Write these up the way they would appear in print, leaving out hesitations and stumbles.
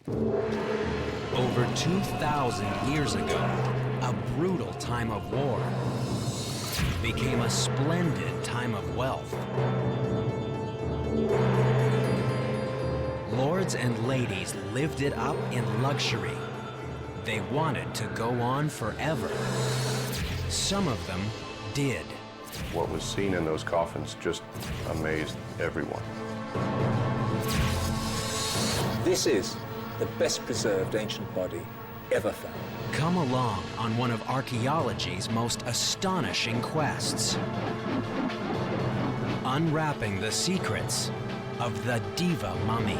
Over 2,000 years ago, a brutal time of war became a splendid time of wealth. Lords and ladies lived it up in luxury. They wanted to go on forever. Some of them did. What was seen in those coffins just amazed everyone. This is the best preserved ancient body ever found. Come along on one of archaeology's most astonishing quests. Unwrapping the secrets of the Diva Mummy.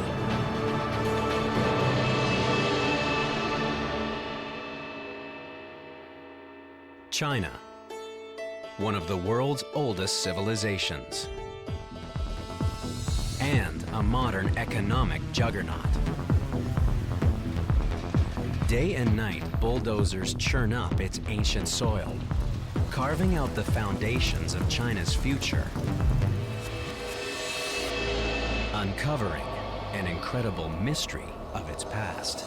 China, one of the world's oldest civilizations, and a modern economic juggernaut. Day and night, bulldozers churn up its ancient soil, carving out the foundations of China's future, uncovering an incredible mystery of its past.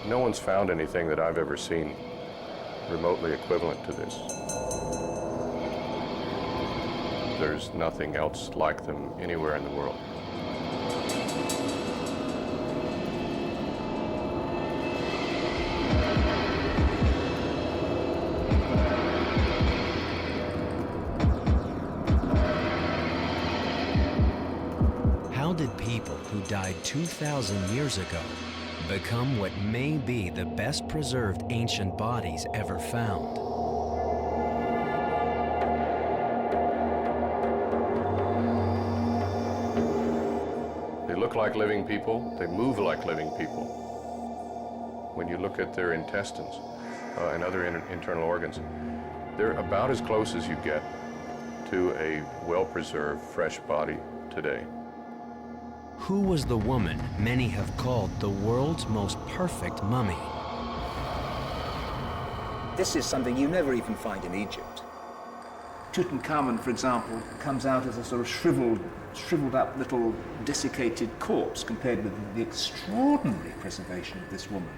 No one's found anything that I've ever seen remotely equivalent to this. There's nothing else like them anywhere in the world. How did people who died 2,000 years ago become what may be the best preserved ancient bodies ever found? They look like living people, they move like living people. When you look at their intestines and other internal organs, they're about as close as you get to a well-preserved, fresh body today. Who was the woman many have called the world's most perfect mummy? This is something you never even find in Egypt. Tutankhamun, for example, comes out as a sort of shriveled up little desiccated corpse compared with the extraordinary preservation of this woman.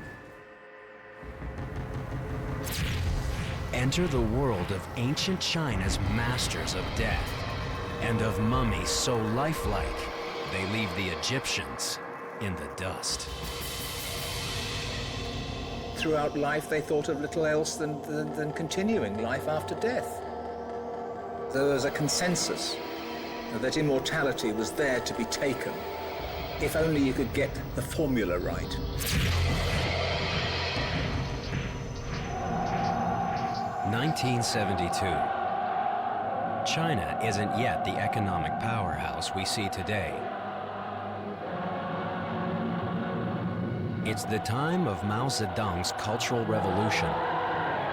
Enter the world of ancient China's masters of death and of mummies so lifelike they leave the Egyptians in the dust. Throughout life, they thought of little else than continuing life after death. There was a consensus that immortality was there to be taken, if only you could get the formula right. (1972). China isn't yet the economic powerhouse we see today. It's the time of Mao Zedong's Cultural Revolution.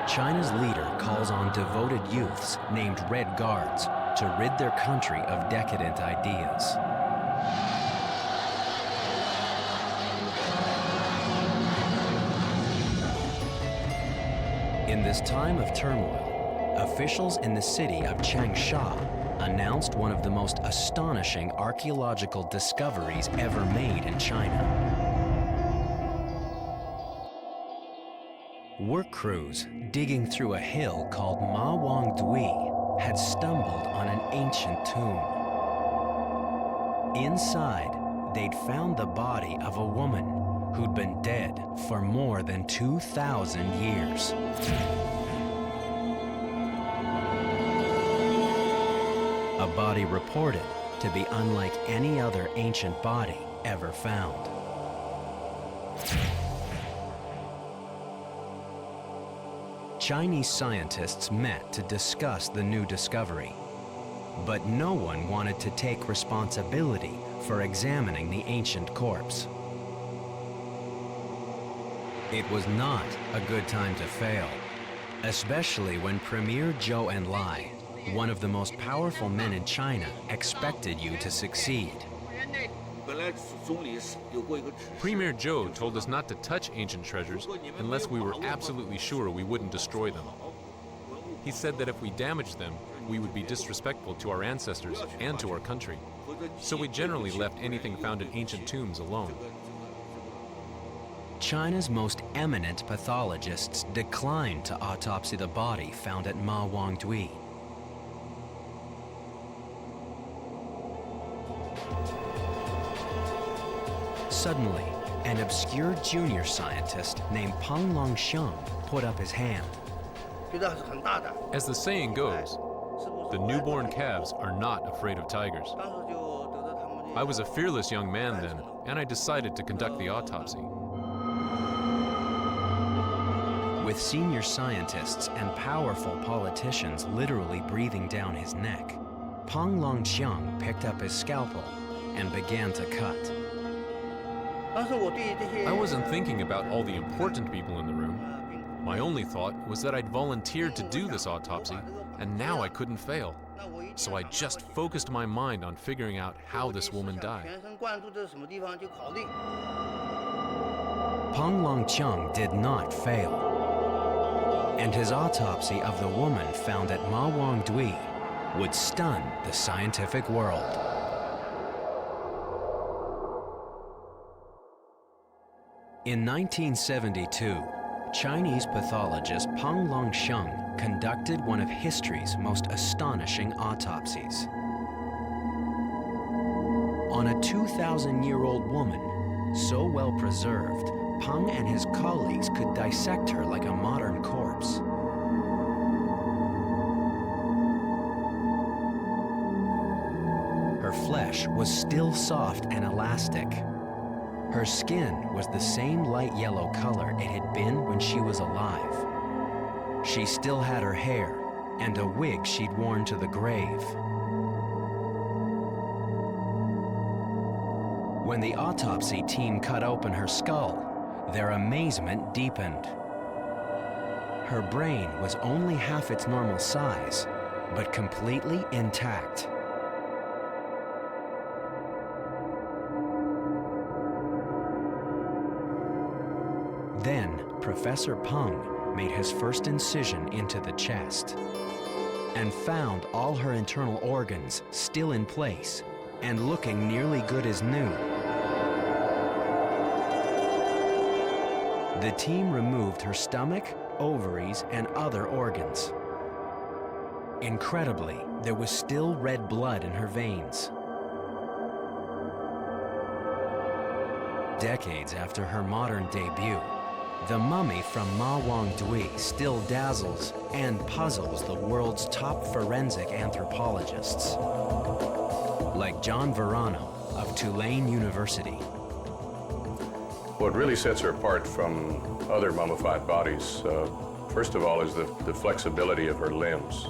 China's leader calls on devoted youths named Red Guards to rid their country of decadent ideas. In this time of turmoil, officials in the city of Changsha announced one of the most astonishing archaeological discoveries ever made in China. Work crews digging through a hill called Ma Wang Dui had stumbled on an ancient tomb. Inside, they'd found the body of a woman who'd been dead for more than 2,000 years. A body reported to be unlike any other ancient body ever found. Chinese scientists met to discuss the new discovery, but no one wanted to take responsibility for examining the ancient corpse. It was not a good time to fail, especially when Premier Zhou Enlai, one of the most powerful men in China, expected you to succeed. Premier Zhou told us not to touch ancient treasures unless we were absolutely sure we wouldn't destroy them. He said that if we damaged them, we would be disrespectful to our ancestors and to our country. So we generally left anything found in ancient tombs alone. China's most eminent pathologists declined to autopsy the body found at Ma Wangdui. Suddenly, an obscure junior scientist named Peng Longxiang put up his hand. As the saying goes, the newborn calves are not afraid of tigers. I was a fearless young man then, and I decided to conduct the autopsy. With senior scientists and powerful politicians literally breathing down his neck, Peng Longxiang picked up his scalpel and began to cut. I wasn't thinking about all the important people in the room. My only thought was that I'd volunteered to do this autopsy, and now I couldn't fail. So I just focused my mind on figuring out how this woman died. Peng Longqiang did not fail, and his autopsy of the woman found at Ma Wangdui would stun the scientific world. In 1972, Chinese pathologist Peng Longxiang conducted one of history's most astonishing autopsies. On a 2,000-year-old woman, so well preserved, Peng and his colleagues could dissect her like a modern corpse. Her flesh was still soft and elastic. Her skin was the same light yellow color it had been when she was alive. She still had her hair and a wig she'd worn to the grave. When the autopsy team cut open her skull, their amazement deepened. Her brain was only half its normal size, but completely intact. Then, Professor Peng made his first incision into the chest and found all her internal organs still in place and looking nearly good as new. The team removed her stomach, ovaries, and other organs. Incredibly, there was still red blood in her veins. Decades after her modern debut, the mummy from Ma Wangdui still dazzles and puzzles the world's top forensic anthropologists, like John Verano of Tulane University. What really sets her apart from other mummified bodies, first of all, is the flexibility of her limbs.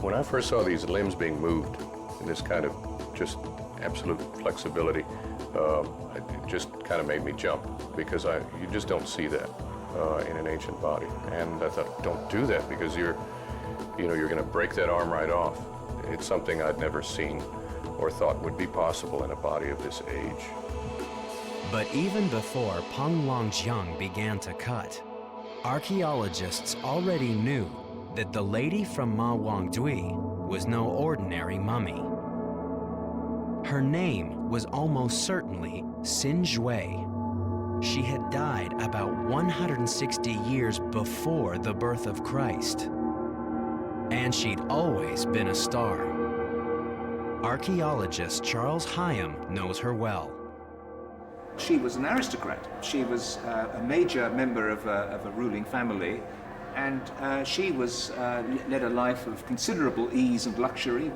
When I first saw these limbs being moved in this kind of just absolute flexibility, it just kind of made me jump, because you just don't see that in an ancient body. And I thought, don't do that, because you're going to break that arm right off. It's something I'd never seen or thought would be possible in a body of this age. But even before Peng Longxiang began to cut, archaeologists already knew that the lady from Ma Wangdui was no ordinary mummy. Her name was almost certainly Xin Zhui. She had died about 160 years before the birth of Christ. And she'd always been a star. Archaeologist Charles Hyam knows her well. She was an aristocrat. She was a major member of a ruling family, and she led a life of considerable ease and luxury.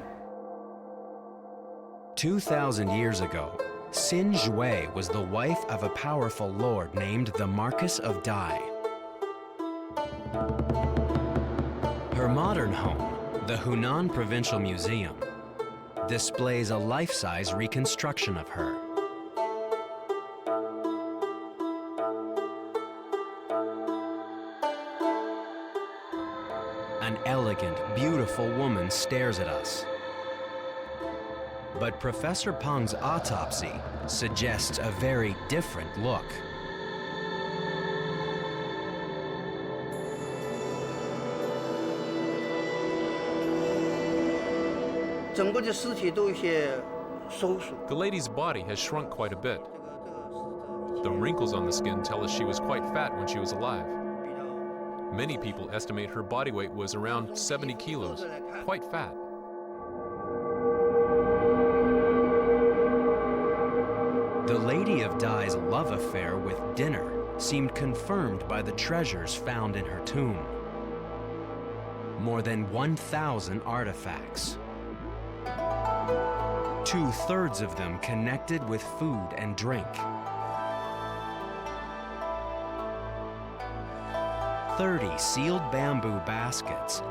2,000 years ago, Xin Zhui was the wife of a powerful lord named the Marquis of Dai. Her modern home, the Hunan Provincial Museum, displays a life-size reconstruction of her. An elegant, beautiful woman stares at us. But Professor Peng's autopsy suggests a very different look. The lady's body has shrunk quite a bit. The wrinkles on the skin tell us she was quite fat when she was alive. Many people estimate her body weight was around 70 kilos, quite fat. The Lady of Dai's love affair with dinner seemed confirmed by the treasures found in her tomb. More than 1,000 artifacts. 2/3 of them connected with food and drink. 30 sealed bamboo baskets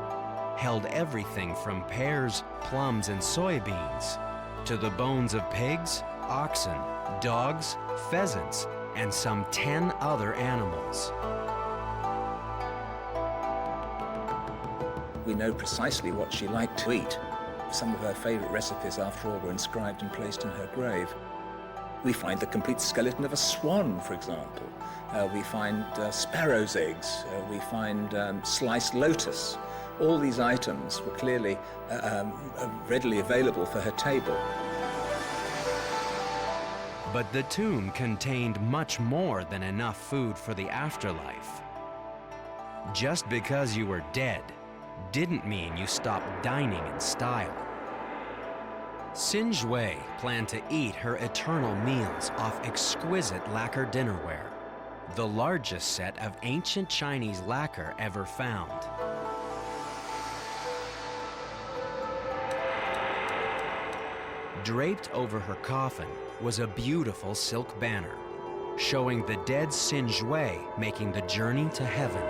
held everything from pears, plums, and soybeans to the bones of pigs, oxen, dogs, pheasants, and some 10 other animals. We know precisely what she liked to eat. Some of her favorite recipes, after all, were inscribed and placed in her grave. We find the complete skeleton of a swan, for example. We find sparrow's eggs. We find sliced lotus. All these items were clearly readily available for her table. But the tomb contained much more than enough food for the afterlife. Just because you were dead didn't mean you stopped dining in style. Xin Zhui planned to eat her eternal meals off exquisite lacquer dinnerware, the largest set of ancient Chinese lacquer ever found. Draped over her coffin was a beautiful silk banner, showing the dead Xin Zhui making the journey to heaven.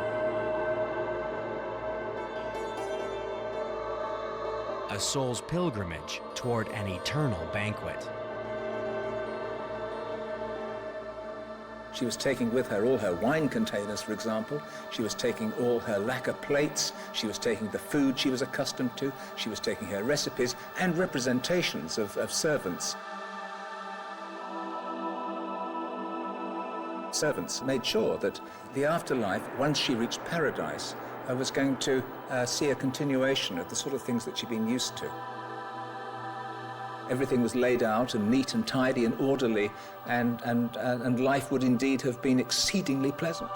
A soul's pilgrimage toward an eternal banquet. She was taking with her all her wine containers, for example. She was taking all her lacquer plates. She was taking the food she was accustomed to. She was taking her recipes and representations of servants. Servants made sure that the afterlife, once she reached paradise, was going to see a continuation of the sort of things that she'd been used to. Everything was laid out and neat and tidy and orderly, and life would indeed have been exceedingly pleasant.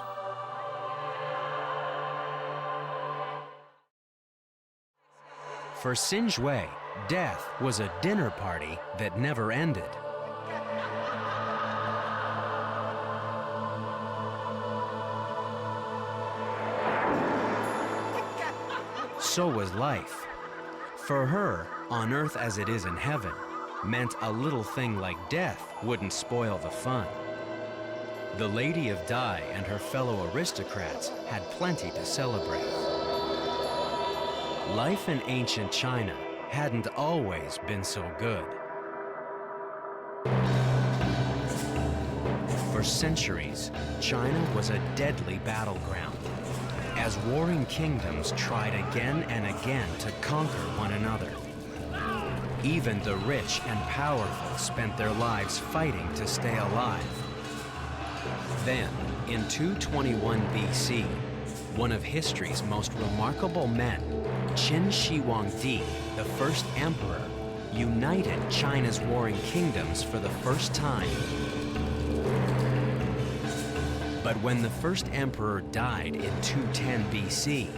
For Xin Zhui, death was a dinner party that never ended. So was life. For her, on earth as it is in heaven, meant a little thing like death wouldn't spoil the fun. The Lady of Dai and her fellow aristocrats had plenty to celebrate. Life in ancient China hadn't always been so good. For centuries, China was a deadly battleground, as warring kingdoms tried again and again to conquer one another. Even the rich and powerful spent their lives fighting to stay alive. Then, in 221 BC, one of history's most remarkable men, Qin Shi Huangdi, the first emperor, united China's warring kingdoms for the first time. But when the first emperor died in 210 BC,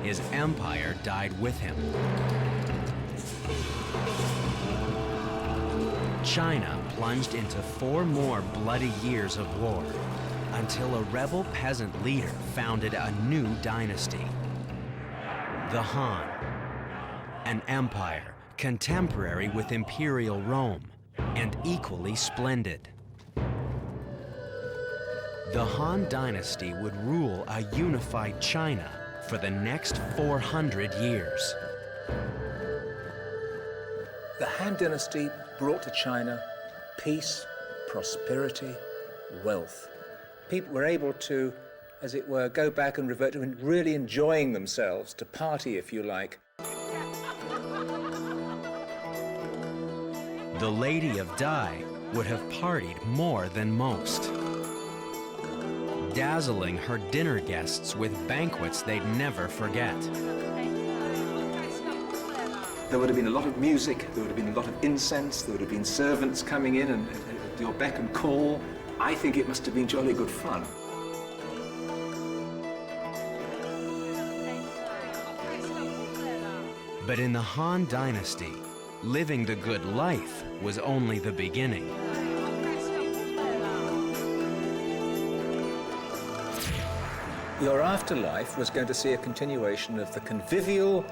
his empire died with him. China plunged into 4 more bloody years of war until a rebel peasant leader founded a new dynasty, the Han, an empire contemporary with Imperial Rome and equally splendid. The Han dynasty would rule a unified China for the next 400 years. The Han dynasty brought to China peace, prosperity, wealth. People were able to, as it were, go back and revert to really enjoying themselves, to party, if you like. The Lady of Dai would have partied more than most, dazzling her dinner guests with banquets they'd never forget. There would have been a lot of music, there would have been a lot of incense, there would have been servants coming in and at your beck and call. I think it must have been jolly good fun. But in the Han Dynasty, living the good life was only the beginning. Your afterlife was going to see a continuation of the convivial,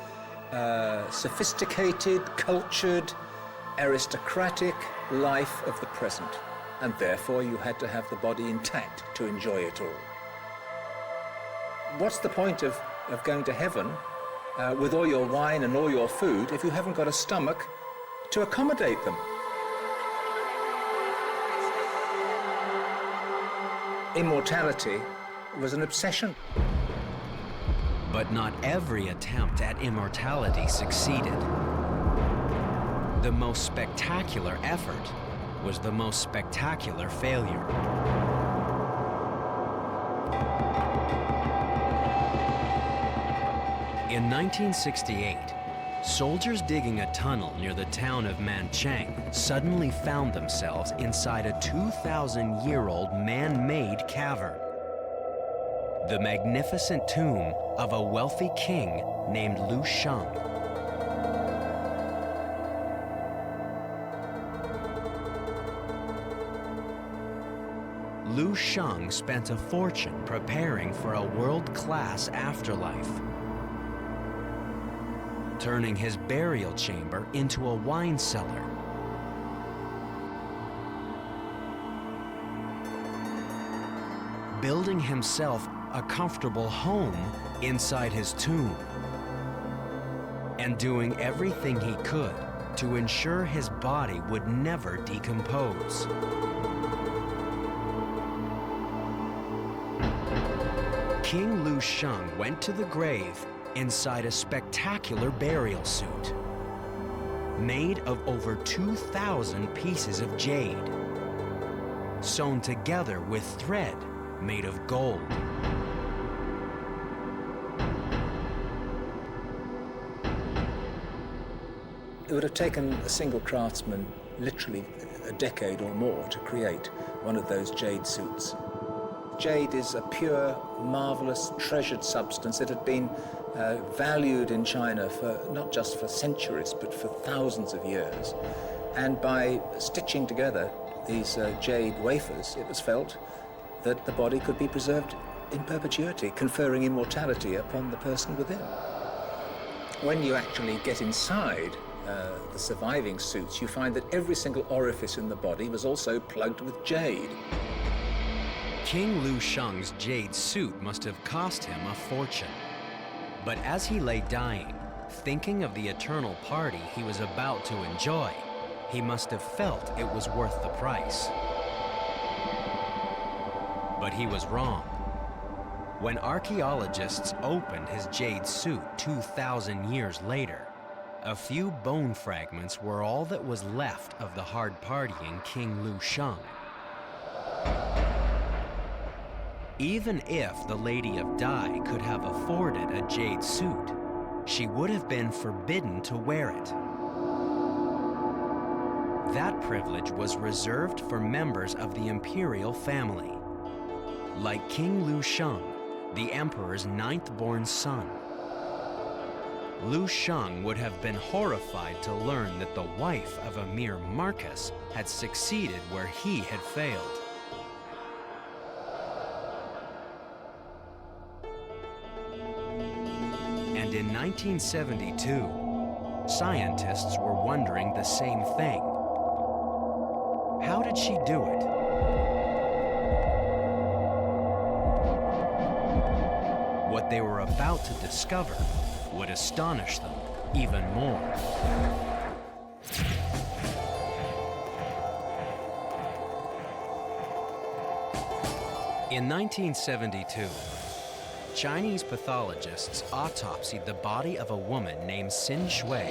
sophisticated, cultured, aristocratic life of the present. And therefore you had to have the body intact to enjoy it all. What's the point of going to heaven with all your wine and all your food if you haven't got a stomach to accommodate them? Immortality was an obsession. But not every attempt at immortality succeeded. The most spectacular effort was the most spectacular failure. In 1968, soldiers digging a tunnel near the town of Manchang suddenly found themselves inside a 2,000-year-old man-made cavern. The magnificent tomb of a wealthy king named Lu Sheng. Lu Sheng spent a fortune preparing for a world-class afterlife, turning his burial chamber into a wine cellar. Building himself a comfortable home inside his tomb, and doing everything he could to ensure his body would never decompose. King Lu Sheng went to the grave inside a spectacular burial suit, made of over 2,000 pieces of jade, sewn together with thread made of gold. It would have taken a single craftsman literally a decade or more to create one of those jade suits. Jade is a pure, marvelous, treasured substance that had been valued in China for not just for centuries, but for thousands of years. And by stitching together these jade wafers, it was felt that the body could be preserved in perpetuity, conferring immortality upon the person within. When you actually get inside the surviving suits, you find that every single orifice in the body was also plugged with jade. King Lu Sheng's jade suit must have cost him a fortune. But as he lay dying, thinking of the eternal party he was about to enjoy, he must have felt it was worth the price. But he was wrong. When archaeologists opened his jade suit 2,000 years later, a few bone fragments were all that was left of the hard-partying King Lu Sheng. Even if the Lady of Dai could have afforded a jade suit, she would have been forbidden to wear it. That privilege was reserved for members of the imperial family, like King Lu Sheng, the emperor's ninth-born son. Lu Sheng would have been horrified to learn that the wife of Emir Marcus had succeeded where he had failed. And in 1972, scientists were wondering the same thing. How did she do it? What they were about to discover would astonish them even more. In 1972, Chinese pathologists autopsied the body of a woman named Xin Zhui,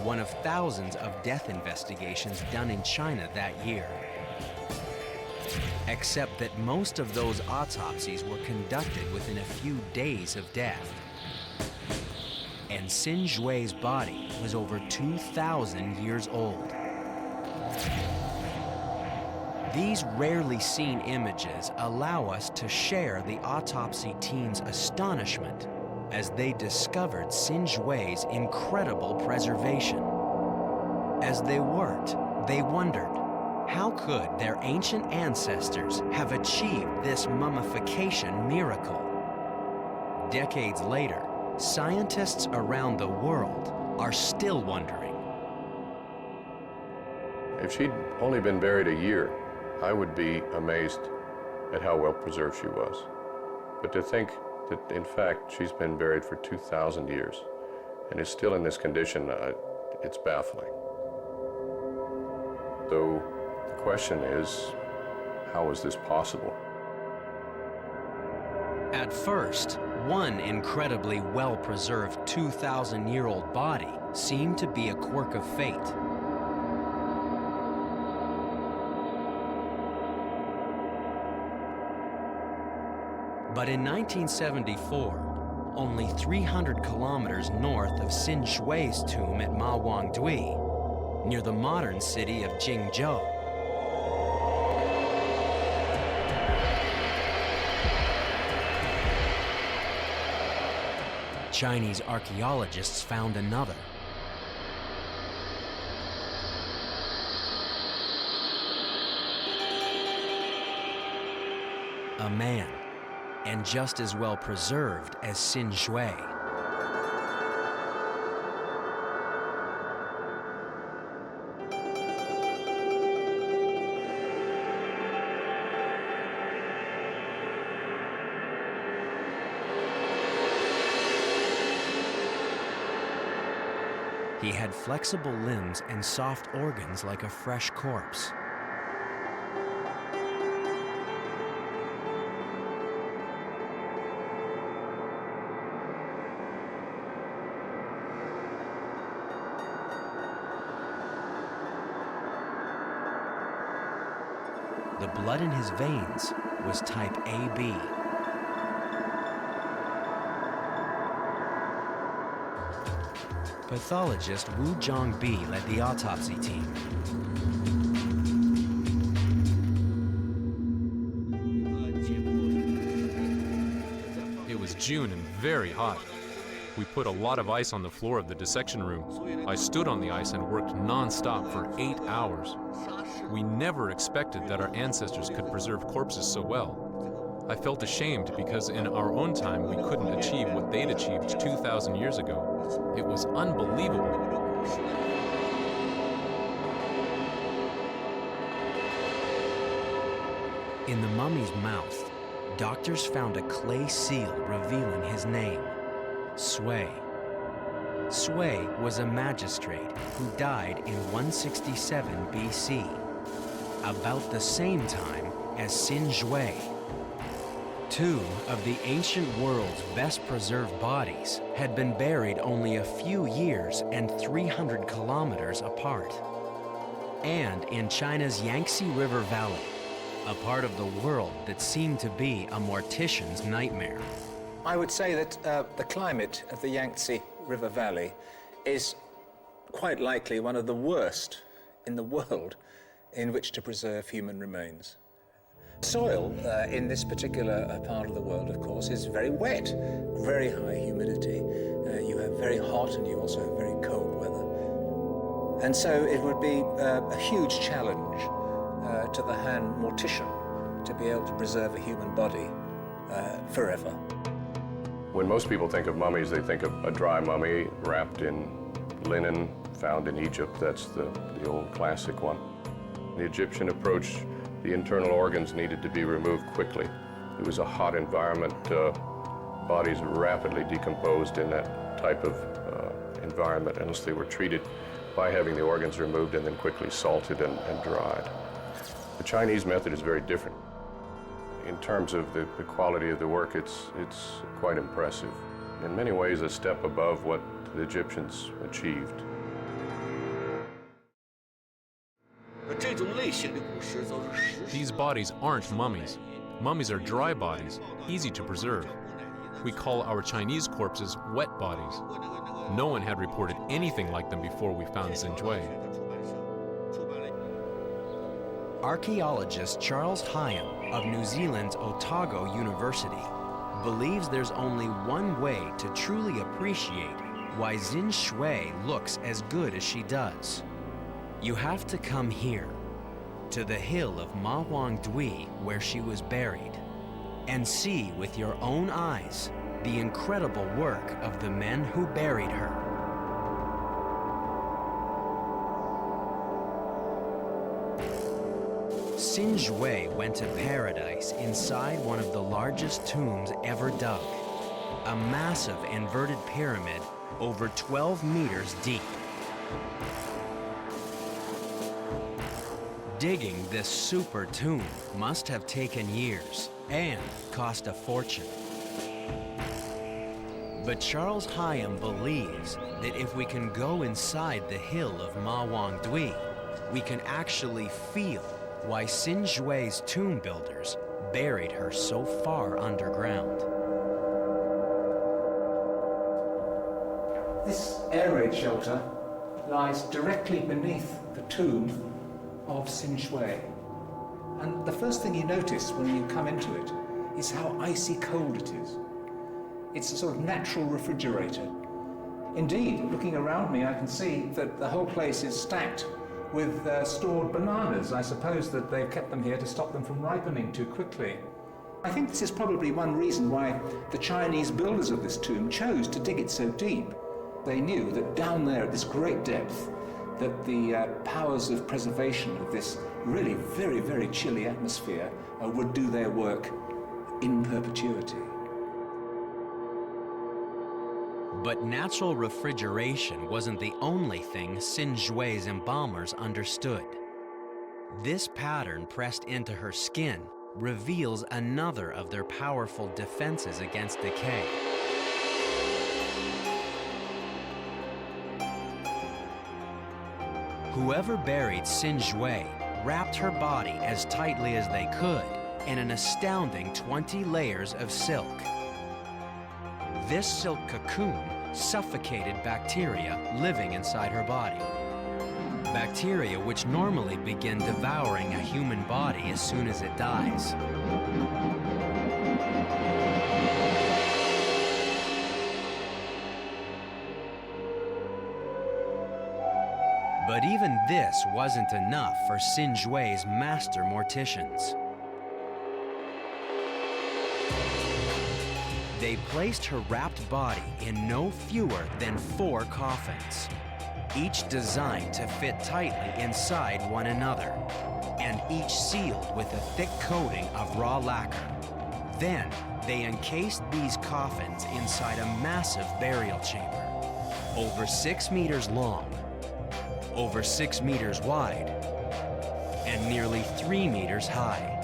one of thousands of death investigations done in China that year. Except that most of those autopsies were conducted within a few days of death. And Xin Zhui's body was over 2,000 years old. These rarely seen images allow us to share the autopsy team's astonishment as they discovered Xin Zhui's incredible preservation. As they worked, they wondered, how could their ancient ancestors have achieved this mummification miracle? Decades later, scientists around the world are still wondering. If she'd only been buried a year, I would be amazed at how well preserved she was. But to think that, in fact, she's been buried for 2,000 years and is still in this condition, it's baffling. So the question is, how is this possible? At first, one incredibly well-preserved 2,000-year-old body seemed to be a quirk of fate. But in 1974, only 300 kilometers north of Xin Zhui's tomb at Mawangdui, near the modern city of Jingzhou, Chinese archaeologists found another. A man, and just as well preserved as Xin Zhui. He had flexible limbs and soft organs like a fresh corpse. The blood in his veins was type AB. Pathologist Wu Zhongbi led the autopsy team. It was June and very hot. We put a lot of ice on the floor of the dissection room. I stood on the ice and worked non-stop for 8 hours. We never expected that our ancestors could preserve corpses so well. I felt ashamed because in our own time we couldn't achieve what they'd achieved 2,000 years ago. It was unbelievable. In the mummy's mouth, doctors found a clay seal revealing his name, Sui. Sui was a magistrate who died in 167 BC, about the same time as Xin Zhui. Two of the ancient world's best preserved bodies had been buried only a few years and 300 kilometers apart. And in China's Yangtze River Valley, a part of the world that seemed to be a mortician's nightmare. I would say that the climate of the Yangtze River Valley is quite likely one of the worst in the world in which to preserve human remains. Soil in this particular part of the world, of course, is very wet, very high humidity. You have very hot and you also have very cold weather. And so it would be a huge challenge to the hand mortician to be able to preserve a human body forever. When most people think of mummies, they think of a dry mummy wrapped in linen found in Egypt. That's the old classic one. The Egyptian approach, the internal organs needed to be removed quickly. It was a hot environment. Bodies rapidly decomposed in that type of environment unless they were treated by having the organs removed and then quickly salted and dried. The Chinese method is very different. In terms of the quality of the work, it's quite impressive. In many ways, a step above what the Egyptians achieved. These bodies aren't mummies. Mummies are dry bodies, easy to preserve. We call our Chinese corpses wet bodies. No one had reported anything like them before we found Xin Zhui. Archaeologist Charles Hyam of New Zealand's Otago University believes there's only one way to truly appreciate why Xin Zhui looks as good as she does. You have to come here, to the hill of Ma Wang Dui where she was buried, and see with your own eyes the incredible work of the men who buried her. Xin Zhui went to paradise inside one of the largest tombs ever dug, a massive inverted pyramid over 12 meters deep. Digging this super tomb must have taken years and cost a fortune. But Charles Hyam believes that if we can go inside the hill of Ma Wang Dui, we can actually feel why Xin Zhui's tomb builders buried her so far underground. This air raid shelter lies directly beneath the tomb of Xin Zhui. And the first thing you notice when you come into it is how icy cold it is. It's a sort of natural refrigerator. Indeed, looking around me, I can see that the whole place is stacked with stored bananas. I suppose that they've kept them here to stop them from ripening too quickly. I think this is probably one reason why the Chinese builders of this tomb chose to dig it so deep. They knew that down there at this great depth, that the powers of preservation of this really very, very chilly atmosphere would do their work in perpetuity. But natural refrigeration wasn't the only thing Xin Zhui's embalmers understood. This pattern pressed into her skin reveals another of their powerful defenses against decay. Whoever buried Xin Zhui wrapped her body as tightly as they could in an astounding 20 layers of silk. This silk cocoon suffocated bacteria living inside her body. Bacteria which normally begin devouring a human body as soon as it dies. But even this wasn't enough for Xin Zhui's master morticians. They placed her wrapped body in no fewer than 4 coffins, each designed to fit tightly inside one another, and each sealed with a thick coating of raw lacquer. Then, they encased these coffins inside a massive burial chamber, over 6 meters long, over 6 meters wide, and nearly 3 meters high.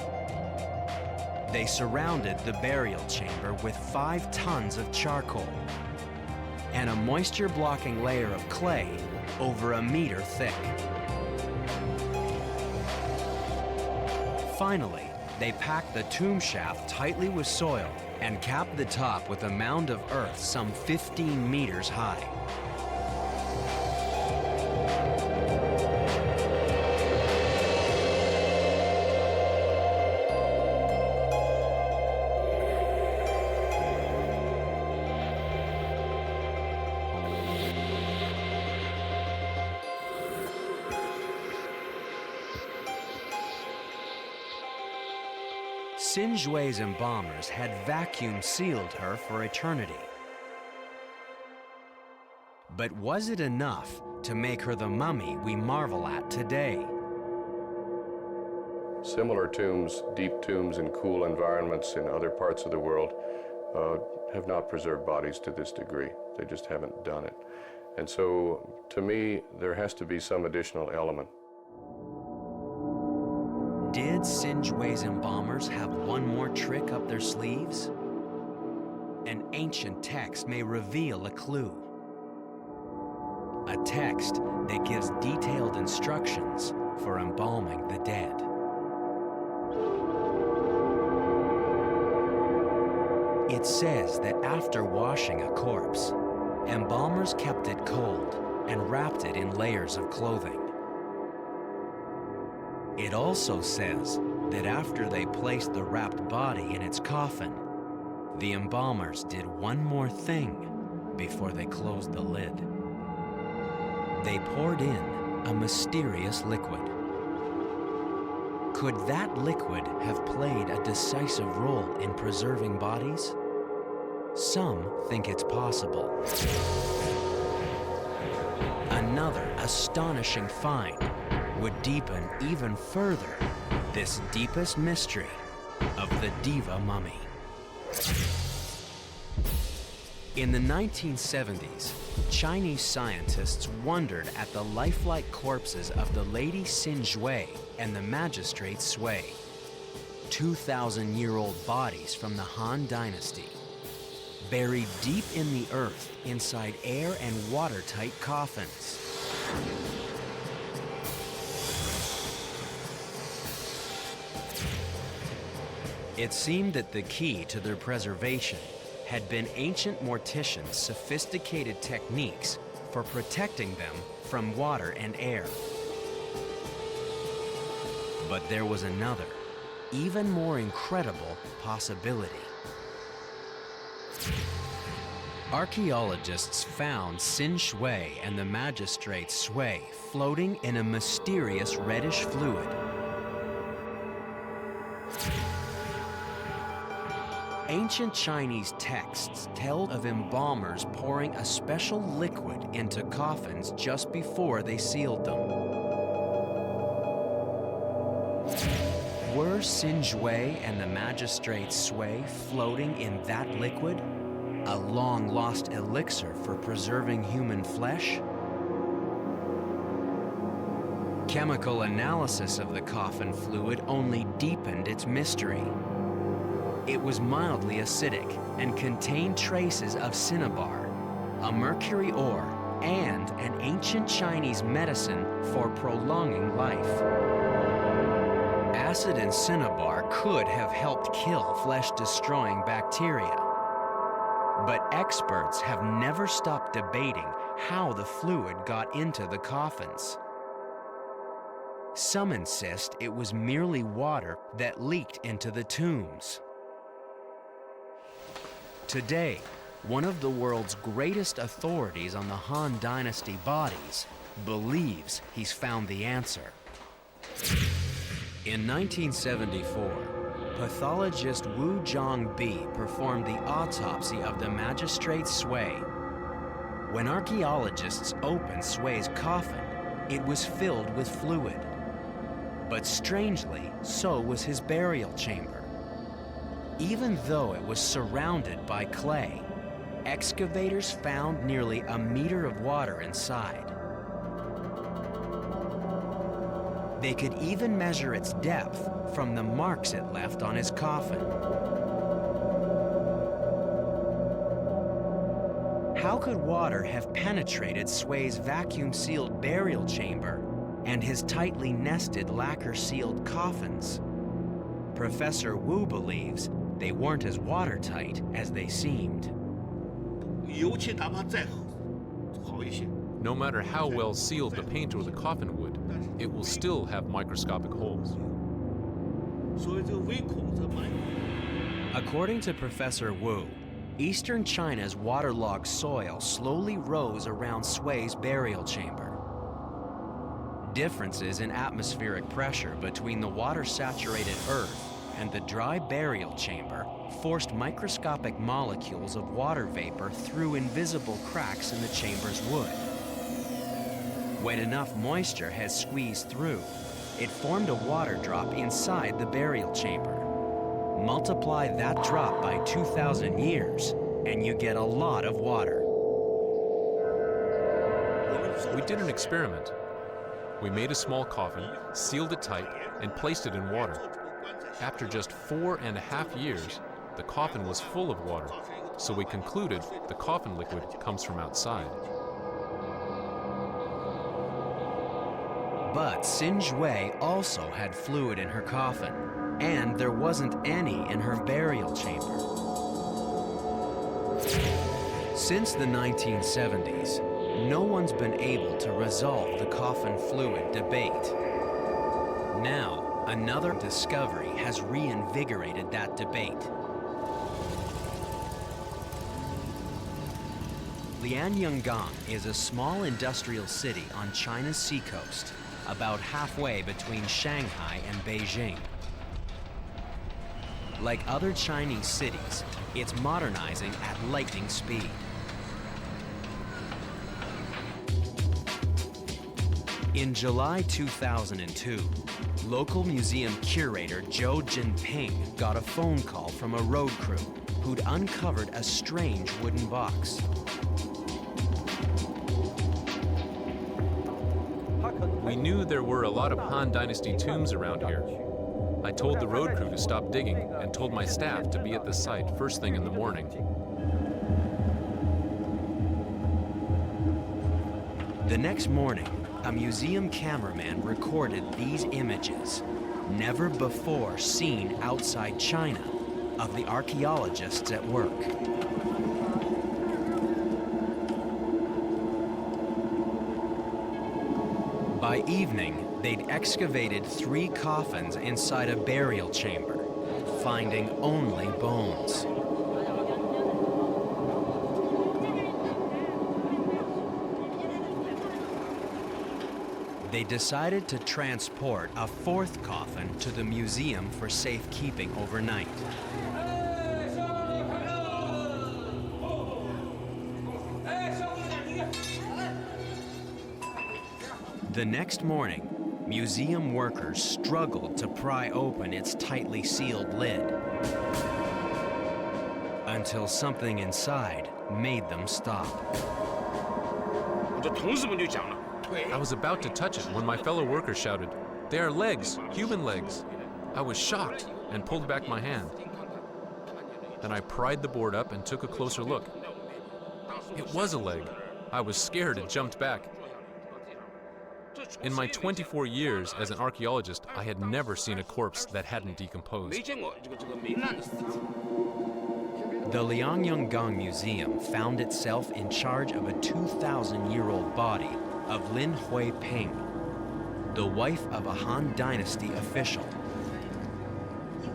They surrounded the burial chamber with 5 tons of charcoal and a moisture-blocking layer of clay over 1 meter thick. Finally, they packed the tomb shaft tightly with soil and capped the top with a mound of earth some 15 meters high. Xin Zhui's embalmers had vacuum sealed her for eternity. But was it enough to make her the mummy we marvel at today? Similar tombs, deep tombs in cool environments in other parts of the world, have not preserved bodies to this degree. They just haven't done it. And so, to me, there has to be some additional element. Did Xin Zhui's embalmers have one more trick up their sleeves? An ancient text may reveal a clue. A text that gives detailed instructions for embalming the dead. It says that after washing a corpse, embalmers kept it cold and wrapped it in layers of clothing. It also says that after they placed the wrapped body in its coffin, the embalmers did one more thing before they closed the lid. They poured in a mysterious liquid. Could that liquid have played a decisive role in preserving bodies? Some think it's possible. Another astonishing find would deepen even further this deepest mystery of the diva mummy. In the 1970s, Chinese scientists wondered at the lifelike corpses of the Lady Xin Zhui and the magistrate Sui, 2,000-year-old bodies from the Han Dynasty, buried deep in the earth inside air and watertight coffins. It seemed that the key to their preservation had been ancient morticians' sophisticated techniques for protecting them from water and air. But there was another, even more incredible possibility. Archaeologists found Xin Zhui and the magistrate Sui floating in a mysterious reddish fluid. Ancient Chinese texts tell of embalmers pouring a special liquid into coffins just before they sealed them. Were Xin Zhui and the magistrate Sui floating in that liquid? A long-lost elixir for preserving human flesh? Chemical analysis of the coffin fluid only deepened its mystery. It was mildly acidic and contained traces of cinnabar, a mercury ore, and an ancient Chinese medicine for prolonging life. Acid and cinnabar could have helped kill flesh-destroying bacteria. But experts have never stopped debating how the fluid got into the coffins. Some insist it was merely water that leaked into the tombs. Today, one of the world's greatest authorities on the Han Dynasty bodies believes he's found the answer. In 1974, pathologist Wu Zhongbi performed the autopsy of the magistrate Sui. When archaeologists opened Sui's coffin, it was filled with fluid. But strangely, so was his burial chamber. Even though it was surrounded by clay, excavators found nearly a meter of water inside. They could even measure its depth from the marks it left on his coffin. How could water have penetrated Sui's vacuum-sealed burial chamber and his tightly nested lacquer-sealed coffins? Professor Wu believes they weren't as watertight as they seemed. No matter how well sealed the paint or the coffin would, it will still have microscopic holes. According to Professor Wu, eastern China's waterlogged soil slowly rose around Sui's burial chamber. Differences in atmospheric pressure between the water-saturated earth and the dry burial chamber forced microscopic molecules of water vapor through invisible cracks in the chamber's wood. When enough moisture had squeezed through, it formed a water drop inside the burial chamber. Multiply that drop by 2,000 years, and you get a lot of water. We did an experiment. We made a small coffin, sealed it tight, and placed it in water. After just 4.5 years, the coffin was full of water, so we concluded the coffin liquid comes from outside. But Xin Zhui also had fluid in her coffin, and there wasn't any in her burial chamber. Since the 1970s, no one's been able to resolve the coffin fluid debate. Now, another discovery has reinvigorated that debate. Lianyungang is a small industrial city on China's seacoast, about halfway between Shanghai and Beijing. Like other Chinese cities, it's modernizing at lightning speed. In July 2002, local museum curator Zhou Jinping got a phone call from a road crew who'd uncovered a strange wooden box. We knew there were a lot of Han Dynasty tombs around here. I told the road crew to stop digging and told my staff to be at the site first thing in the morning. The next morning, a museum cameraman recorded these images, never before seen outside China, of the archaeologists at work. By evening, they'd excavated 3 coffins inside a burial chamber, finding only bones. They decided to transport a 4th coffin to the museum for safekeeping overnight. The next morning, museum workers struggled to pry open its tightly sealed lid until something inside made them stop. I was about to touch it when my fellow worker shouted, "They are legs, human legs." I was shocked and pulled back my hand. Then I pried the board up and took a closer look. It was a leg. I was scared and jumped back. In my 24 years as an archaeologist, I had never seen a corpse that hadn't decomposed. The Lianyungang Museum found itself in charge of a 2,000-year-old body of Lin Hui Ping, the wife of a Han Dynasty official,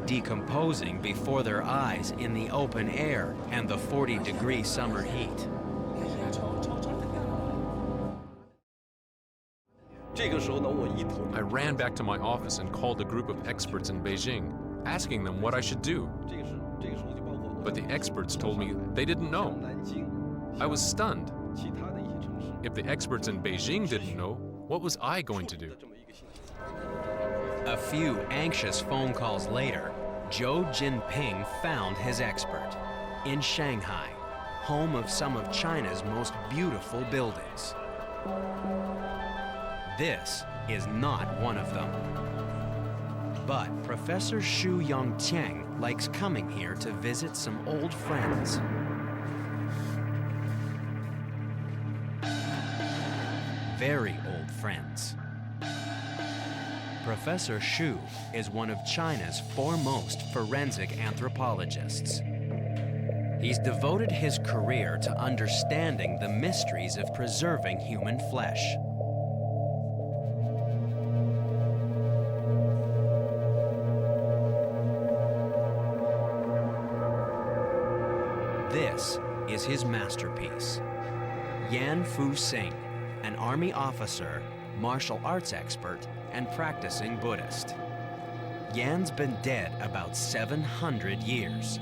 decomposing before their eyes in the open air and the 40-degree summer heat. I ran back to my office and called a group of experts in Beijing, asking them what I should do. But the experts told me they didn't know. I was stunned. If the experts in Beijing didn't know, what was I going to do? A few anxious phone calls later, Zhou Jinping found his expert in Shanghai, home of some of China's most beautiful buildings. This is not one of them. But Professor Xu Yongqiang likes coming here to visit some old friends. Very old friends. Professor Xu is one of China's foremost forensic anthropologists. He's devoted his career to understanding the mysteries of preserving human flesh. This is his masterpiece. Yan Fu Sing, an army officer, martial arts expert, and practicing Buddhist. Yan's been dead about 700 years,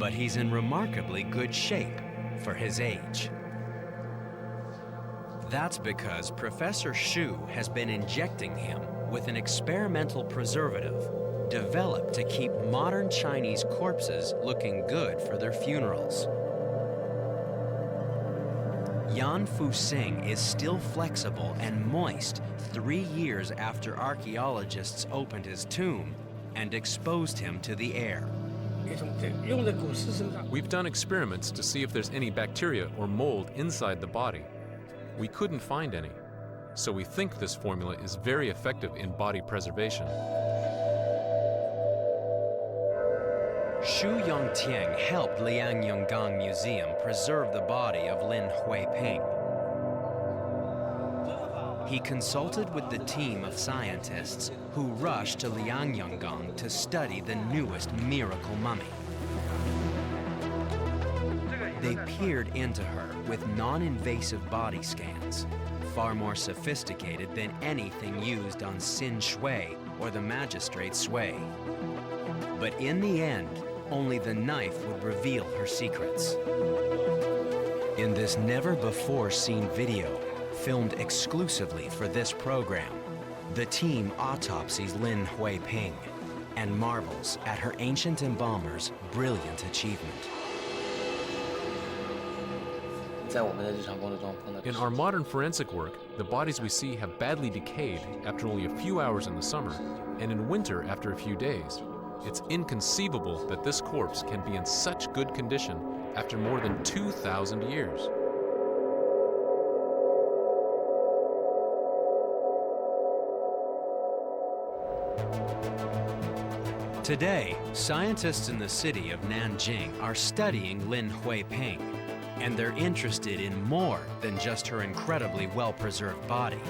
but he's in remarkably good shape for his age. That's because Professor Xu has been injecting him with an experimental preservative developed to keep modern Chinese corpses looking good for their funerals. Yan Fu Sing is still flexible and moist 3 years after archaeologists opened his tomb and exposed him to the air. We've done experiments to see if there's any bacteria or mold inside the body. We couldn't find any, so we think this formula is very effective in body preservation. Xu Yongqiang helped Lianyungang Museum preserve the body of Lin Hui Ping. he consulted with the team of scientists who rushed to Liangyang to study the newest miracle mummy. They peered into her with non-invasive body scans, far more sophisticated than anything used on Xin Zhui or the magistrate Sui. But in the end, only the knife would reveal her secrets. In this never-before-seen video, filmed exclusively for this program, the team autopsies Lin Huiping and marvels at her ancient embalmer's brilliant achievement. In our modern forensic work, the bodies we see have badly decayed after only a few hours in the summer, and in winter after a few days. It's inconceivable that this corpse can be in such good condition after more than 2,000 years. Today, scientists in the city of Nanjing are studying Lin Huiping, and they're interested in more than just her incredibly well-preserved body.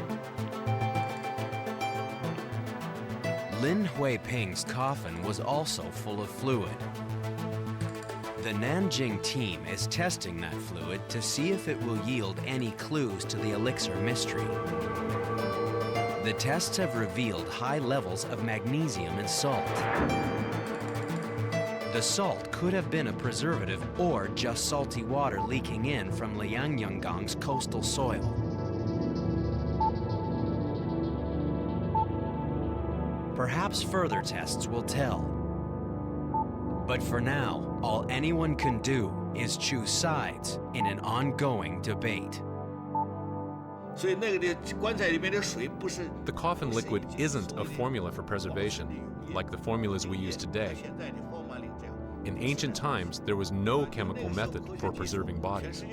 Lin Huiping's coffin was also full of fluid. The Nanjing team is testing that fluid to see if it will yield any clues to the elixir mystery. The tests have revealed high levels of magnesium and salt. The salt could have been a preservative or just salty water leaking in from Liangyang's coastal soil. Perhaps further tests will tell. But for now, all anyone can do is choose sides in an ongoing debate. The coffin liquid isn't a formula for preservation, like the formulas we use today. In ancient times, there was no chemical method for preserving bodies.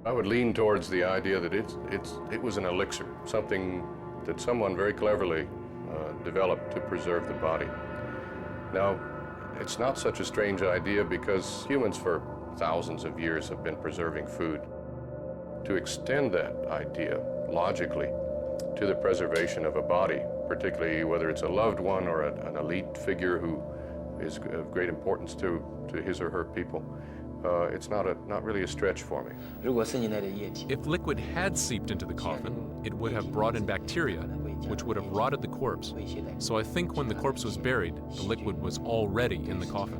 I would lean towards the idea that it was an elixir, something that someone very cleverly developed to preserve the body. Now, it's not such a strange idea because humans for thousands of years have been preserving food. To extend that idea logically to the preservation of a body, particularly whether it's a loved one or an elite figure who is of great importance to his or her people, it's not really a stretch for me. If liquid had seeped into the coffin, it would have brought in bacteria, which would have rotted the corpse. So I think when the corpse was buried, the liquid was already in the coffin.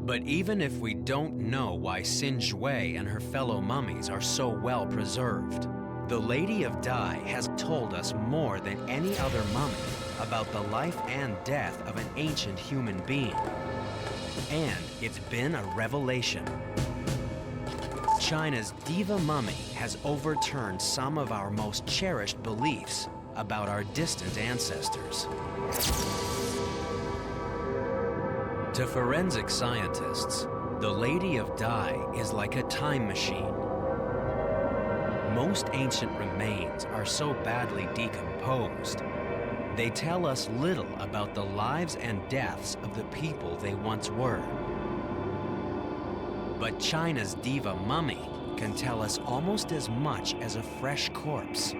But even if we don't know why Xin Zhui and her fellow mummies are so well preserved, the Lady of Dai has told us more than any other mummy about the life and death of an ancient human being. And it's been a revelation. China's diva mummy has overturned some of our most cherished beliefs about our distant ancestors. To forensic scientists, the Lady of Dai is like a time machine. Most ancient remains are so badly decomposed, they tell us little about the lives and deaths of the people they once were. But China's diva mummy can tell us almost as much as a fresh corpse.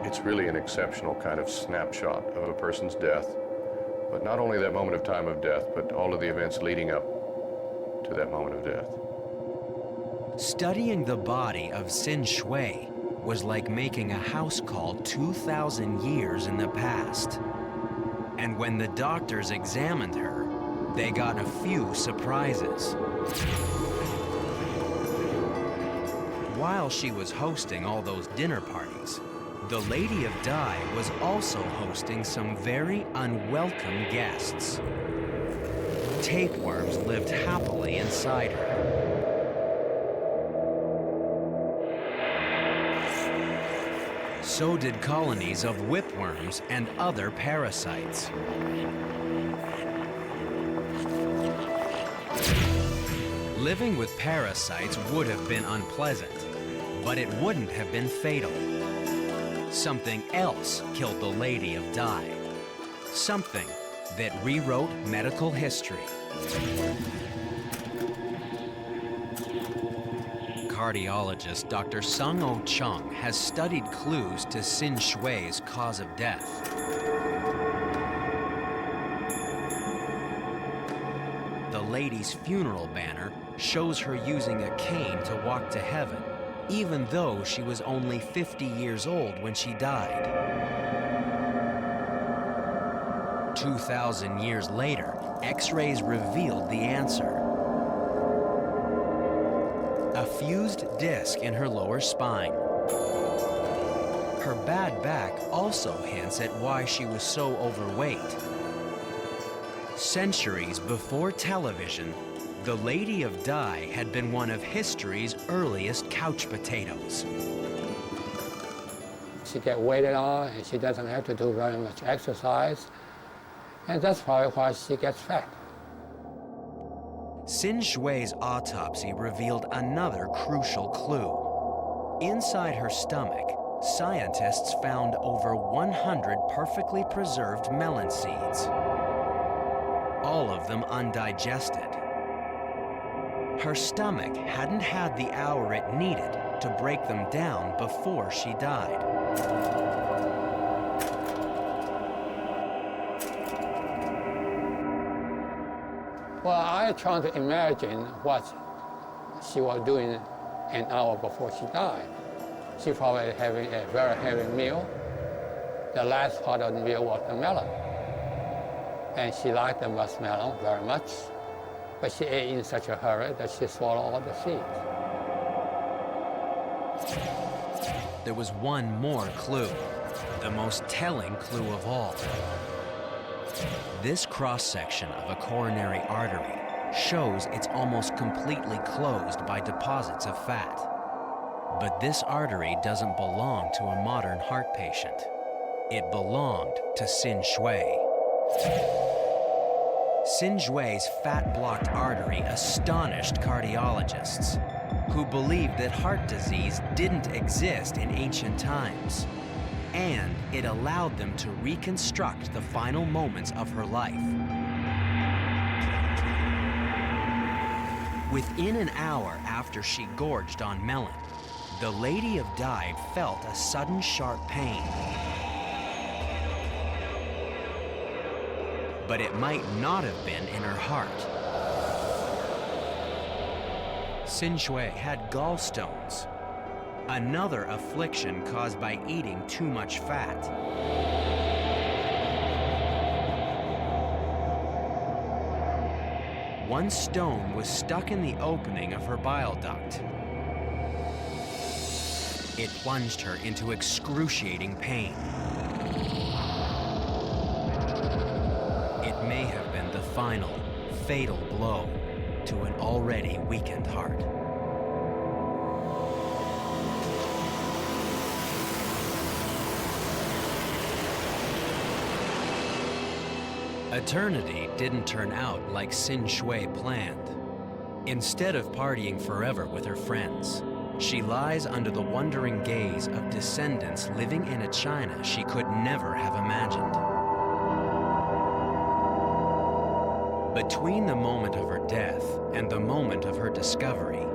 It's really an exceptional kind of snapshot of a person's death, but not only that moment of time of death, but all of the events leading up to that moment of death. Studying the body of Xin Zhui was like making a house call 2,000 years in the past. And when the doctors examined her, they got a few surprises. While she was hosting all those dinner parties, the Lady of Dai was also hosting some very unwelcome guests. Tapeworms lived happily inside her. So did colonies of whipworms and other parasites. Living with parasites would have been unpleasant, but it wouldn't have been fatal. Something else killed the Lady of Dai. Something that rewrote medical history. Cardiologist Dr. Sung-Oh Chung has studied clues to Xin Zhui's cause of death. The lady's funeral banner shows her using a cane to walk to heaven, even though she was only 50 years old when she died. 2,000 years later, X-rays revealed the answer. A fused disc in her lower spine. Her bad back also hints at why she was so overweight. Centuries before television, the Lady of Dai had been one of history's earliest couch potatoes. She gets weighted on and she doesn't have to do very much exercise. And that's probably why she gets fat. Xin Zhui's autopsy revealed another crucial clue. Inside her stomach, scientists found over 100 perfectly preserved melon seeds, all of them undigested. Her stomach hadn't had the hour it needed to break them down before she died. Well, I try to imagine what she was doing an hour before she died. She probably having a very heavy meal. The last part of the meal was the melon. And she liked the muskmelon very much, but she ate in such a hurry that she swallowed all the seeds. There was one more clue, the most telling clue of all. This cross-section of a coronary artery shows it's almost completely closed by deposits of fat. But this artery doesn't belong to a modern heart patient. It belonged to Xin Zhui. Xin Zhui's fat-blocked artery astonished cardiologists, who believed that heart disease didn't exist in ancient times. And it allowed them to reconstruct the final moments of her life. Within an hour after she gorged on melon, the Lady of Dai felt a sudden sharp pain. But it might not have been in her heart. Xin Zhui had gallstones, another affliction caused by eating too much fat. One stone was stuck in the opening of her bile duct. It plunged her into excruciating pain. It may have been the final, fatal blow to an already weakened heart. Eternity didn't turn out like Xin Zhui planned. Instead of partying forever with her friends, she lies under the wondering gaze of descendants living in a China she could never have imagined. Between the moment of her death and the moment of her discovery,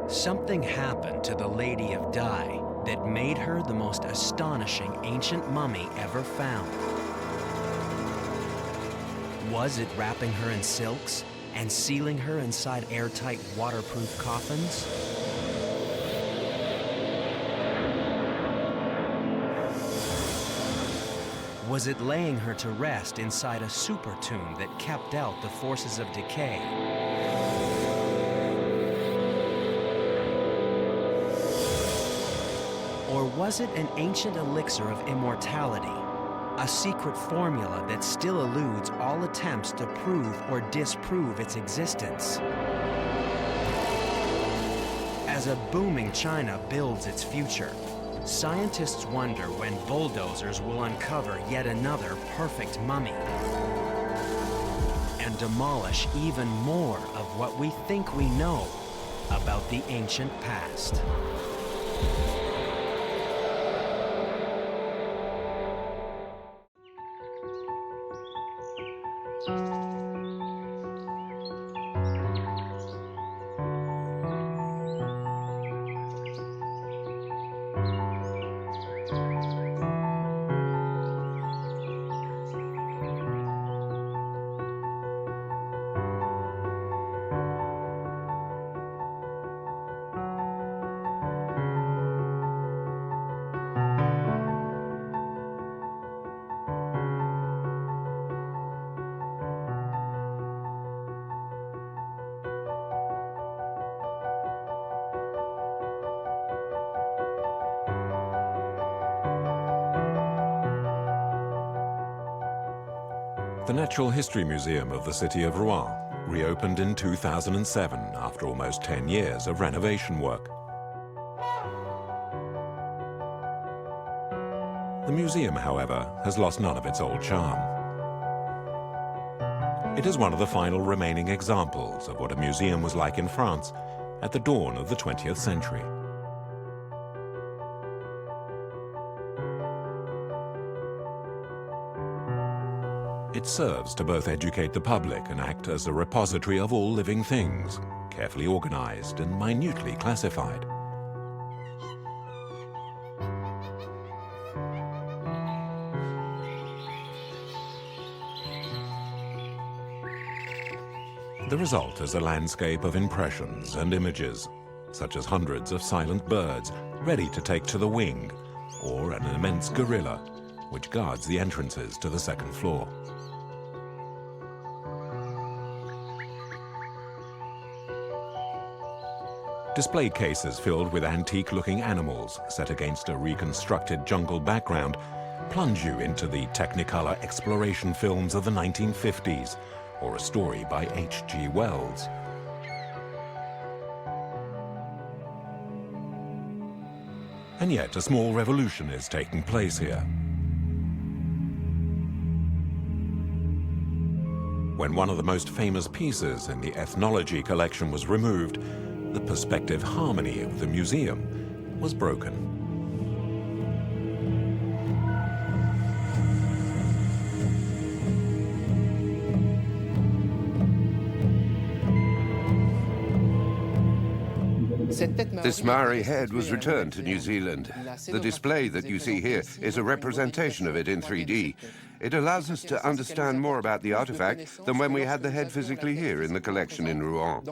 something happened to the Lady of Dai that made her the most astonishing ancient mummy ever found. Was it wrapping her in silks and sealing her inside airtight, waterproof coffins? Was it laying her to rest inside a super tomb that kept out the forces of decay? Or was it an ancient elixir of immortality? A secret formula that still eludes all attempts to prove or disprove its existence. As a booming China builds its future, scientists wonder when bulldozers will uncover yet another perfect mummy and demolish even more of what we think we know about the ancient past. The Natural History Museum of the city of Rouen reopened in 2007 after almost 10 years of renovation work. The museum, however, has lost none of its old charm. It is one of the final remaining examples of what a museum was like in France at the dawn of the 20th century. It serves to both educate the public and act as a repository of all living things, carefully organized and minutely classified. The result is a landscape of impressions and images, such as hundreds of silent birds ready to take to the wing, or an immense gorilla, which guards the entrances to the second floor. Display cases filled with antique-looking animals set against a reconstructed jungle background plunge you into the Technicolor exploration films of the 1950s, or a story by H.G. Wells. And yet a small revolution is taking place here. When one of the most famous pieces in the ethnology collection was removed, the perspective harmony of the museum was broken. This Maori head was returned to New Zealand. The display that you see here is a representation of it in 3D. It allows us to understand more about the artifact than when we had the head physically here in the collection in Rouen.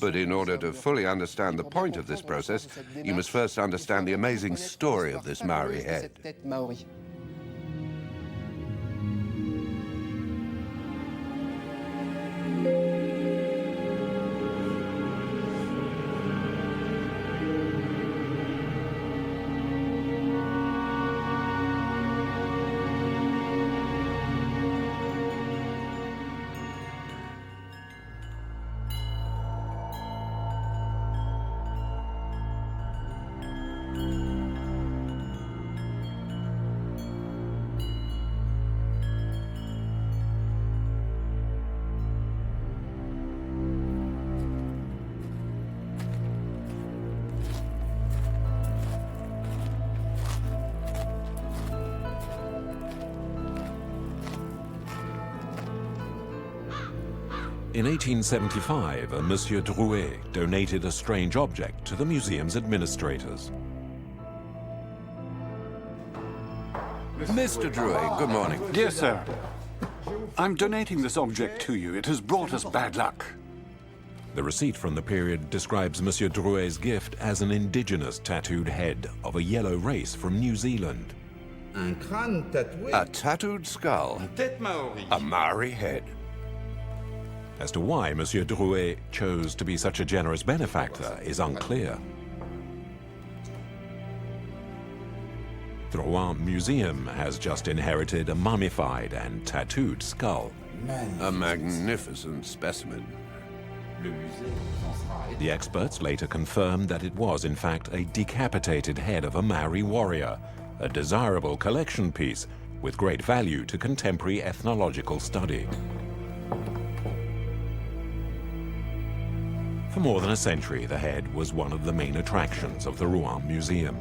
But in order to fully understand the point of this process, you must first understand the amazing story of this Maori head. In 1875, a Monsieur Drouet donated a strange object to the museum's administrators. Mr. Drouet, good morning. Dear sir, I'm donating this object to you. It has brought us bad luck. The receipt from the period describes Monsieur Drouet's gift as an indigenous tattooed head of a yellow race from New Zealand. A tattooed skull. A Maori head. As to why Monsieur Drouet chose to be such a generous benefactor is unclear. The Rouen Museum has just inherited a mummified and tattooed skull. A magnificent specimen. The experts later confirmed that it was in fact a decapitated head of a Maori warrior, a desirable collection piece with great value to contemporary ethnological study. For more than a century, the head was one of the main attractions of the Rouen Museum.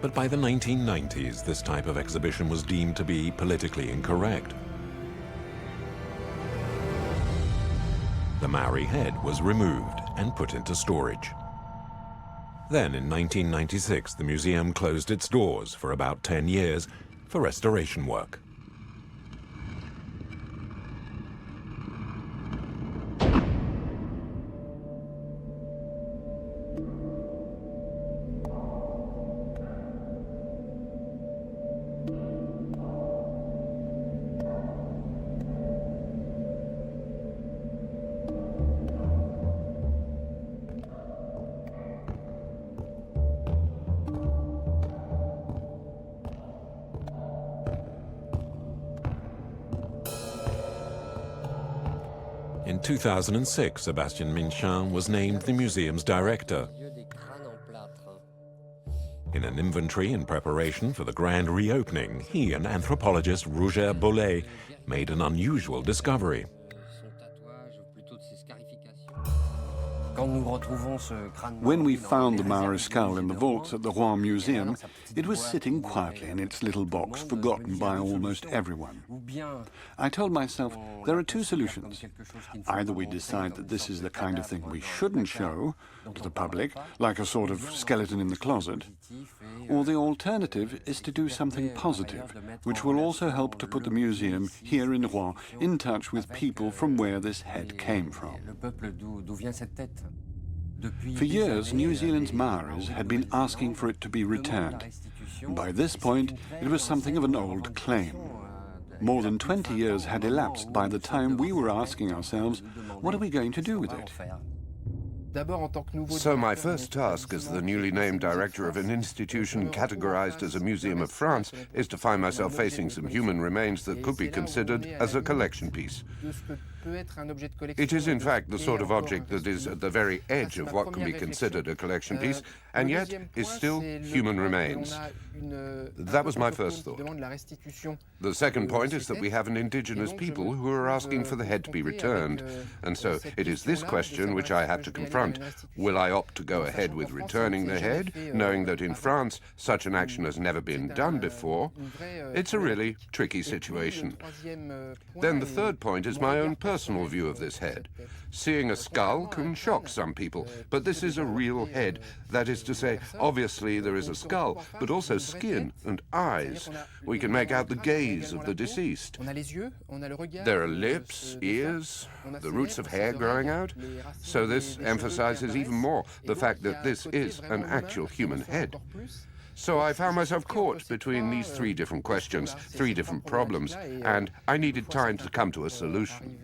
But by the 1990s, this type of exhibition was deemed to be politically incorrect. The Maori head was removed and put into storage. Then, in 1996, the museum closed its doors for about 10 years for restoration work. In 2006, Sébastien Minchin was named the museum's director. In an inventory in preparation for the grand reopening, he and anthropologist Roger Bollet made an unusual discovery. When we found the Maori skull in the vaults at the Rouen Museum, it was sitting quietly in its little box, forgotten by almost everyone. I told myself there are two solutions. Either we decide that this is the kind of thing we shouldn't show to the public, like a sort of skeleton in the closet, or the alternative is to do something positive, which will also help to put the museum here in Rouen in touch with people from where this head came from. For years, New Zealand's Maoris had been asking for it to be returned. By this point, it was something of an old claim. More than 20 years had elapsed by the time we were asking ourselves, what are we going to do with it? So my first task as the newly named director of an institution categorized as a museum of France is to find myself facing some human remains that could be considered as a collection piece. It is in fact the sort of object that is at the very edge of what can be considered a collection piece, and yet is still human remains. That was my first thought. The second point is that we have an indigenous people who are asking for the head to be returned, and so it is this question which I have to confront. Will I opt to go ahead with returning the head, knowing that in France such an action has never been done before? It's a really tricky situation. Then the third point is my own personal view of this head. Seeing a skull can shock some people, but this is a real head. That is to say, obviously there is a skull, but also skin and eyes. We can make out the gaze of the deceased. There are lips, ears, the roots of hair growing out. So this emphasizes even more the fact that this is an actual human head. So I found myself caught between these three different questions, three different problems, and I needed time to come to a solution.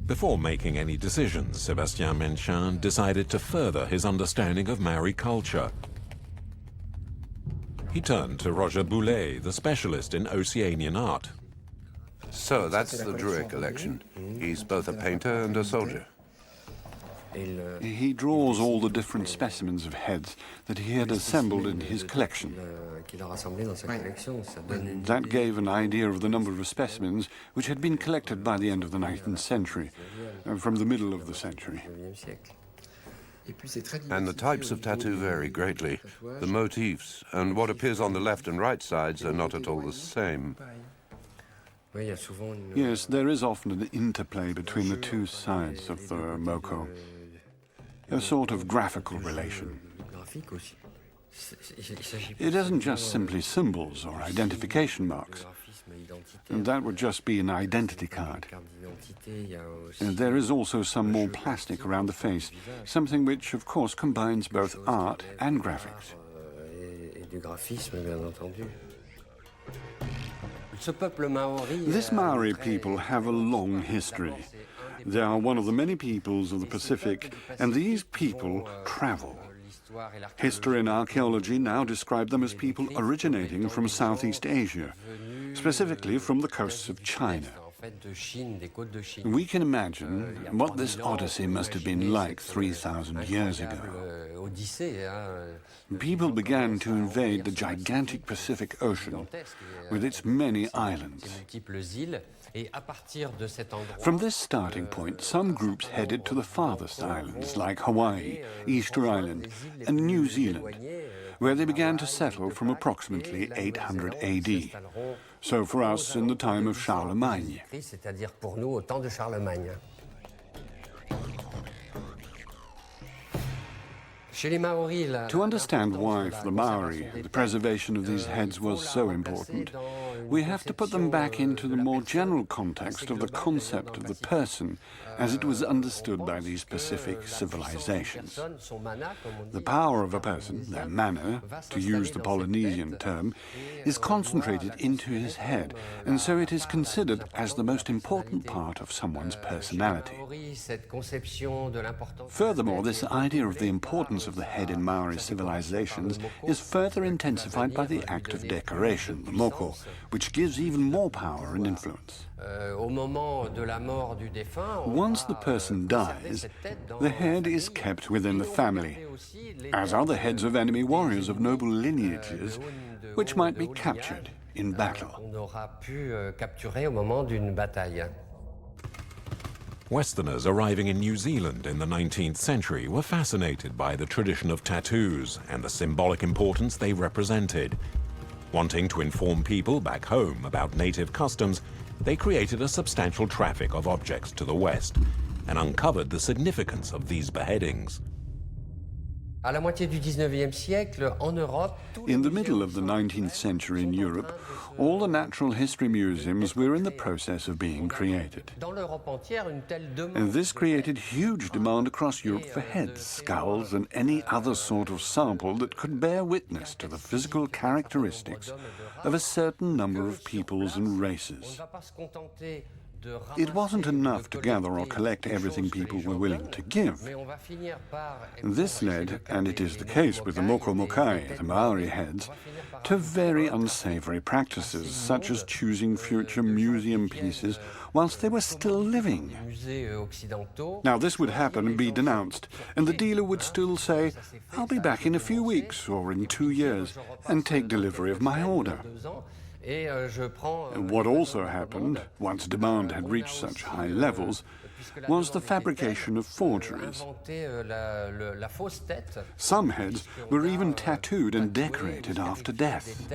Before making any decisions, Sébastien Minchin decided to further his understanding of Maori culture. He turned to Roger Bollet, the specialist in Oceanian art. So that's the Drouet collection. He's both a painter and a soldier. He draws all the different specimens of heads that he had assembled in his collection. That gave an idea of the number of specimens which had been collected by the end of the 19th century, from the middle of the century. And the types of tattoo vary greatly. The motifs and what appears on the left and right sides are not at all the same. Yes, there is often an interplay between the two sides of the moko, a sort of graphical relation. It isn't just simply symbols or identification marks. And that would just be an identity card. And there is also some more plastic around the face, something which, of course, combines both art and graphics. This Maori people have a long history. They are one of the many peoples of the Pacific, and these people travel. History and archaeology now describe them as people originating from Southeast Asia, specifically from the coasts of China. We can imagine what this odyssey must have been like 3,000 years ago. People began to invade the gigantic Pacific Ocean with its many islands. From this starting point, some groups headed to the farthest islands like Hawaii, Easter Island, and New Zealand, where they began to settle from approximately 800 AD. So for us, in the time of Charlemagne. To understand why, for the Maori, the preservation of these heads was so important, we have to put them back into the more general context of the concept of the person as it was understood by these Pacific civilizations. The power of a person, their mana, to use the Polynesian term, is concentrated into his head, and so it is considered as the most important part of someone's personality. Furthermore, this idea of the importance of the head in Maori civilizations is further intensified by the act of decoration, the moko, which gives even more power and influence. Once the person dies, the head is kept within the family, as are the heads of enemy warriors of noble lineages, which might be captured in battle. Westerners arriving in New Zealand in the 19th century were fascinated by the tradition of tattoos and the symbolic importance they represented. Wanting to inform people back home about native customs, they created a substantial traffic of objects to the west and uncovered the significance of these beheadings. In the middle of the 19th century in Europe, all the natural history museums were in the process of being created. And this created huge demand across Europe for heads, skulls, and any other sort of sample that could bear witness to the physical characteristics of a certain number of peoples and races. It wasn't enough to gather or collect everything people were willing to give. This led, and it is the case with the moko mokai, the Maori heads, to very unsavory practices, such as choosing future museum pieces whilst they were still living. Now, this would happen and be denounced, and the dealer would still say, "I'll be back in a few weeks or in 2 years and take delivery of my order." And what also happened, once demand had reached such high levels, was the fabrication of forgeries. Some heads were even tattooed and decorated after death.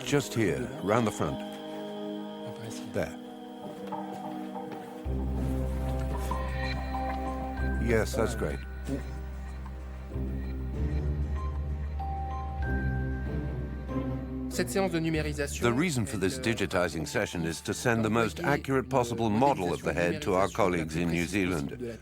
Just here, round the front. There. Yes, that's great. The reason for this digitizing session is to send the most accurate possible model of the head to our colleagues in New Zealand.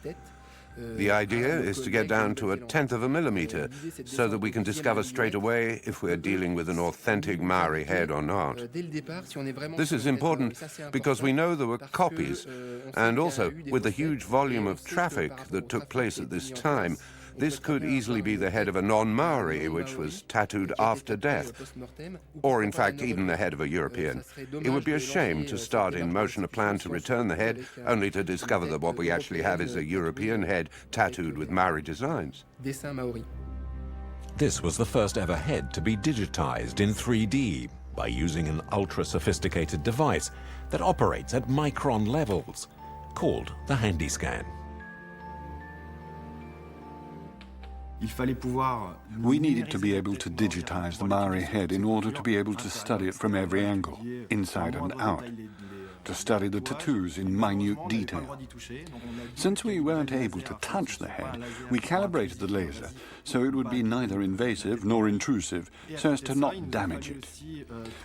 The idea is to get down to 1/10 of a millimeter so that we can discover straight away if we're dealing with an authentic Maori head or not. This is important because we know there were copies, and also with the huge volume of traffic that took place at this time, this could easily be the head of a non-Maori which was tattooed after death, or in fact even the head of a European. It would be a shame to start in motion a plan to return the head only to discover that what we actually have is a European head tattooed with Maori designs. This was the first ever head to be digitized in 3D by using an ultra-sophisticated device that operates at micron levels, called the Handyscan. We needed to be able to digitize the Maori head in order to be able to study it from every angle, inside and out, to study the tattoos in minute detail. Since we weren't able to touch the head, we calibrated the laser so it would be neither invasive nor intrusive, so as to not damage it.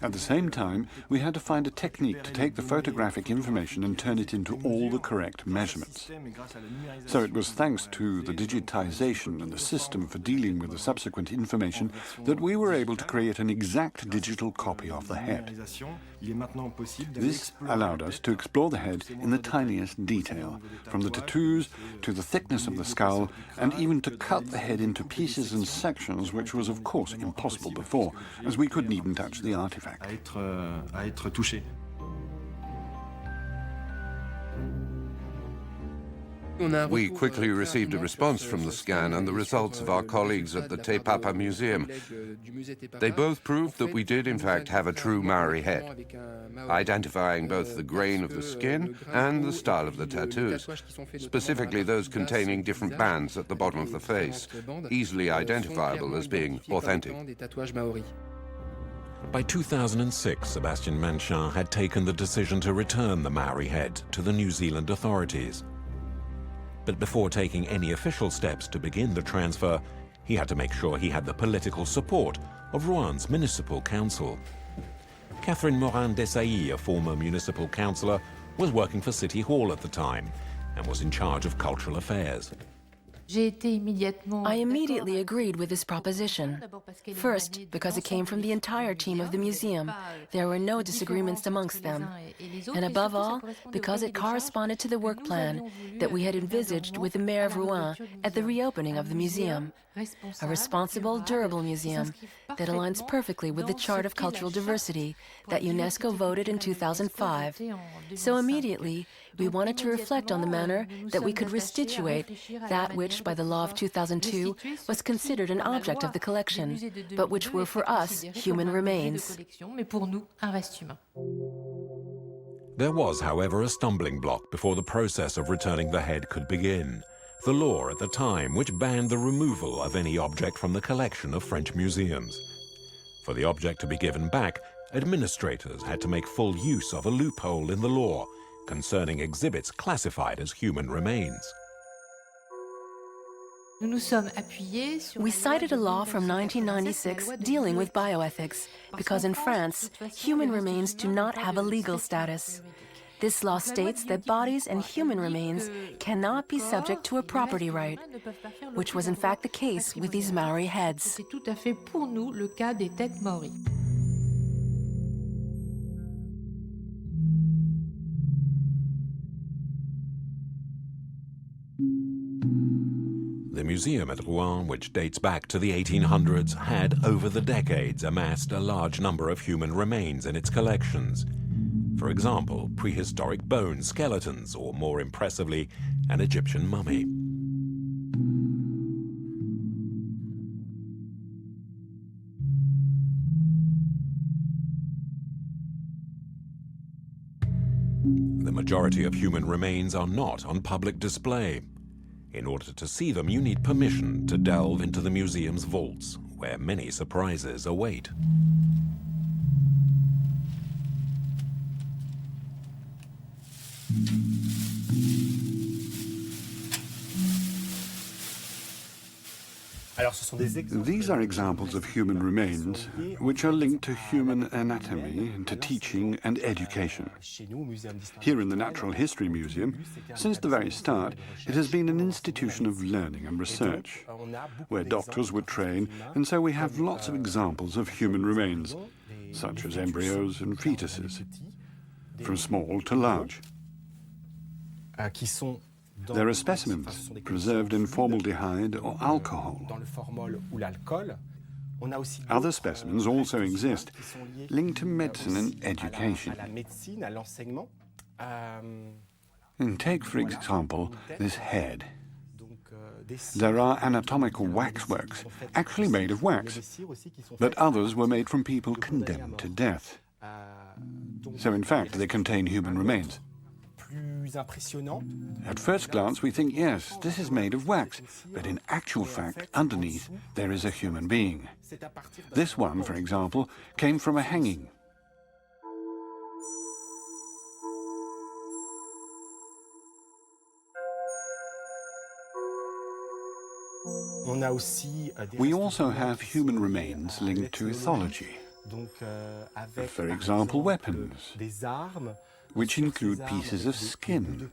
At the same time, we had to find a technique to take the photographic information and turn it into all the correct measurements. So it was thanks to the digitization and the system for dealing with the subsequent information that we were able to create an exact digital copy of the head. This allowed us to explore the head in the tiniest detail, from the tattoos to the thickness of the skull, and even to cut the head into pieces and sections, which was of course impossible before, as we couldn't even touch the artifact. We quickly received a response from the scan and the results of our colleagues at the Te Papa Museum. They both proved that we did in fact have a true Maori head, identifying both the grain of the skin and the style of the tattoos, specifically those containing different bands at the bottom of the face, easily identifiable as being authentic. By 2006, Sebastian Manchin had taken the decision to return the Maori head to the New Zealand authorities. But before taking any official steps to begin the transfer, He had to make sure he had the political support of Rouen's municipal council. Catherine Morin-Desailly, a former municipal councillor, was working for City Hall at the time and was in charge of cultural affairs. I immediately agreed with this proposition. First, because it came from the entire team of the museum. There were no disagreements amongst them. And above all, because it corresponded to the work plan that we had envisaged with the mayor of Rouen at the reopening of the museum. A responsible, durable museum that aligns perfectly with the Chart of Cultural Diversity that UNESCO voted in 2005. So immediately, we wanted to reflect on the manner that we could restituate that which, by the law of 2002, was considered an object of the collection, but which were for us human remains. There was, however, a stumbling block before the process of returning the head could begin. The law at the time which banned the removal of any object from the collection of French museums. For the object to be given back, administrators had to make full use of a loophole in the law concerning exhibits classified as human remains. We cited a law from 1996 dealing with bioethics, because in France, human remains do not have a legal status. This law states that bodies and human remains cannot be subject to a property right, which was in fact the case with these Maori heads. The museum at Rouen, which dates back to the 1800s, had, over the decades, amassed a large number of human remains in its collections. For example, prehistoric bone skeletons, or more impressively, an Egyptian mummy. The majority of human remains are not on public display. In order to see them, you need permission to delve into the museum's vaults, where many surprises await. These are examples of human remains which are linked to human anatomy, to teaching and education. Here in the Natural History Museum, since the very start, it has been an institution of learning and research, where doctors were trained, and so we have lots of examples of human remains, such as embryos and fetuses, from small to large. There are specimens preserved in formaldehyde or alcohol. Other specimens also exist, linked to medicine and education. And take, for example, this head. There are anatomical waxworks, actually made of wax, but others were made from people condemned to death. So in fact, they contain human remains. At first glance, we think, yes, this is made of wax, but in actual fact, underneath, there is a human being. This one, for example, came from a hanging. We also have human remains linked to ethology. For example, weapons, which include pieces of skin.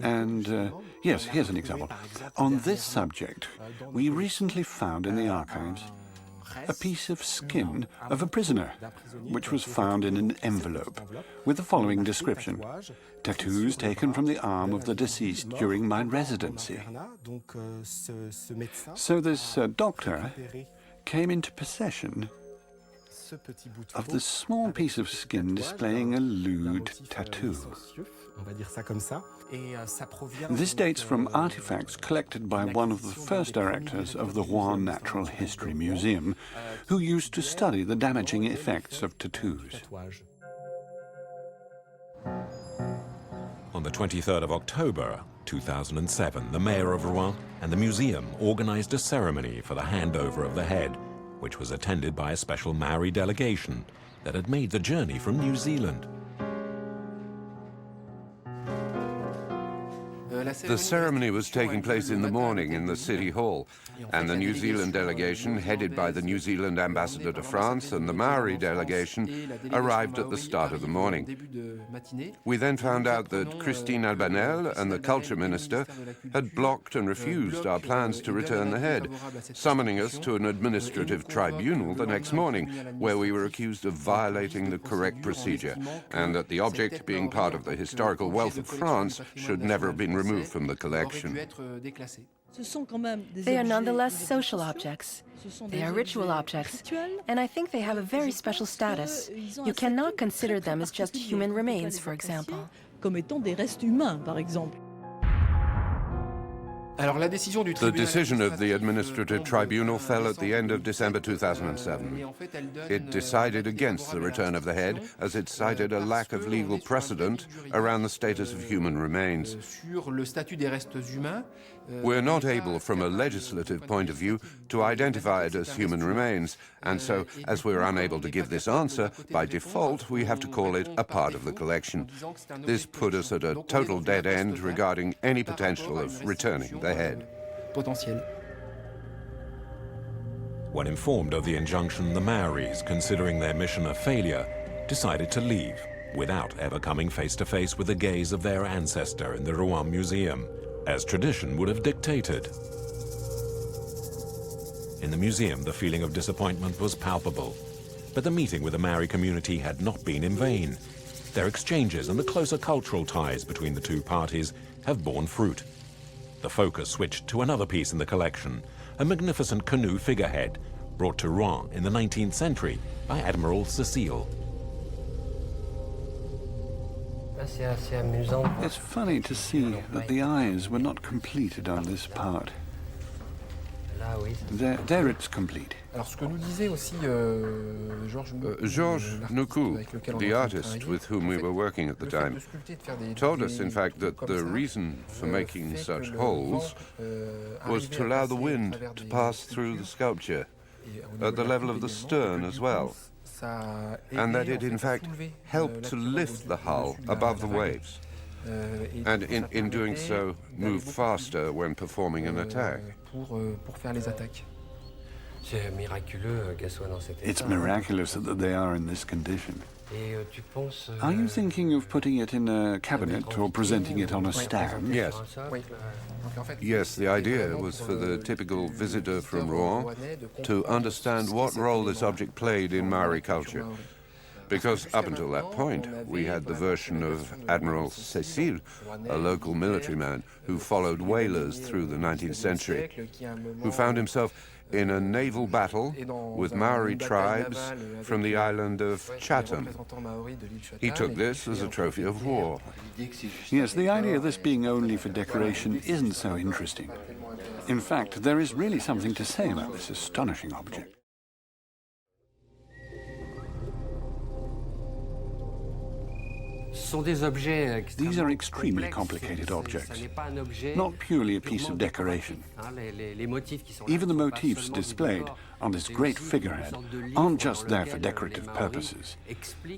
And yes, here's an example. On this subject, we recently found in the archives a piece of skin of a prisoner, which was found in an envelope, with the following description: tattoos taken from the arm of the deceased during my residency. So this doctor came into possession of this small piece of skin displaying a lewd tattoo. This dates from artifacts collected by one of the first directors of the Rouen Natural History Museum, who used to study the damaging effects of tattoos. On the 23rd of October 2007, the mayor of Rouen and the museum organized a ceremony for the handover of the head, which was attended by a special Maori delegation that had made the journey from New Zealand. The ceremony was taking place in the morning in the City Hall, and the New Zealand delegation, headed by the New Zealand ambassador to France, and the Maori delegation arrived at the start of the morning. We then found out that Christine Albanel and the culture minister had blocked and refused our plans to return the head, summoning us to an administrative tribunal the next morning, where we were accused of violating the correct procedure, and that the object, being part of the historical wealth of France, should never have been removed from the collection. They are nonetheless social objects. They are ritual objects, and I think they have a very special status. You cannot consider them as just human remains, for example. The decision of the administrative tribunal fell at the end of December 2007. It decided against the return of the head, as it cited a lack of legal precedent around the status of human remains. We're not able, from a legislative point of view, to identify it as human remains, and so, as we're unable to give this answer, by default we have to call it a part of the collection. This put us at a total dead end regarding any potential of returning the head. When informed of the injunction, the Maoris, considering their mission a failure, decided to leave, without ever coming face to face with the gaze of their ancestor in the Rouen Museum, as tradition would have dictated. In the museum, the feeling of disappointment was palpable, but the meeting with the Maori community had not been in vain. Their exchanges and the closer cultural ties between the two parties have borne fruit. The focus switched to another piece in the collection, a magnificent canoe figurehead, brought to Rouen in the 19th century by Admiral Cecile. It's funny to see that the eyes were not completed on this part. There it's complete. Georges Noukou, the artist with whom we were working at the time, told us, in fact, that the reason for making such holes was to allow the wind to pass through the sculpture at the level of the stern as well, and that it, in fact, helped to lift the hull above the waves, and in doing so, move faster when performing an attack. It's miraculous that they are in this condition. Are you thinking of putting it in a cabinet or presenting it on a stand? Yes. Yes, the idea was for the typical visitor from Rouen to understand what role this object played in Maori culture. Because up until that point, we had the version of Admiral Cecile, a local military man who followed whalers through the 19th century, who found himself in a naval battle with Maori tribes from the island of Chatham. He took this as a trophy of war. Yes, the idea of this being only for decoration isn't so interesting. In fact, there is really something to say about this astonishing object. These are extremely complicated objects, not purely a piece of decoration. Even the motifs displayed on this great figurehead aren't just there for decorative purposes.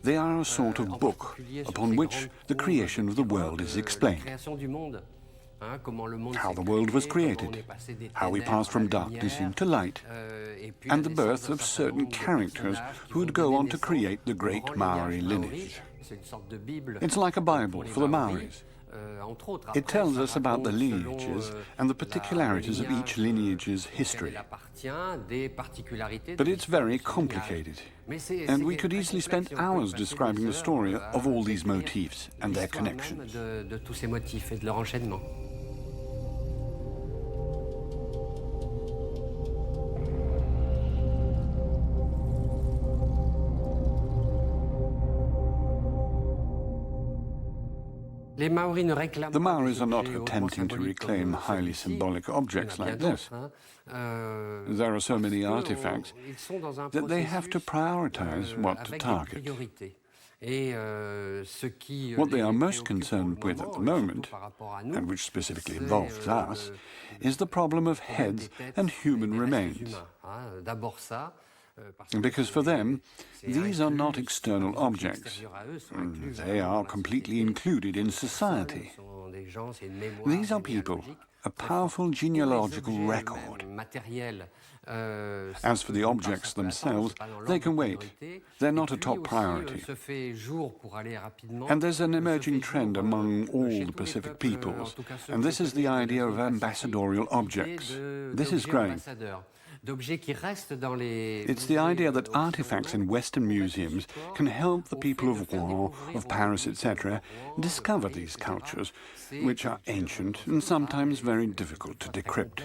They are a sort of book upon which the creation of the world is explained. How the world was created, how we passed from darkness into light, and the birth of certain characters who would go on to create the great Maori lineage. It's like a Bible for the Maoris. It tells us about the lineages and the particularities of each lineage's history. But it's very complicated, and we could easily spend hours describing the story of all these motifs and their connections. The Maoris are not attempting to reclaim highly symbolic objects like this. There are so many artifacts that they have to prioritize what to target. What they are most concerned with at the moment, and which specifically involves us, is the problem of heads and human remains. Because for them, these are not external objects. They are completely included in society. These are people, a powerful genealogical record. As for the objects themselves, they can wait. They're not a top priority. And there's an emerging trend among all the Pacific peoples, and this is the idea of ambassadorial objects. This is growing. It's the idea that artifacts in Western museums can help the people of Rouen, of Paris, etc., discover these cultures, which are ancient and sometimes very difficult to decrypt.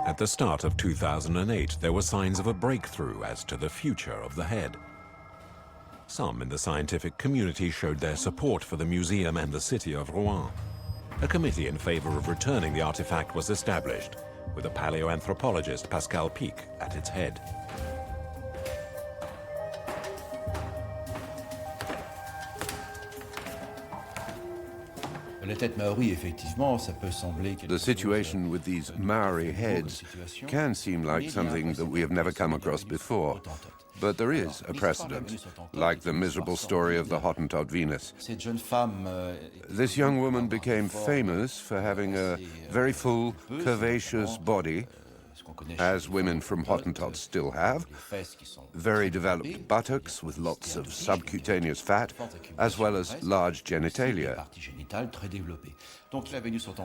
At the start of 2008, there were signs of a breakthrough as to the future of the head. Some in the scientific community showed their support for the museum and the city of Rouen. A committee in favor of returning the artifact was established, with a paleoanthropologist, Pascal Pic, at its head. The situation with these Maori heads can seem like something that we have never come across before. But there is a precedent, like the miserable story of the Hottentot Venus. This young woman became famous for having a very full, curvaceous body, as women from Hottentots still have, very developed buttocks with lots of subcutaneous fat, as well as large genitalia.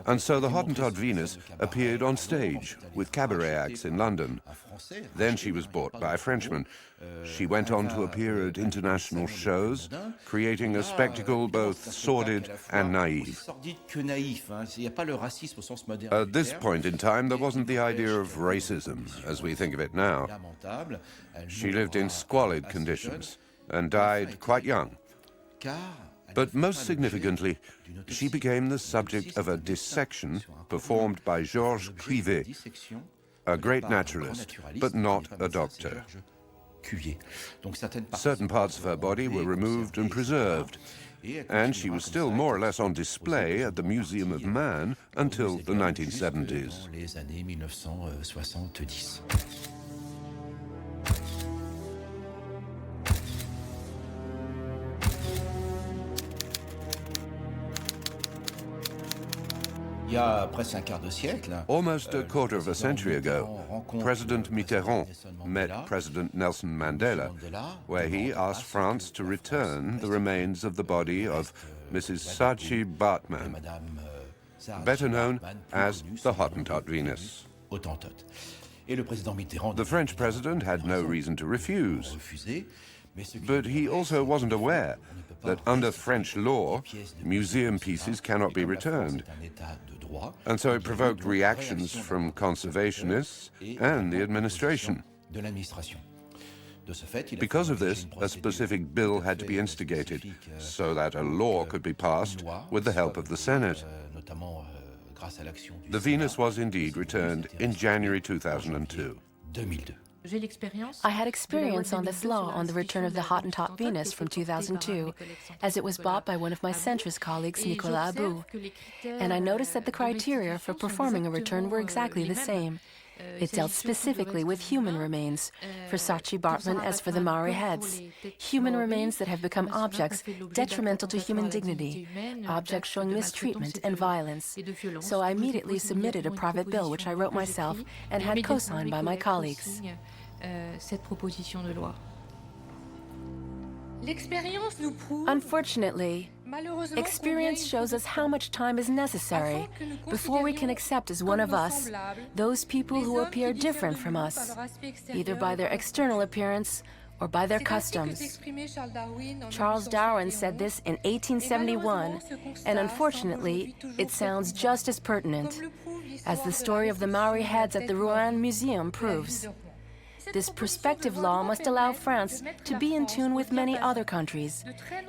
And so the Hottentot Venus appeared on stage with cabaret acts in London. Then she was bought by a Frenchman. She went on to appear at international shows, creating a spectacle both sordid and naive. At this point in time, there wasn't the idea of racism as we think of it now. She lived in squalid conditions and died quite young. But most significantly, she became the subject of a dissection performed by Georges Cuvier, a great naturalist, but not a doctor. Certain parts of her body were removed and preserved, and she was still more or less on display at the Museum of Man until the 1970s. Almost a quarter of a century ago, President Mitterrand met President Nelson Mandela, where he asked France to return the remains of the body of Mrs. Saatchi Baartman, better known as the Hottentot Venus. The French president had no reason to refuse, but he also wasn't aware that under French law, museum pieces cannot be returned. And so it provoked reactions from conservationists and the administration. Because of this, a specific bill had to be instigated so that a law could be passed with the help of the Senate. The Venus was indeed returned in January 2002. I had experience on this law on the return of the Hottentot Venus from 2002, as it was bought by one of my centrist colleagues, Nicolas Abou, and I noticed that the criteria for performing a return were exactly the same. It dealt specifically with human remains, for Saatchi Baartman as for the Maori heads, human remains that have become objects detrimental to human dignity, objects showing mistreatment and violence. So I immediately submitted a private bill which I wrote myself and had co-signed by my colleagues. Unfortunately, experience shows us how much time is necessary before we can accept as one of us those people who appear different from us, either by their external appearance or by their customs. Charles Darwin said this in 1871, and unfortunately, it sounds just as pertinent, as the story of the Maori heads at the Rouen Museum proves. This prospective law must allow France to be in tune with many other countries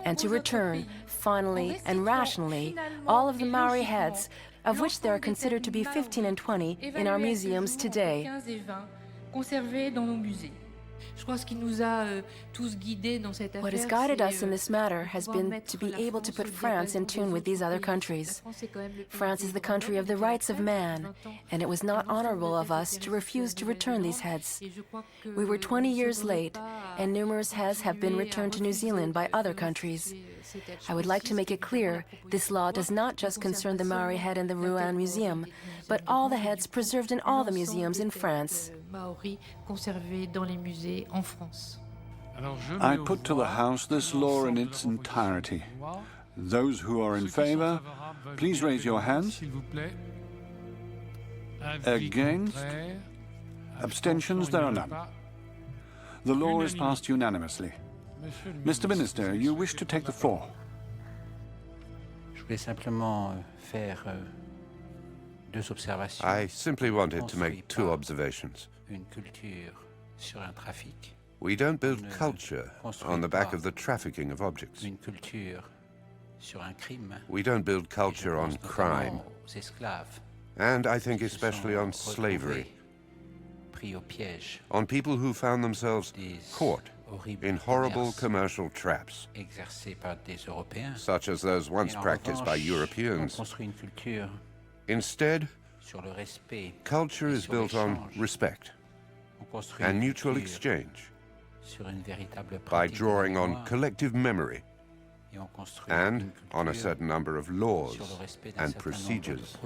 and to return, finally and rationally, all of the Maori heads, of which there are considered to be 15 and 20 in our museums today. What has guided us in this matter has been to be able to put France in tune with these other countries. France is the country of the rights of man, and it was not honorable of us to refuse to return these heads. We were 20 years late, and numerous heads have been returned to New Zealand by other countries. I would like to make it clear, this law does not just concern the Maori head in the Rouen Museum, but all the heads preserved in all the museums in France. I put to the House this law in its entirety. Those who are in favor, please raise your hands. Against? Abstentions? There are none. The law is passed unanimously. Mr. Minister, you wish to take the floor. I simply wanted to make two observations. We don't build culture on the back of the trafficking of objects. We don't build culture on crime. And I think especially on slavery. On people who found themselves caught in horrible commercial traps, such as those once practiced by Europeans. Instead, culture is built on respect and mutual exchange, by drawing on collective memory and on a certain number of laws and procedures.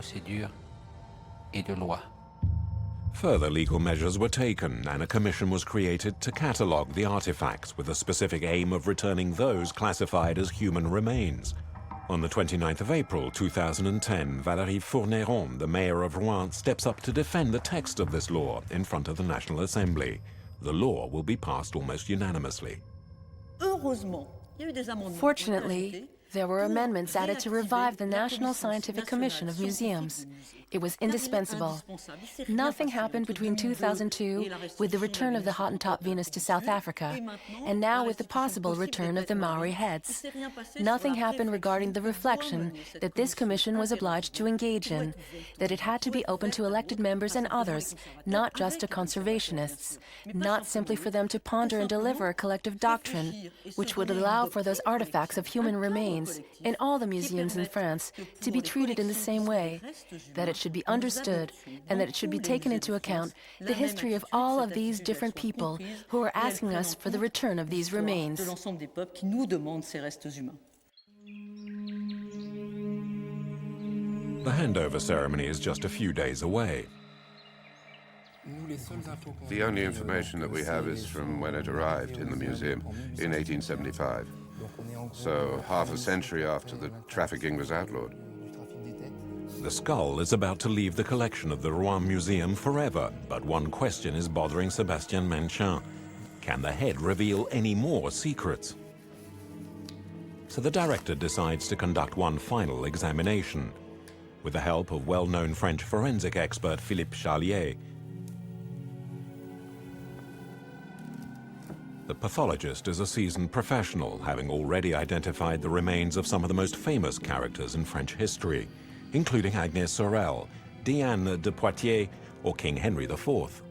Further legal measures were taken, and a commission was created to catalogue the artifacts with a specific aim of returning those classified as human remains. On the 29th of April 2010, Valérie Fourneron, the mayor of Rouen, steps up to defend the text of this law in front of the National Assembly. The law will be passed almost unanimously. Fortunately, there were amendments added to revive the National Scientific Commission of Museums. It was indispensable. Nothing happened between 2002 with the return of the Hottentot Venus to South Africa, and now with the possible return of the Maori heads. Nothing happened regarding the reflection that this commission was obliged to engage in, that it had to be open to elected members and others, not just to conservationists, not simply for them to ponder and deliver a collective doctrine, which would allow for those artifacts of human remains in all the museums in France to be treated in the same way, that it should be understood and that it should be taken into account the history of all of these different people who are asking us for the return of these remains. The handover ceremony is just a few days away. The only information that we have is from when it arrived in the museum in 1875. So half a century after the trafficking was outlawed. The skull is about to leave the collection of the Rouen Museum forever, but one question is bothering Sébastien Menchin. Can the head reveal any more secrets? So the director decides to conduct one final examination. With the help of well-known French forensic expert Philippe Charlier, the pathologist is a seasoned professional, having already identified the remains of some of the most famous characters in French history, including Agnès Sorel, Diane de Poitiers, or King Henry IV.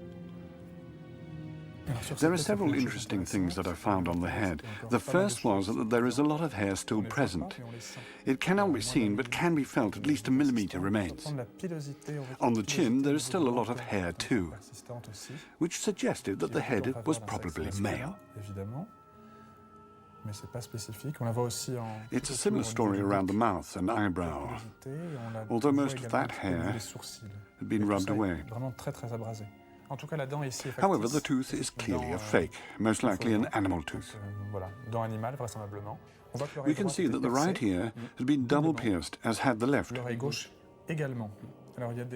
There are several interesting things that I found on the head. The first was that there is a lot of hair still present. It cannot be seen, but can be felt. At least a millimeter remains. On the chin, there is still a lot of hair too, which suggested that the head was probably male. It's a similar story around the mouth and eyebrow, although most of that hair had been rubbed away. However, the tooth is clearly a fake, most likely an animal tooth. We can see that the right ear has been double pierced, as had the left.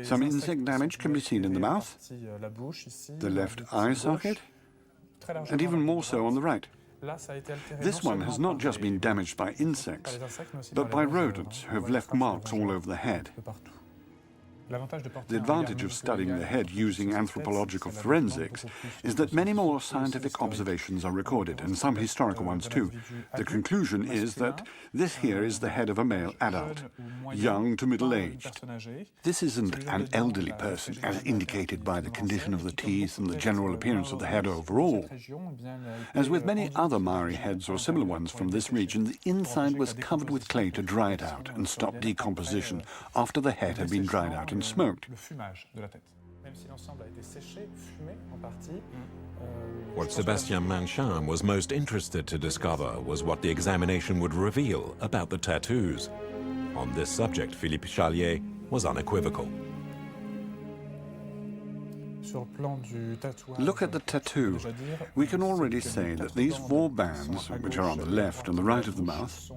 Some insect damage can be seen in the mouth, the left eye socket, and even more so on the right. This one has not just been damaged by insects, but by rodents who have left marks all over the head. The advantage of studying the head using anthropological forensics is that many more scientific observations are recorded, and some historical ones too. The conclusion is that this here is the head of a male adult, young to middle-aged. This isn't an elderly person, as indicated by the condition of the teeth and the general appearance of the head overall. As with many other Maori heads or similar ones from this region, the inside was covered with clay to dry it out and stop decomposition after the head had been dried out and smoked. What Sébastien Manchin was most interested to discover was what the examination would reveal about the tattoos. On this subject, Philippe Chalier was unequivocal. Look at the tattoo. We can already say that these 4 bands, which are on the left and the right of the mouth,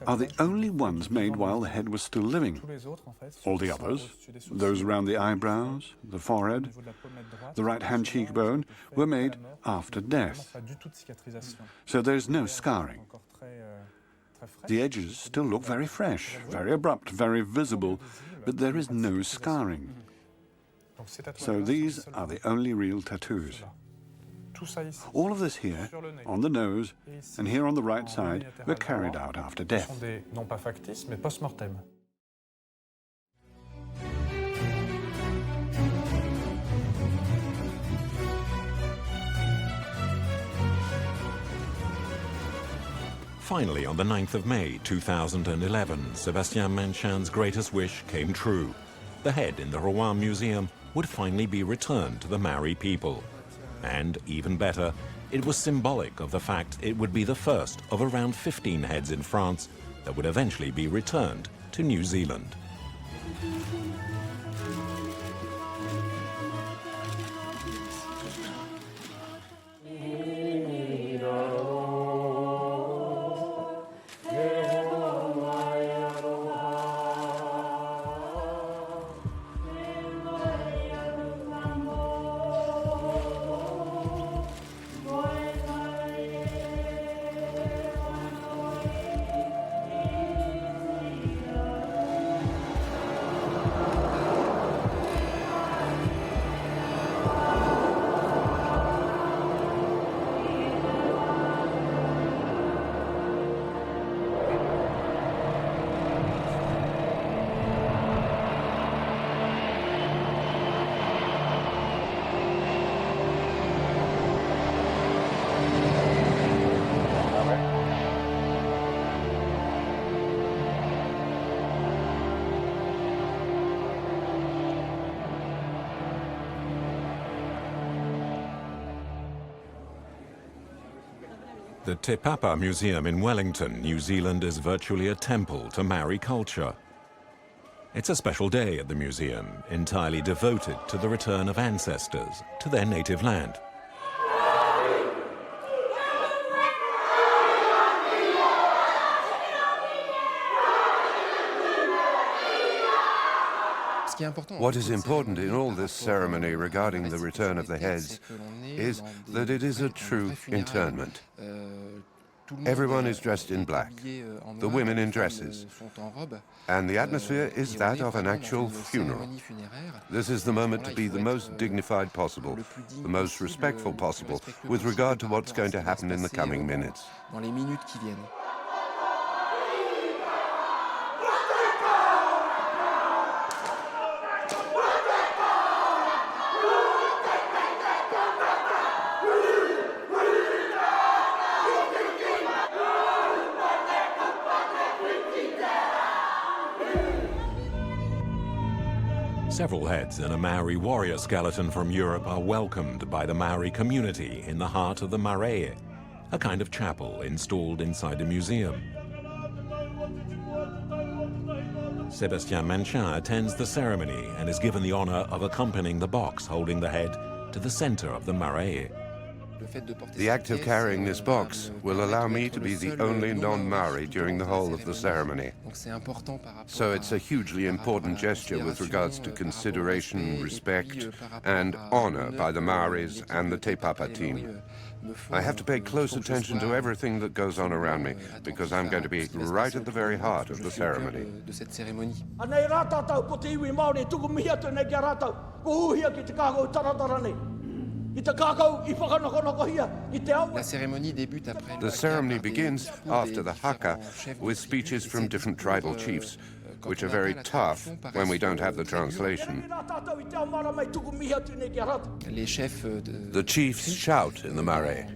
are the only ones made while the head was still living. All the others, those around the eyebrows, the forehead, the right-hand cheekbone, were made after death. So there's no scarring. The edges still look very fresh, very abrupt, very visible, but there is no scarring. So these are the only real tattoos. All of this here, on the nose, and here on the right side, were carried out after death. Finally, on the 9th of May 2011, Sébastien Manchin's greatest wish came true. The head in the Rouen Museum would finally be returned to the Maori people. And, even better, it was symbolic of the fact it would be the first of around 15 heads in France that would eventually be returned to New Zealand. The Te Papa Museum in Wellington, New Zealand, is virtually a temple to Maori culture. It's a special day at the museum, entirely devoted to the return of ancestors to their native land. What is important in all this ceremony regarding the return of the heads is that it is a true interment. Everyone is dressed in black, the women in dresses, and the atmosphere is that of an actual funeral. This is the moment to be the most dignified possible, the most respectful possible, with regard to what's going to happen in the coming minutes. Several heads and a Maori warrior skeleton from Europe are welcomed by the Maori community in the heart of the marae, a kind of chapel installed inside a museum. Sébastien Manchin attends the ceremony and is given the honor of accompanying the box holding the head to the center of the marae. The act of carrying this box will allow me to be the only non-Maori during the whole of the ceremony. So it's a hugely important gesture with regards to consideration, respect, and honor by the Maoris and the Te Papa team. I have to pay close attention to everything that goes on around me, because I'm going to be right at the very heart of the ceremony. The ceremony begins after the haka with speeches from different tribal chiefs, which are very tough when we don't have the translation. The chiefs shout in the Marais.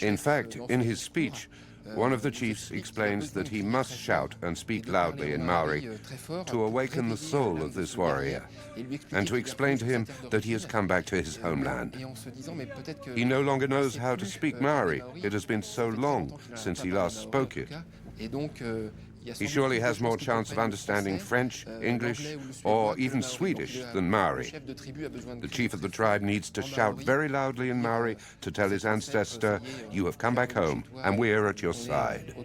In fact, in his speech, one of the chiefs explains that he must shout and speak loudly in Maori to awaken the soul of this warrior and to explain to him that he has come back to his homeland. He no longer knows how to speak Maori. It has been so long since he last spoke it. He surely has more chance of understanding French, English, or even Swedish than Maori. The chief of the tribe needs to shout very loudly in Maori to tell his ancestor, "You have come back home, and we're at your side."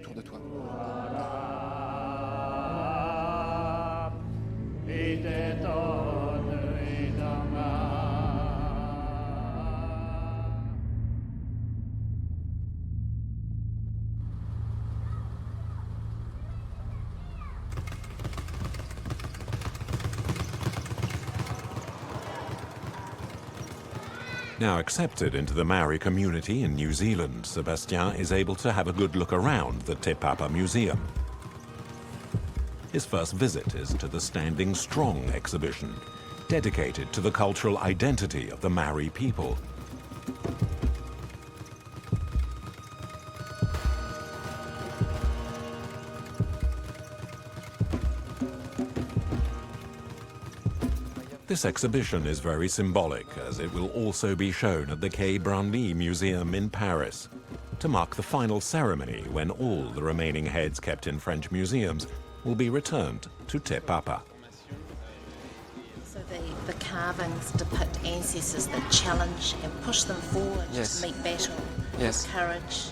Now accepted into the Maori community in New Zealand, Sebastian is able to have a good look around the Te Papa Museum. His first visit is to the Standing Strong exhibition, dedicated to the cultural identity of the Maori people. This exhibition is very symbolic, as it will also be shown at the Quai Branly Museum in Paris, to mark the final ceremony when all the remaining heads kept in French museums will be returned to Te Papa. So the carvings depict ancestors that challenge and push them forward to meet battle with courage.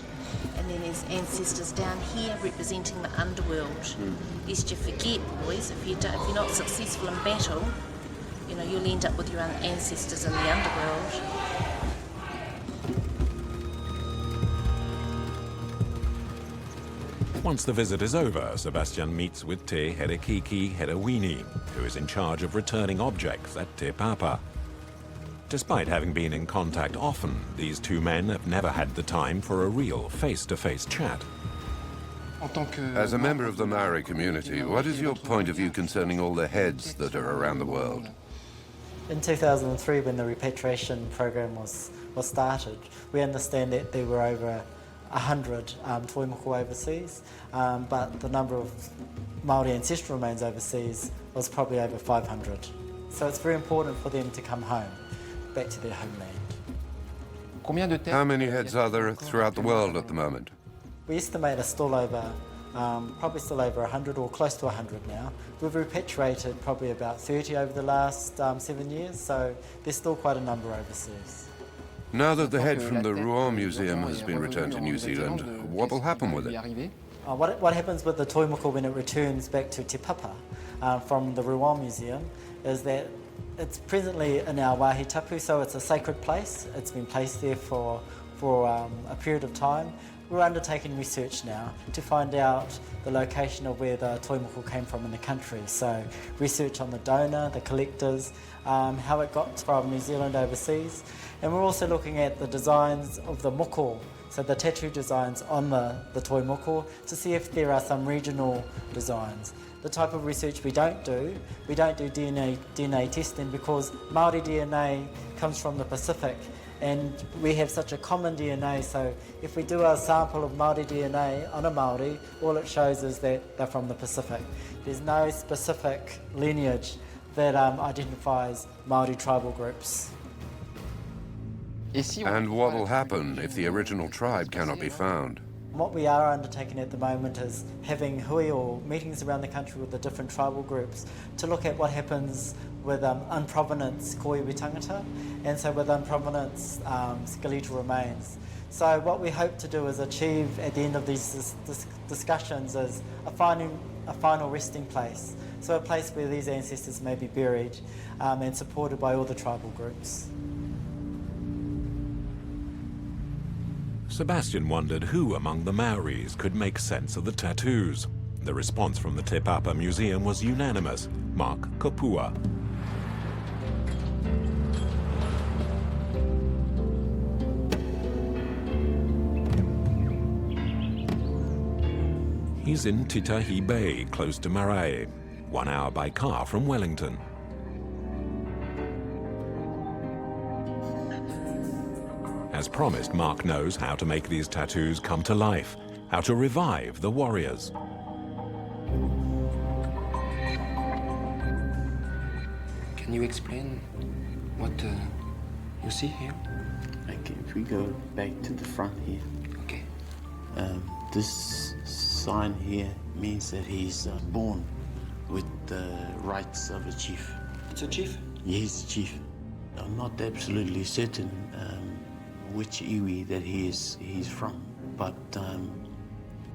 And then there's ancestors down here representing the underworld. Lest you forget, boys, if you're not successful in battle, you know, you'll end up with your own ancestors in the underworld. Once the visit is over, Sebastian meets with Te Herekiki Herewini, who is in charge of returning objects at Te Papa. Despite having been in contact often, these two men have never had the time for a real face-to-face chat. As a member of the Maori community, what is your point of view concerning all the heads that are around the world? In 2003, when the repatriation program was started, we understand that there were over 100 toimoko overseas, but the number of Māori ancestral remains overseas was probably over 500. So it's very important for them to come home, back to their homeland. How many heads are there throughout the world at the moment? We estimate are still over, probably still over 100 or close to 100 now. We've repatriated probably about 30 over the last 7 years, so there's still quite a number overseas. Now that the head from the Rouen Museum has been returned to New Zealand, what will happen with it? What happens with the toimoko when it returns back to Te Papa from the Rouen Museum is that it's presently in our wāhi tapu, so it's a sacred place. It's been placed there for a period of time. We're undertaking research now to find out the location of where the toimoko came from in the country. So research on the donor, the collectors, how it got from New Zealand overseas. And we're also looking at the designs of the moko, so the tattoo designs on the toimoko, to see if there are some regional designs. The type of research we don't do DNA testing, because Māori DNA comes from the Pacific, and we have such a common DNA, so if we do a sample of Māori DNA on a Māori, all it shows is that they're from the Pacific. There's no specific lineage that identifies Māori tribal groups. And what will happen if the original tribe cannot be found? What we are undertaking at the moment is having hui, or meetings around the country with the different tribal groups, to look at what happens with unprovenance koiwi tangata, and so with unprovenance skeletal remains, So what we hope to do is achieve at the end of these discussions is a final resting place. So a place where these ancestors may be buried and supported by all the tribal groups. Sebastian wondered who among the Maoris could make sense of the tattoos. The response from the Te Papa Museum was unanimous. Mark Kapua. He's in Titahi Bay, close to Marae, 1 hour by car from Wellington. As promised, Mark knows how to make these tattoos come to life, how to revive the warriors. Can you explain what you see here? Okay, if we go back to the front here. Okay. This sign here means that he's born with the rights of a chief. It's a chief? Yeah, he's a chief. I'm not absolutely certain which iwi that he's from, but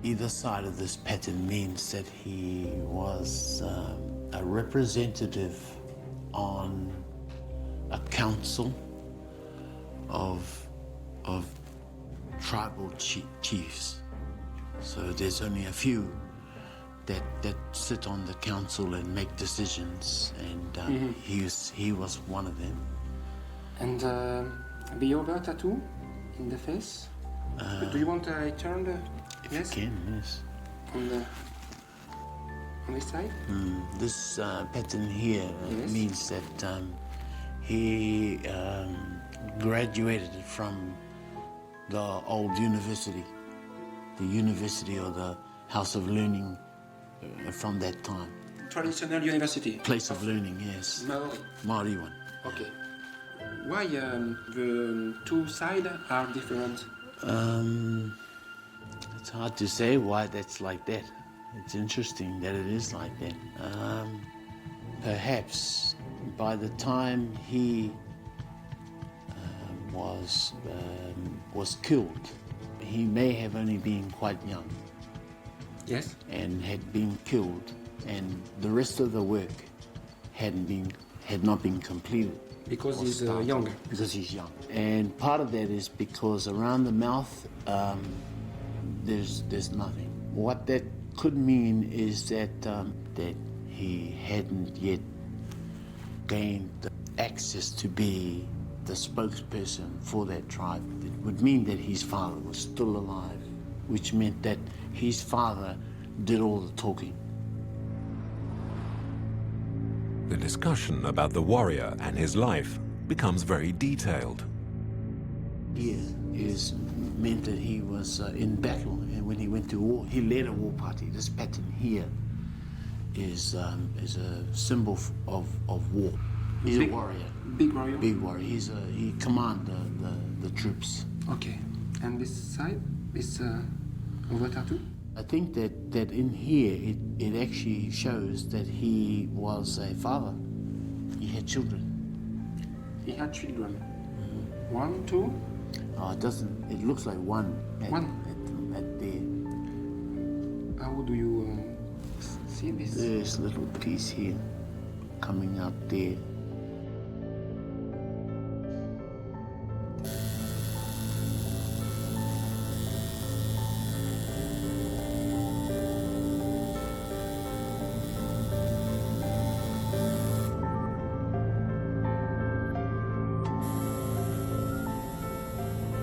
either side of this pattern means that he was a representative on a council of tribal chiefs. So there's only a few that sit on the council and make decisions, and he was one of them. And the yoga tattoo in the face? Do you want I turn the... If yes? you can, yes. On this side? This pattern here means that he graduated from the old university, the university or the house of learning from that time. Traditional university? Place of learning, yes. Maori? Maori one. Okay. Why the two sides are different? It's hard to say why that's like that. It's interesting that it is like that. Perhaps by the time he was killed, he may have only been quite young. Yes. And had been killed, and the rest of the work had not been completed. Because he's younger. Because he's young. And part of that is because around the mouth, there's nothing. What that could mean is that he hadn't yet gained the access to be the spokesperson for that tribe. It would mean that his father was still alive, which meant that his father did all the talking. The discussion about the warrior and his life becomes very detailed. Here is meant that he was in battle, and when he went to war, he led a war party. This pattern here is a symbol of war. He's a warrior. Big warrior? Big warrior. He commanded the troops. Okay. And this side, this over tattoo? I think that in here, it actually shows that he was a father. He had children. He had children? 1, 2? Oh, it doesn't, it looks like one. At there. How do you see this? There's a little piece here coming out there.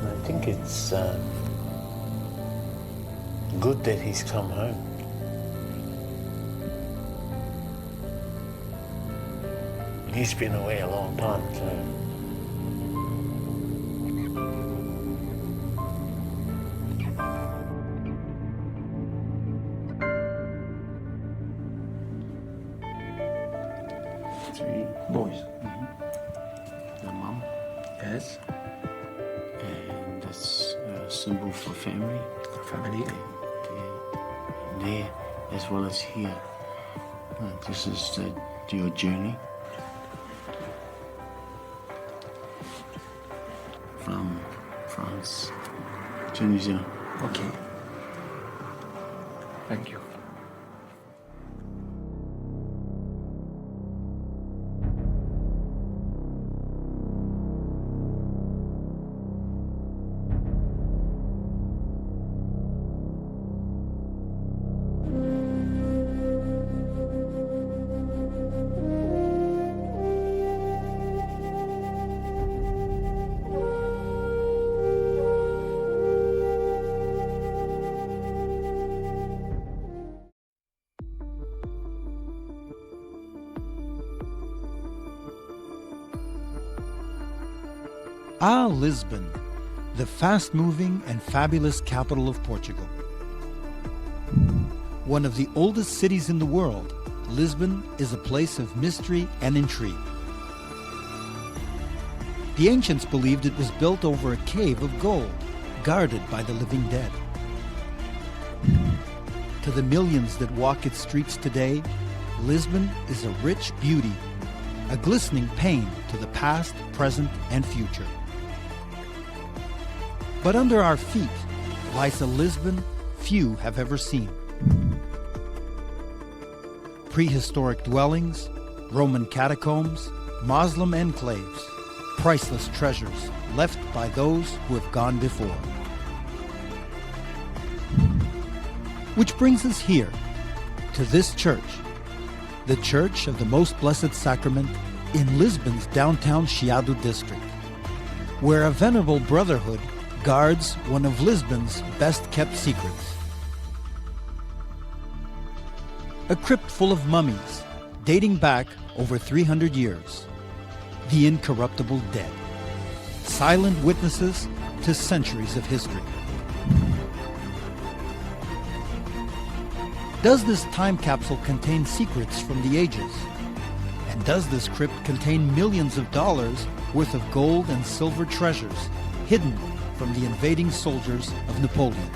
I think it's good that he's come home. He's been away a long time, so... Three boys. The mom. Yes. And that's a symbol for family. Family. There, as well as here. This is your journey. From France to New Zealand. Okay. Thank you. Lisbon, the fast-moving and fabulous capital of Portugal. One of the oldest cities in the world, Lisbon is a place of mystery and intrigue. The ancients believed it was built over a cave of gold, guarded by the living dead. To the millions that walk its streets today, Lisbon is a rich beauty, a glistening pain to the past, present, and future. But under our feet lies a Lisbon few have ever seen. Prehistoric dwellings, Roman catacombs, Muslim enclaves, priceless treasures left by those who have gone before. Which brings us here, to this church, the Church of the Most Blessed Sacrament in Lisbon's downtown Chiado district, where a venerable brotherhood guards one of Lisbon's best-kept secrets. A crypt full of mummies, dating back over 300 years. The incorruptible dead. Silent witnesses to centuries of history. Does this time capsule contain secrets from the ages? And does this crypt contain millions of dollars worth of gold and silver treasures hidden from the invading soldiers of Napoleon?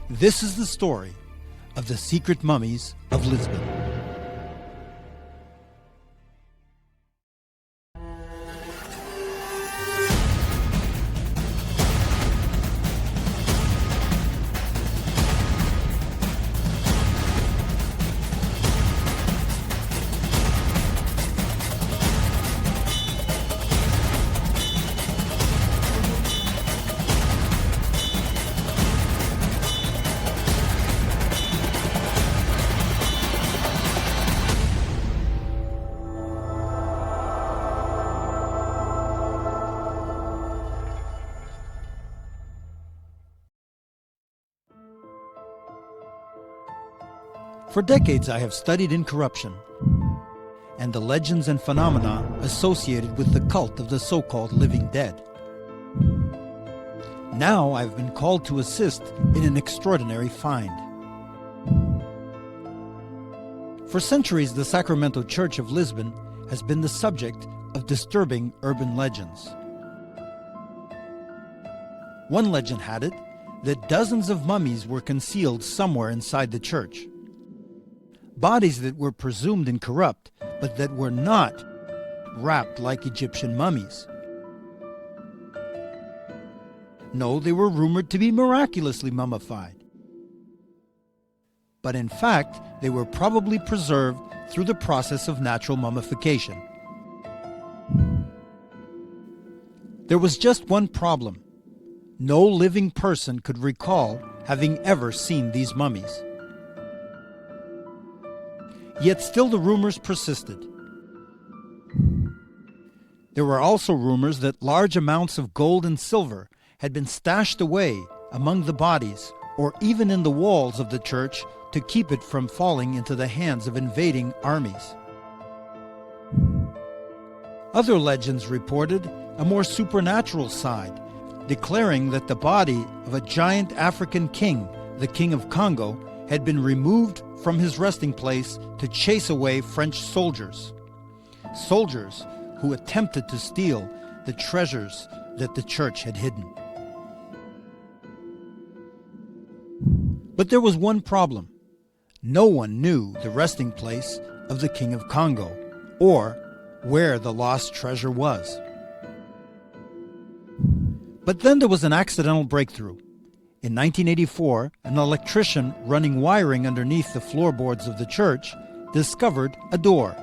This is the story of the secret mummies of Lisbon. For decades I have studied incorruption and the legends and phenomena associated with the cult of the so-called living dead. Now I've been called to assist in an extraordinary find. For centuries, the Sacramento Church of Lisbon has been the subject of disturbing urban legends. One legend had it that dozens of mummies were concealed somewhere inside the church. Bodies that were presumed incorrupt, but that were not wrapped like Egyptian mummies. No, they were rumored to be miraculously mummified. But in fact, they were probably preserved through the process of natural mummification. There was just one problem. No living person could recall having ever seen these mummies. Yet still the rumors persisted. There were also rumors that large amounts of gold and silver had been stashed away among the bodies or even in the walls of the church to keep it from falling into the hands of invading armies. Other legends reported a more supernatural side, declaring that the body of a giant African king, the King of Congo, had been removed from his resting place to chase away French soldiers. Soldiers who attempted to steal the treasures that the church had hidden. But there was one problem. No one knew the resting place of the King of Congo, or where the lost treasure was. But then there was an accidental breakthrough. In 1984, an electrician running wiring underneath the floorboards of the church discovered a door.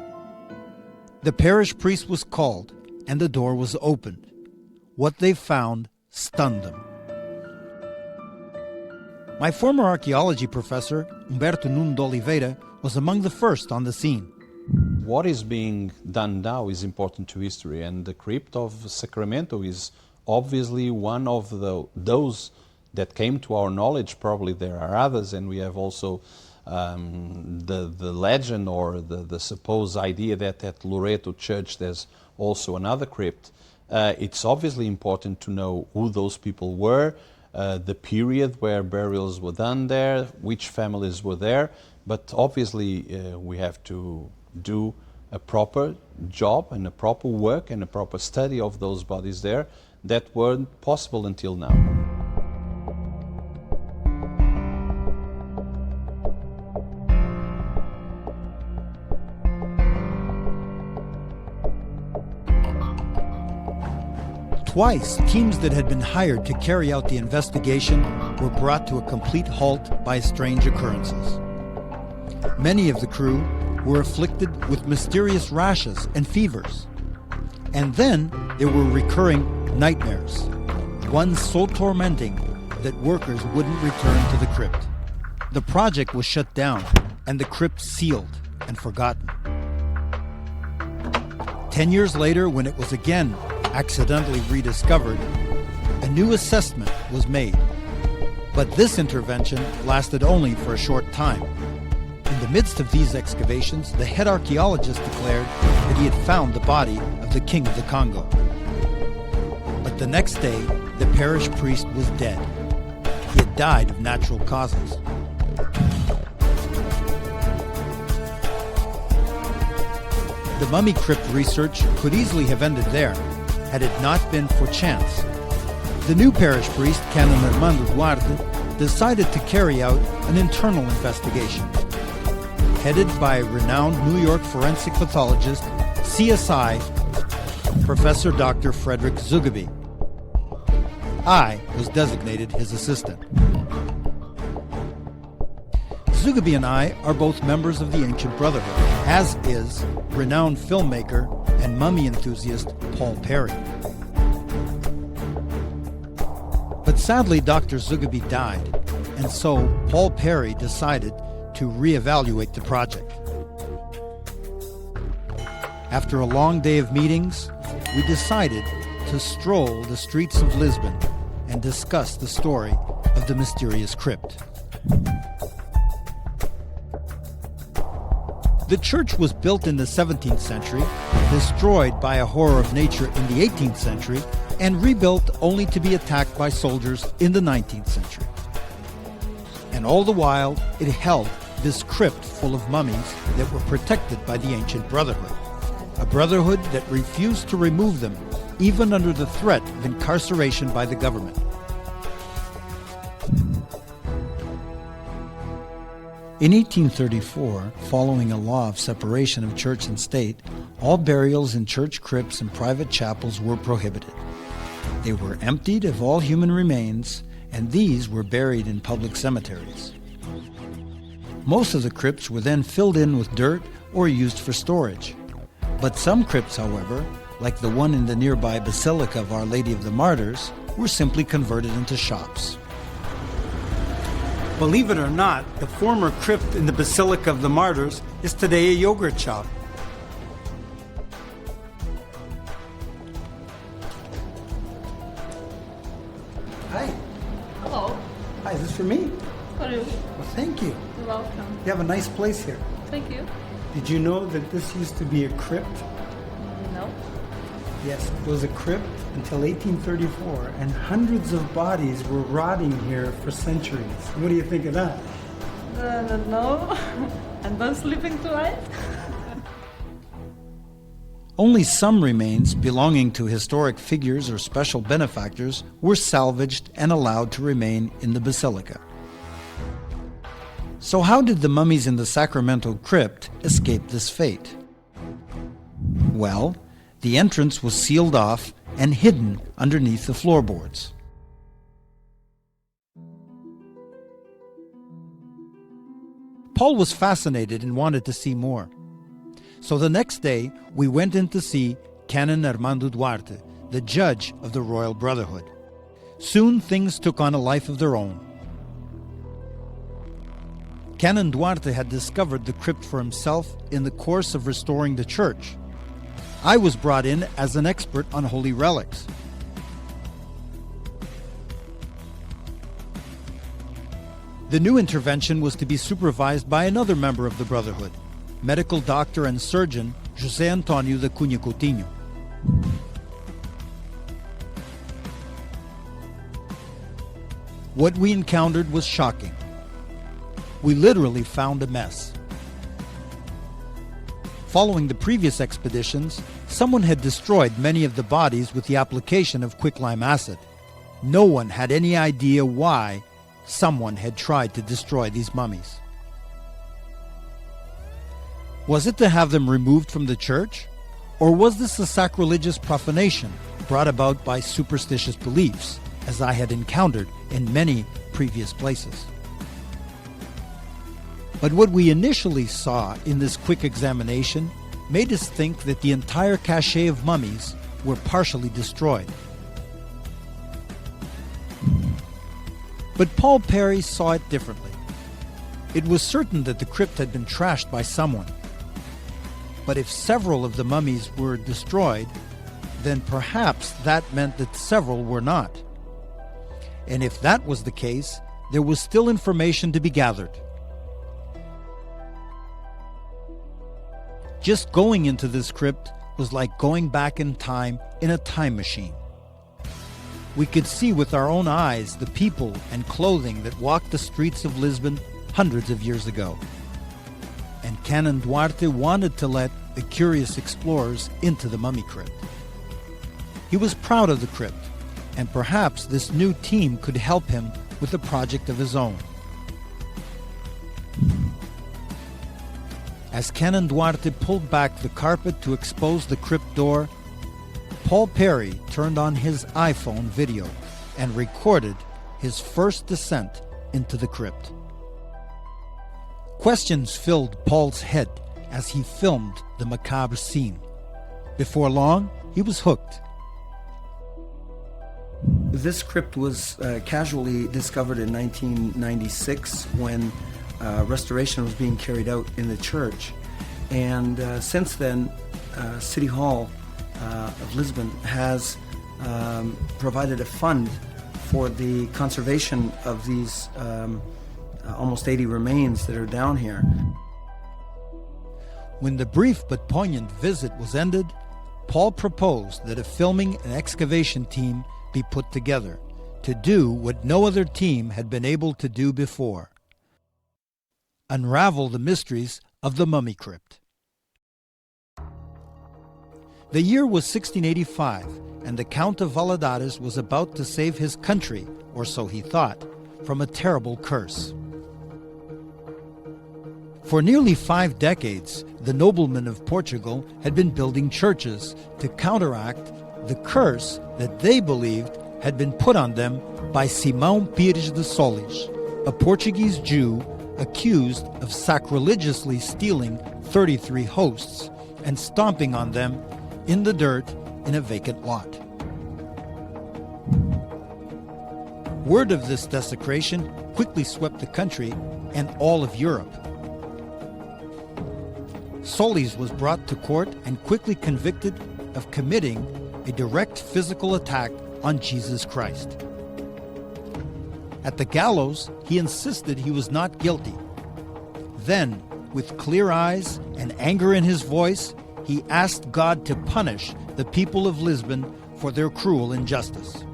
The parish priest was called, and the door was opened. What they found stunned them. My former archaeology professor, Humberto Nuno de Oliveira, was among the first on the scene. What is being done now is important to history, and the crypt of Sacramento is obviously one of those that came to our knowledge. Probably there are others, and we have also the legend or the supposed idea that at Loreto Church there's also another crypt. It's obviously important to know who those people were, the period where burials were done there, which families were there, but obviously we have to do a proper job and a proper work and a proper study of those bodies there that weren't possible until now. Twice, teams that had been hired to carry out the investigation were brought to a complete halt by strange occurrences. Many of the crew were afflicted with mysterious rashes and fevers. And then there were recurring nightmares, one so tormenting that workers wouldn't return to the crypt. The project was shut down and the crypt sealed and forgotten. 10 years later, when it was again accidentally rediscovered, a new assessment was made. But this intervention lasted only for a short time. In the midst of these excavations, the head archaeologist declared that he had found the body of the king of the Congo. But the next day, the parish priest was dead. He had died of natural causes. The mummy crypt research could easily have ended there, had it not been for chance. The new parish priest, Canon Armando Duarte, decided to carry out an internal investigation. Headed by renowned New York forensic pathologist, CSI, Professor Dr. Frederick Zugaby. I was designated his assistant. Zugaby and I are both members of the Ancient Brotherhood, as is renowned filmmaker and mummy enthusiast Paul Perry. But sadly, Dr. Zugaby died, and so Paul Perry decided to reevaluate the project. After a long day of meetings, we decided to stroll the streets of Lisbon and discuss the story of the mysterious crypt. The church was built in the 17th century, destroyed by a horror of nature in the 18th century, and rebuilt only to be attacked by soldiers in the 19th century. And all the while, it held this crypt full of mummies that were protected by the Ancient Brotherhood, a brotherhood that refused to remove them, even under the threat of incarceration by the government. In 1834, following a law of separation of church and state, all burials in church crypts and private chapels were prohibited. They were emptied of all human remains, and these were buried in public cemeteries. Most of the crypts were then filled in with dirt or used for storage. But some crypts, however, like the one in the nearby Basilica of Our Lady of the Martyrs, were simply converted into shops. Believe it or not, the former crypt in the Basilica of the Martyrs is today a yogurt shop. Hi. Hello. Hi, is this for me? For you. Well, thank you. You're welcome. You have a nice place here. Thank you. Did you know that this used to be a crypt? No. Yes, it was a crypt until 1834, and hundreds of bodies were rotting here for centuries. What do you think of that? No. And then sleeping tonight? Only some remains belonging to historic figures or special benefactors were salvaged and allowed to remain in the basilica. So how did the mummies in the Sacramento crypt escape this fate? Well, the entrance was sealed off and hidden underneath the floorboards. Paul was fascinated and wanted to see more. So the next day, we went in to see Canon Armando Duarte, the judge of the Royal Brotherhood. Soon things took on a life of their own. Canon Duarte had discovered the crypt for himself in the course of restoring the church. I was brought in as an expert on holy relics. The new intervention was to be supervised by another member of the Brotherhood, medical doctor and surgeon José Antonio da Cunha Coutinho. What we encountered was shocking. We literally found a mess. Following the previous expeditions, someone had destroyed many of the bodies with the application of quicklime acid. No one had any idea why someone had tried to destroy these mummies. Was it to have them removed from the church? Or was this a sacrilegious profanation brought about by superstitious beliefs, as I had encountered in many previous places? But what we initially saw in this quick examination made us think that the entire cache of mummies were partially destroyed. But Paul Perry saw it differently. It was certain that the crypt had been trashed by someone. But if several of the mummies were destroyed, then perhaps that meant that several were not. And if that was the case, there was still information to be gathered. Just going into this crypt was like going back in time in a time machine. We could see with our own eyes the people and clothing that walked the streets of Lisbon hundreds of years ago. And Canon Duarte wanted to let the curious explorers into the mummy crypt. He was proud of the crypt, and perhaps this new team could help him with a project of his own. As Canon Duarte pulled back the carpet to expose the crypt door, Paul Perry turned on his iPhone video and recorded his first descent into the crypt. Questions filled Paul's head as he filmed the macabre scene. Before long, he was hooked. This crypt was casually discovered in 1996 when restoration was being carried out in the church. And since then, City Hall of Lisbon has provided a fund for the conservation of these almost 80 remains that are down here. When the brief but poignant visit was ended, Paul proposed that a filming and excavation team be put together to do what no other team had been able to do before: unravel the mysteries of the mummy crypt. The year was 1685, and the Count of Valadares was about to save his country, or so he thought, from a terrible curse. For nearly 5 decades, the noblemen of Portugal had been building churches to counteract the curse that they believed had been put on them by Simão Pires de Solis, a Portuguese Jew accused of sacrilegiously stealing 33 hosts and stomping on them in the dirt in a vacant lot. Word of this desecration quickly swept the country and all of Europe. Solis was brought to court and quickly convicted of committing a direct physical attack on Jesus Christ. At the gallows, he insisted he was not guilty. Then, with clear eyes and anger in his voice, he asked God to punish the people of Lisbon for their cruel injustice.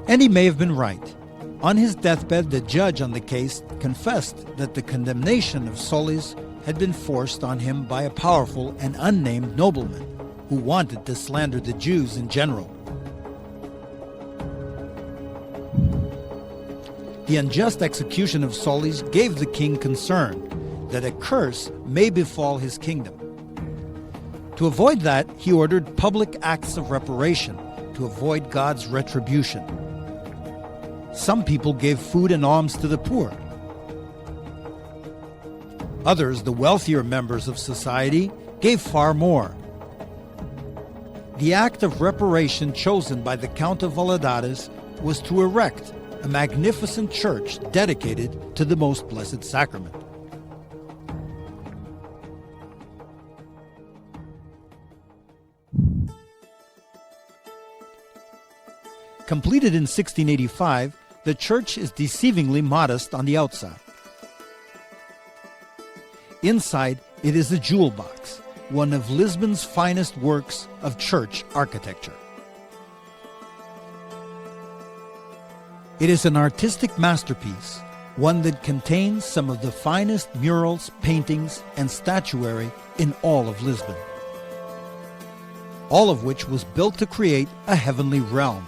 And he may have been right. On his deathbed, the judge on the case confessed that the condemnation of Solis had been forced on him by a powerful and unnamed nobleman who wanted to slander the Jews in general. The unjust execution of Solis gave the king concern that a curse may befall his kingdom. To avoid that, he ordered public acts of reparation to avoid God's retribution. Some people gave food and alms to the poor. Others, the wealthier members of society, gave far more. The act of reparation chosen by the Count of Valadares was to erect a magnificent church dedicated to the Most Blessed Sacrament. Completed in 1685, the church is deceivingly modest on the outside. Inside, it is a jewel box, one of Lisbon's finest works of church architecture. It is an artistic masterpiece, one that contains some of the finest murals, paintings, and statuary in all of Lisbon, all of which was built to create a heavenly realm,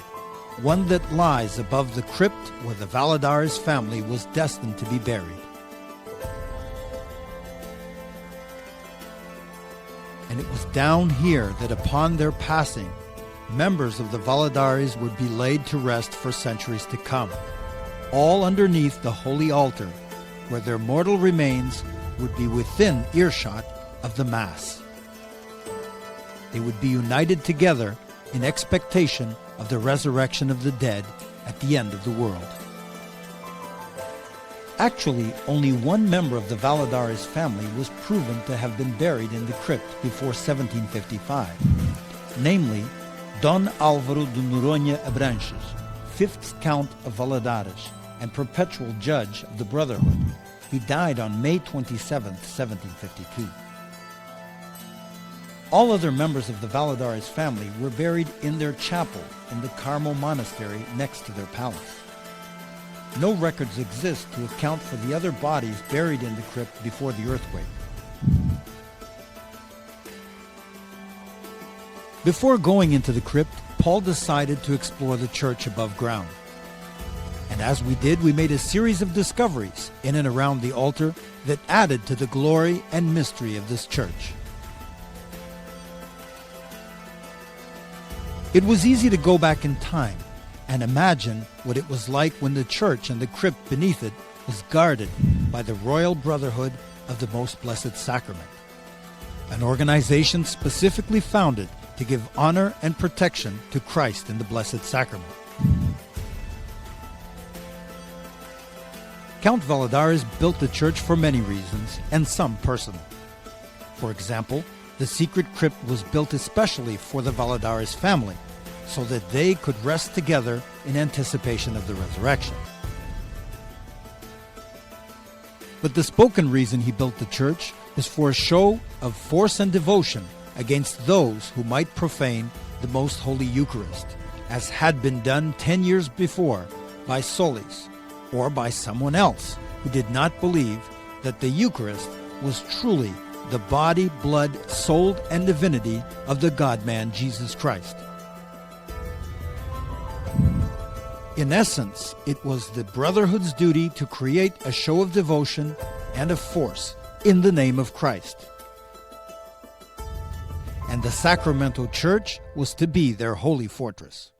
one that lies above the crypt where the Valadares family was destined to be buried. And it was down here that upon their passing, members of the Valadares would be laid to rest for centuries to come, all underneath the holy altar, where their mortal remains would be within earshot of the Mass. They would be united together in expectation of the resurrection of the dead at the end of the world. Actually, only one member of the Valadares family was proven to have been buried in the crypt before 1755, namely Don Álvaro de Noronha Abranches, 5th Count of Valadares and perpetual judge of the Brotherhood. He died on May 27, 1752. All other members of the Valadares family were buried in their chapel in the Carmel Monastery next to their palace. No records exist to account for the other bodies buried in the crypt before the earthquake. Before going into the crypt, Paul decided to explore the church above ground. And as we did, we made a series of discoveries in and around the altar that added to the glory and mystery of this church. It was easy to go back in time and imagine what it was like when the church and the crypt beneath it was guarded by the Royal Brotherhood of the Most Blessed Sacrament, an organization specifically founded to give honor and protection to Christ in the Blessed Sacrament. Count Valadares built the church for many reasons, and some personal. For example, the secret crypt was built especially for the Valadares family, so that they could rest together in anticipation of the resurrection. But the spoken reason he built the church is for a show of force and devotion against those who might profane the Most Holy Eucharist, as had been done 10 years before by Solis, or by someone else who did not believe that the Eucharist was truly the body, blood, soul, and divinity of the God-man Jesus Christ. In essence, it was the Brotherhood's duty to create a show of devotion and of force in the name of Christ. And the Sacramental Church was to be their holy fortress.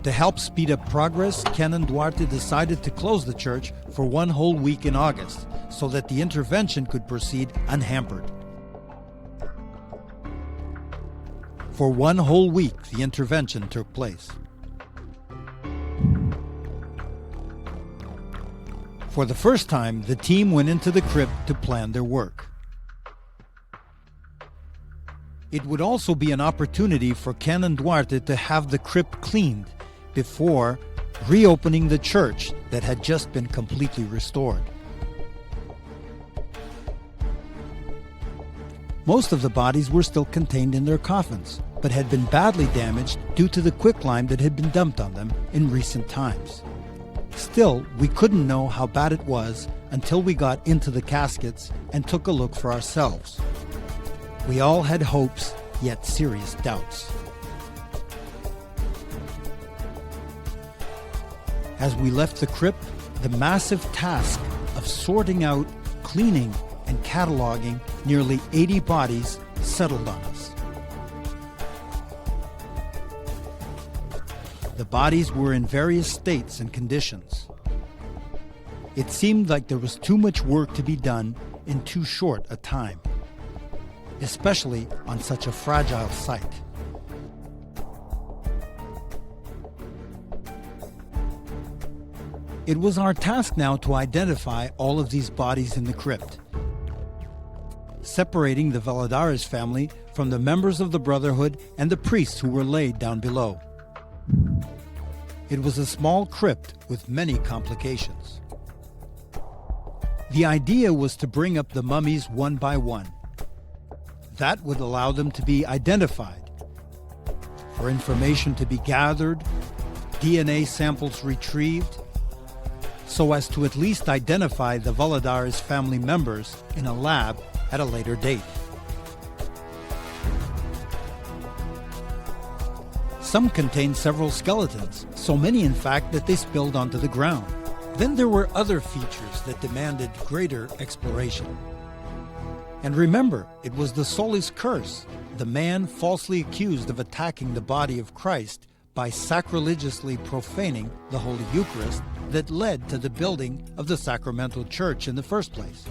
To help speed up progress, Canon Duarte decided to close the church for one whole week in August, so that the intervention could proceed unhampered. For one whole week, the intervention took place. For the first time, the team went into the crypt to plan their work. It would also be an opportunity for Canon Duarte to have the crypt cleaned before reopening the church that had just been completely restored. Most of the bodies were still contained in their coffins, but had been badly damaged due to the quicklime that had been dumped on them in recent times. Still, we couldn't know how bad it was until we got into the caskets and took a look for ourselves. We all had hopes, yet serious doubts. As we left the crypt, the massive task of sorting out, cleaning, and cataloging nearly 80 bodies settled on us. The bodies were in various states and conditions. It seemed like there was too much work to be done in too short a time, especially on such a fragile site. It was our task now to identify all of these bodies in the crypt, separating the Valladares family from the members of the Brotherhood and the priests who were laid down below. It was a small crypt with many complications. The idea was to bring up the mummies one by one. That would allow them to be identified, for information to be gathered, DNA samples retrieved, so as to at least identify the Valladares family members in a lab at a later date. Some contained several skeletons, so many in fact that they spilled onto the ground. Then there were other features that demanded greater exploration. And remember, it was the Solis curse, the man falsely accused of attacking the body of Christ by sacrilegiously profaning the Holy Eucharist, that led to the building of the sacramental church in the first place.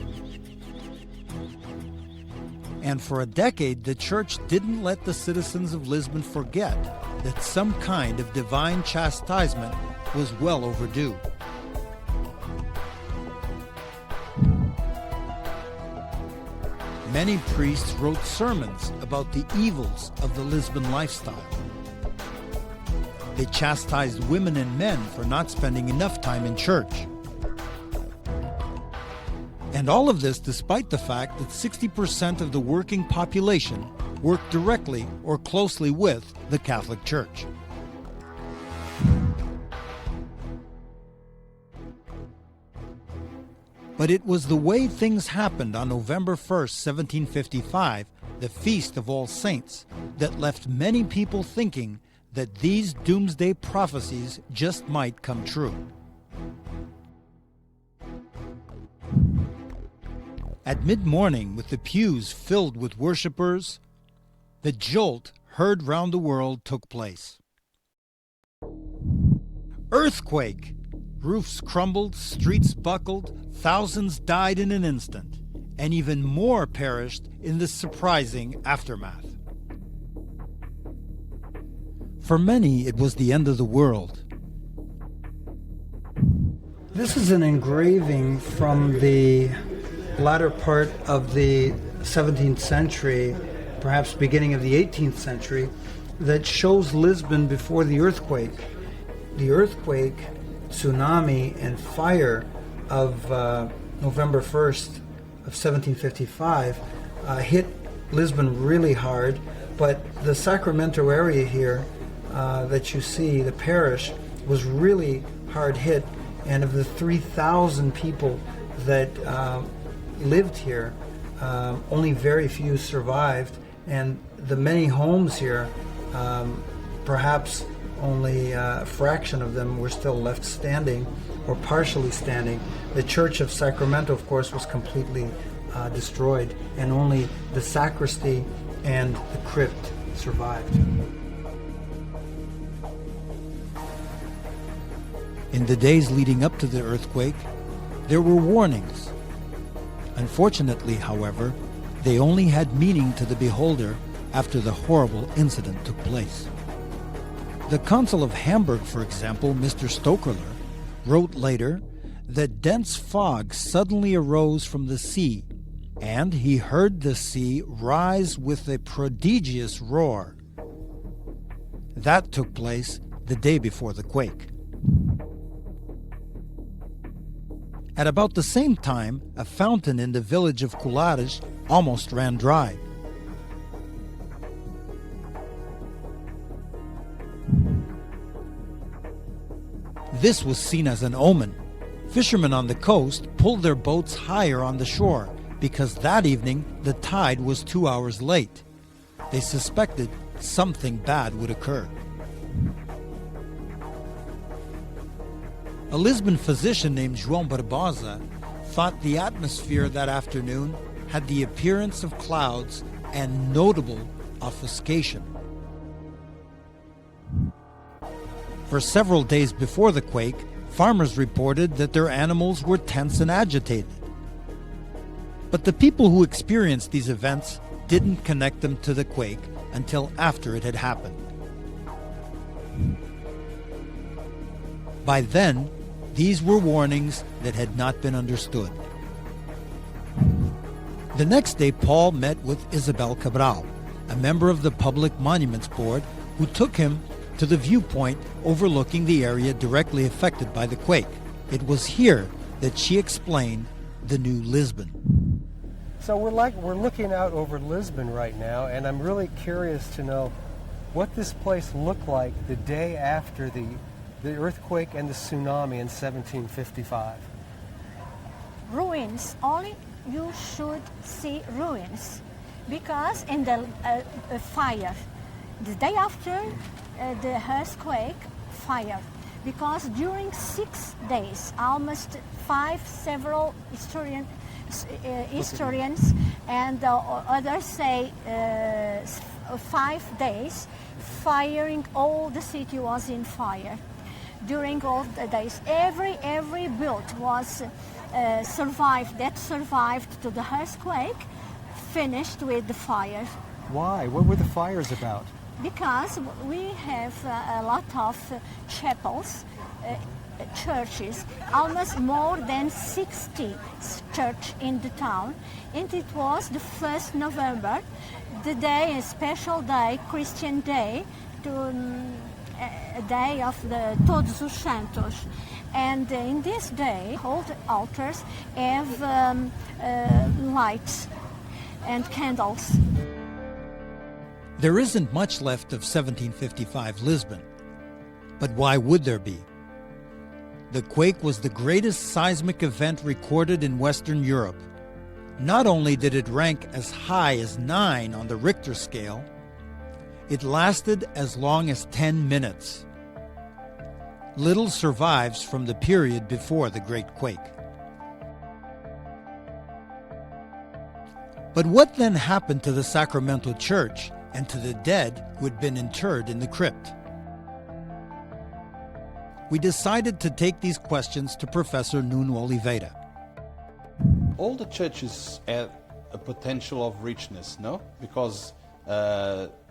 And for a decade, the church didn't let the citizens of Lisbon forget that some kind of divine chastisement was well overdue. Many priests wrote sermons about the evils of the Lisbon lifestyle. They chastised women and men for not spending enough time in church. And all of this despite the fact that 60% of the working population worked directly or closely with the Catholic Church. But it was the way things happened on November 1st, 1755, the Feast of All Saints, that left many people thinking that these doomsday prophecies just might come true. At mid-morning, with the pews filled with worshippers, the jolt heard round the world took place. Earthquake! Roofs crumbled, streets buckled, thousands died in an instant, and even more perished in this surprising aftermath. For many, it was the end of the world. This is an engraving from the latter part of the 17th century, perhaps beginning of the 18th century, that shows Lisbon before the earthquake. The earthquake, tsunami, and fire of November 1st of 1755 hit Lisbon really hard, but the Sacramento area here that you see, the parish, was really hard hit, and of the 3,000 people that lived here, only very few survived, and the many homes here, perhaps only a fraction of them were still left standing or partially standing. The Church of Sacramento, of course, was completely destroyed, and only the sacristy and the crypt survived. In the days leading up to the earthquake, there were warnings. Unfortunately, however, they only had meaning to the beholder after the horrible incident took place. The Consul of Hamburg, for example, Mr. Stokerler, wrote later that dense fog suddenly arose from the sea, and he heard the sea rise with a prodigious roar. That took place the day before the quake. At about the same time, a fountain in the village of Colares almost ran dry. This was seen as an omen. Fishermen on the coast pulled their boats higher on the shore because that evening the tide was 2 hours late. They suspected something bad would occur. A Lisbon physician named João Barbosa thought the atmosphere that afternoon had the appearance of clouds and notable obfuscation. For several days before the quake, farmers reported that their animals were tense and agitated. But the people who experienced these events didn't connect them to the quake until after it had happened. By then, these were warnings that had not been understood. The next day, Paul met with Isabel Cabral, a member of the Public Monuments Board, who took him to the viewpoint overlooking the area directly affected by the quake. It was here that she explained the new Lisbon. So we're looking out over Lisbon right now, and I'm really curious to know what this place looked like the day after the earthquake and the tsunami in 1755. Ruins, only you should see ruins, because in the fire, the day after the earthquake, fire, because during 6 days, almost several historians and others say 5 days, firing, all the city was in fire. During all the days, every build was survived to the earthquake, finished with the fire. Why? What were the fires about? Because we have a lot of chapels, churches, almost more than 60 churches in the town, and it was the 1st November, the day, a special day, Christian day, a day of the Todos os Santos. And in this day, all the altars have lights and candles. There isn't much left of 1755 Lisbon, but why would there be? The quake was the greatest seismic event recorded in Western Europe. Not only did it rank as high as 9 on the Richter scale, it lasted as long as 10 minutes. Little survives from the period before the Great Quake. But what then happened to the Sacramento Church and to the dead who had been interred in the crypt? We decided to take these questions to Professor Nuno Oliveira. All the churches have a potential of richness, no? Because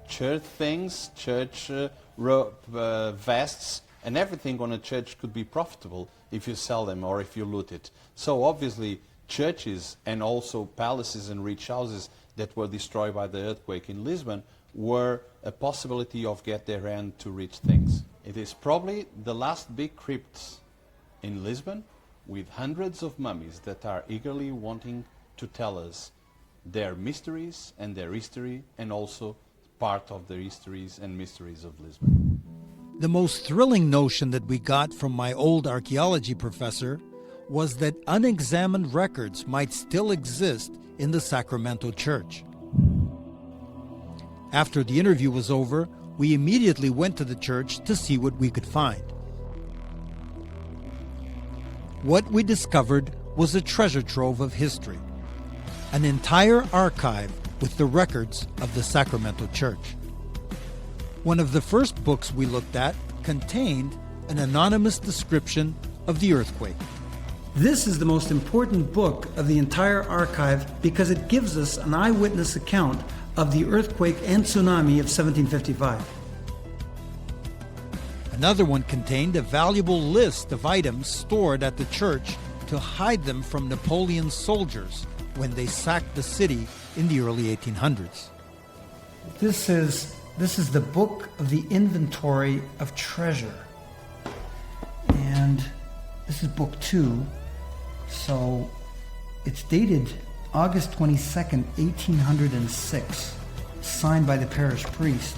church things, church vests, and everything on a church could be profitable if you sell them or if you loot it. So obviously churches and also palaces and rich houses that were destroyed by the earthquake in Lisbon were a possibility of get their hand to rich things. It is probably the last big crypt in Lisbon with hundreds of mummies that are eagerly wanting to tell us their mysteries and their history, and also part of the histories and mysteries of Lisbon. The most thrilling notion that we got from my old archaeology professor was that unexamined records might still exist in the Sacramento Church. After the interview was over, we immediately went to the church to see what we could find. What we discovered was a treasure trove of history, an entire archive with the records of the Sacramento Church. One of the first books we looked at contained an anonymous description of the earthquake. This is the most important book of the entire archive because it gives us an eyewitness account of the earthquake and tsunami of 1755. Another one contained a valuable list of items stored at the church to hide them from Napoleon's soldiers when they sacked the city in the early 1800s. This is the book of the inventory of treasure. And this is book 2. So it's dated August 22nd, 1806, signed by the parish priest,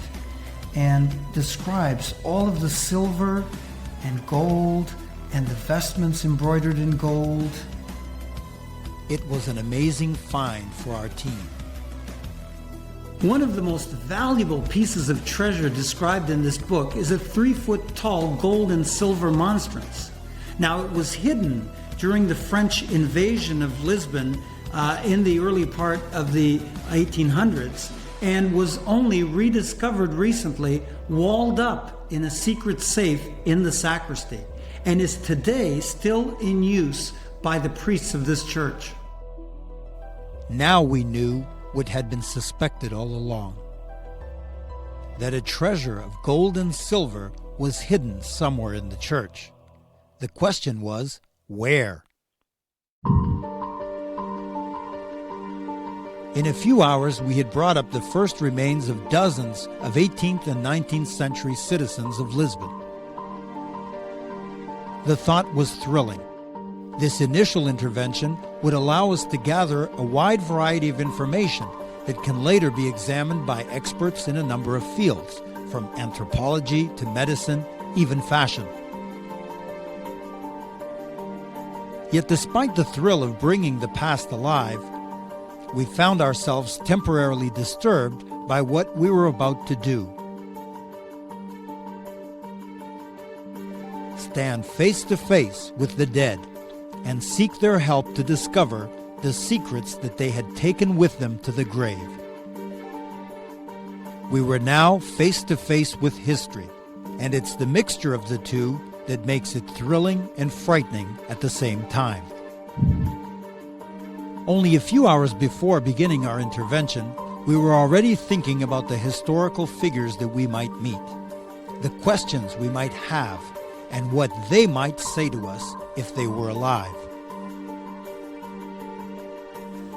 and describes all of the silver and gold and the vestments embroidered in gold. It was an amazing find for our team. One of the most valuable pieces of treasure described in this book is a 3-foot tall gold and silver monstrance. Now, it was hidden during the French invasion of Lisbon in the early part of the 1800s and was only rediscovered recently, walled up in a secret safe in the sacristy, and is today still in use by the priests of this church. Now we knew what had been suspected all along, that a treasure of gold and silver was hidden somewhere in the church. The question was, where? In a few hours, we had brought up the first remains of dozens of 18th and 19th century citizens of Lisbon. The thought was thrilling. This initial intervention would allow us to gather a wide variety of information that can later be examined by experts in a number of fields, from anthropology to medicine, even fashion. Yet despite the thrill of bringing the past alive, we found ourselves temporarily disturbed by what we were about to do. Stand face to face with the dead and seek their help to discover the secrets that they had taken with them to the grave. We were now face to face with history, and it's the mixture of the two that makes it thrilling and frightening at the same time. Only a few hours before beginning our intervention, we were already thinking about the historical figures that we might meet, the questions we might have, and what they might say to us if they were alive.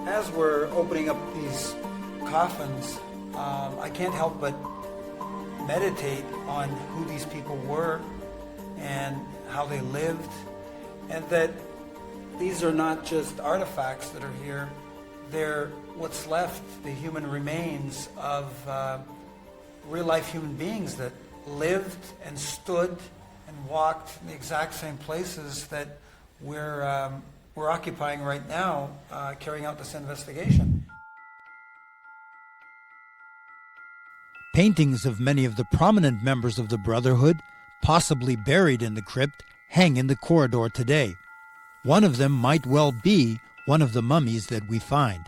As we're opening up these coffins, I can't help but meditate on who these people were and how they lived, and that these are not just artifacts that are here, they're what's left, the human remains of real-life human beings that lived and stood and walked in the exact same places that we're occupying right now, carrying out this investigation. Paintings of many of the prominent members of the Brotherhood, possibly buried in the crypt, hang in the corridor today. One of them might well be one of the mummies that we find.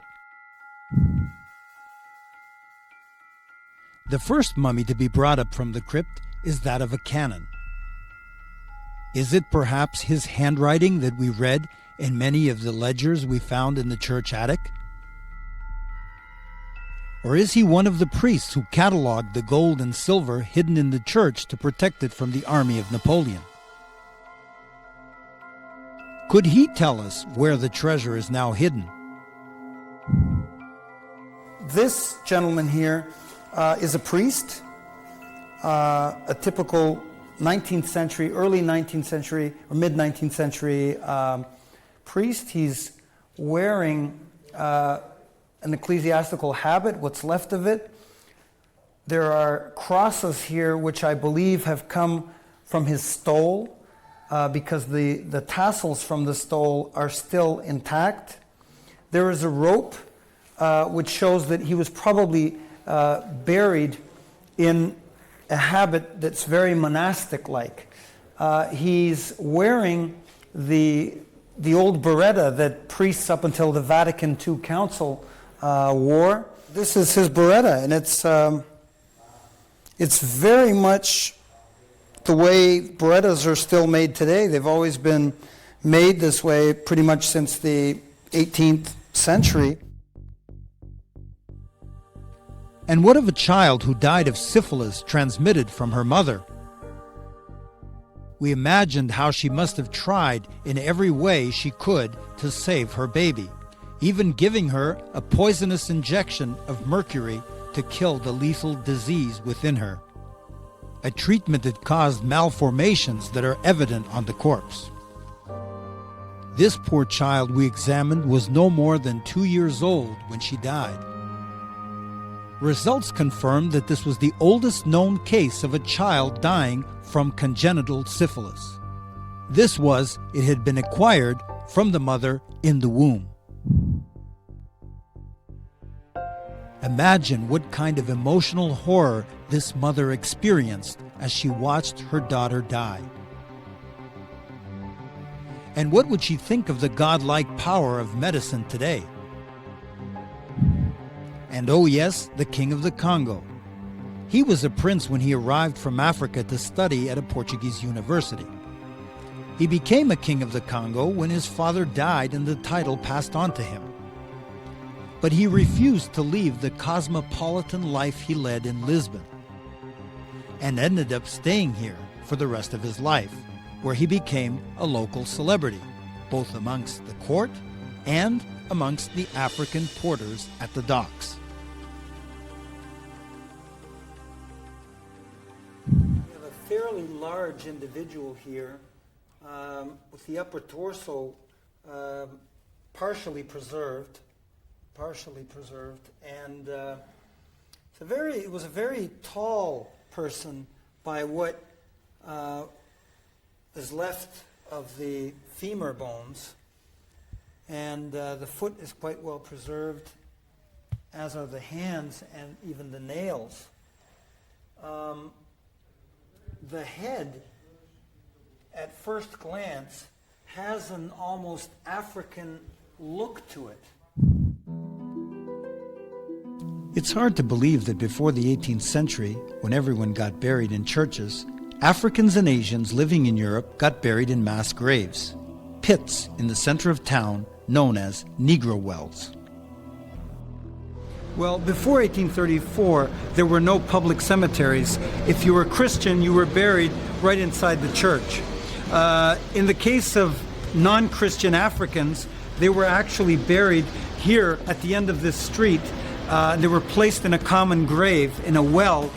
The first mummy to be brought up from the crypt is that of a canon. Is it perhaps his handwriting that we read in many of the ledgers we found in the church attic? Or is he one of the priests who cataloged the gold and silver hidden in the church to protect it from the army of Napoleon? Could he tell us where the treasure is now hidden? This gentleman here is a priest, a typical 19th century, early 19th century, or mid-19th century priest. He's wearing an ecclesiastical habit, what's left of it. There are crosses here which I believe have come from his stole, because the tassels from the stole are still intact. There is a rope which shows that he was probably buried in a habit that's very monastic-like. He's wearing the old beretta that priests up until the Vatican II Council wore. This is his beretta, and it's very much the way berettas are still made today. They've always been made this way pretty much since the 18th century. And what of a child who died of syphilis transmitted from her mother? We imagined how she must have tried in every way she could to save her baby, even giving her a poisonous injection of mercury to kill the lethal disease within her, a treatment that caused malformations that are evident on the corpse. This poor child we examined was no more than 2 years old when she died. Results confirmed that this was the oldest known case of a child dying from congenital syphilis. This was, it had been acquired from the mother in the womb. Imagine what kind of emotional horror this mother experienced as she watched her daughter die. And what would she think of the godlike power of medicine today? And oh yes, the King of the Congo. He was a prince when he arrived from Africa to study at a Portuguese university. He became a king of the Congo when his father died and the title passed on to him. But he refused to leave the cosmopolitan life he led in Lisbon, and ended up staying here for the rest of his life, where he became a local celebrity, both amongst the court and amongst the African porters at the docks. We have a fairly large individual here with the upper torso partially preserved, and it was a very tall person by what is left of the femur bones, and the foot is quite well preserved, as are the hands and even the nails. The head, at first glance, has an almost African look to it. It's hard to believe that before the 18th century, when everyone got buried in churches, Africans and Asians living in Europe got buried in mass graves, pits in the center of town known as Negro wells. Well, before 1834, there were no public cemeteries. If you were Christian, you were buried right inside the church. In the case of non-Christian Africans, they were actually buried here at the end of this street. They were placed in a common grave in a well.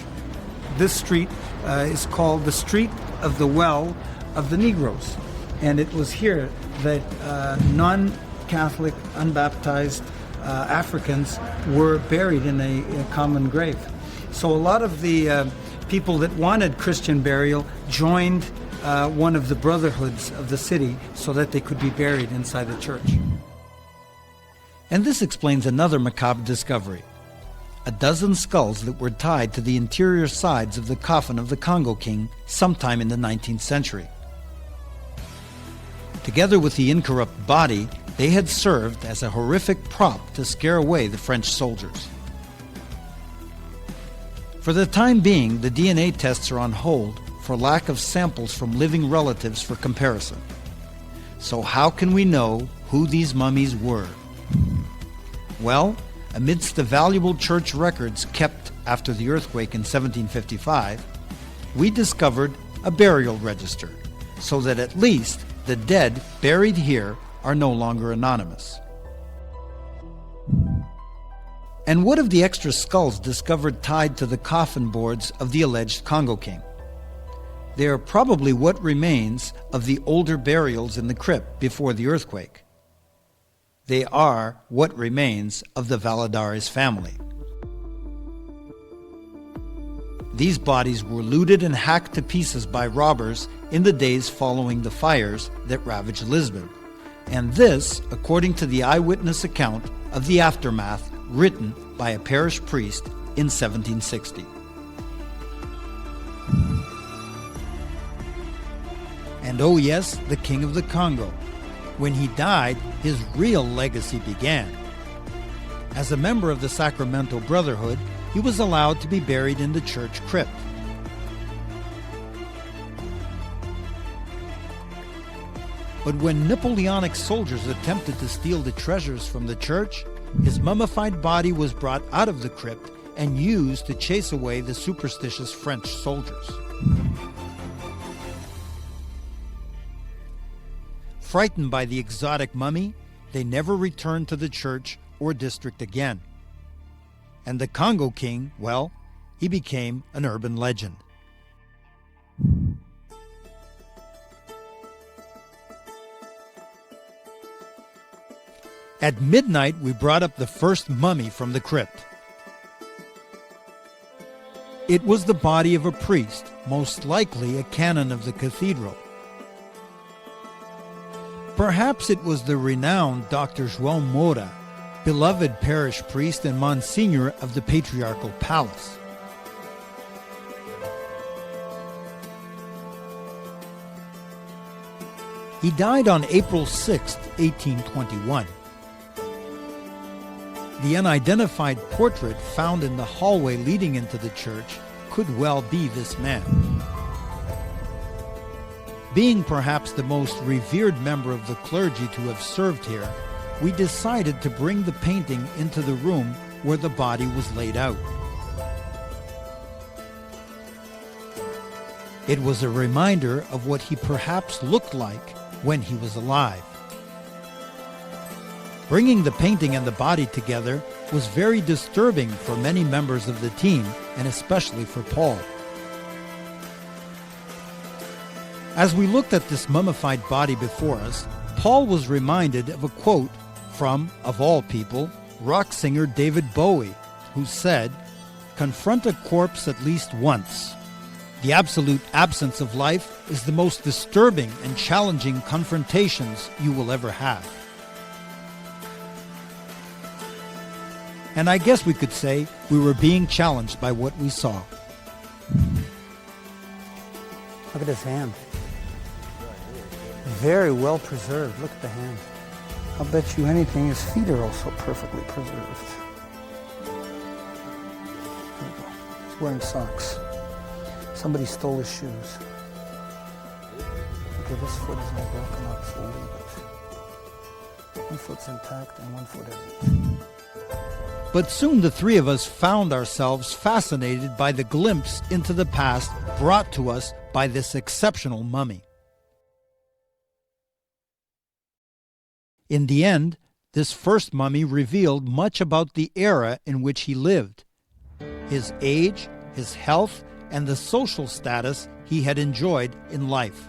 This street is called the Street of the Well of the Negroes. And it was here that non-Catholic, unbaptized Africans were buried in a common grave. So a lot of the people that wanted Christian burial joined one of the brotherhoods of the city so that they could be buried inside the church. And this explains another macabre discovery: a dozen skulls that were tied to the interior sides of the coffin of the Congo king sometime in the 19th century. Together with the incorrupt body, they had served as a horrific prop to scare away the French soldiers. For the time being, the DNA tests are on hold for lack of samples from living relatives for comparison. So how can we know who these mummies were? Well, amidst the valuable church records kept after the earthquake in 1755, we discovered a burial register, so that at least the dead buried here are no longer anonymous. And what of the extra skulls discovered tied to the coffin boards of the alleged Congo king? They are probably what remains of the older burials in the crypt before the earthquake. They are what remains of the Valladares family. These bodies were looted and hacked to pieces by robbers in the days following the fires that ravaged Lisbon. And this, according to the eyewitness account of the aftermath written by a parish priest in 1760. And oh yes, the King of the Congo. When he died, his real legacy began. As a member of the Sacramento Brotherhood, he was allowed to be buried in the church crypt. But when Napoleonic soldiers attempted to steal the treasures from the church, his mummified body was brought out of the crypt and used to chase away the superstitious French soldiers. Frightened by the exotic mummy, they never returned to the church or district again. And the Congo king, well, he became an urban legend. At midnight, we brought up the first mummy from the crypt. It was the body of a priest, most likely a canon of the cathedral. Perhaps it was the renowned Dr. João Moura, beloved parish priest and Monsignor of the Patriarchal Palace. He died on April 6, 1821. The unidentified portrait found in the hallway leading into the church could well be this man. Being perhaps the most revered member of the clergy to have served here, we decided to bring the painting into the room where the body was laid out. It was a reminder of what he perhaps looked like when he was alive. Bringing the painting and the body together was very disturbing for many members of the team, and especially for Paul. As we looked at this mummified body before us, Paul was reminded of a quote from, of all people, rock singer David Bowie, who said, "Confront a corpse at least once. The absolute absence of life is the most disturbing and challenging confrontations you will ever have." And I guess we could say we were being challenged by what we saw. Look at his hand. Very well preserved. Look at the hand. I'll bet you anything his feet are also perfectly preserved. There we go. He's wearing socks. Somebody stole his shoes. Okay, this foot is all broken up, so we'll leave it. One foot's intact and one foot isn't. But soon the three of us found ourselves fascinated by the glimpse into the past brought to us by this exceptional mummy. In the end, this first mummy revealed much about the era in which he lived, his age, his health, and the social status he had enjoyed in life.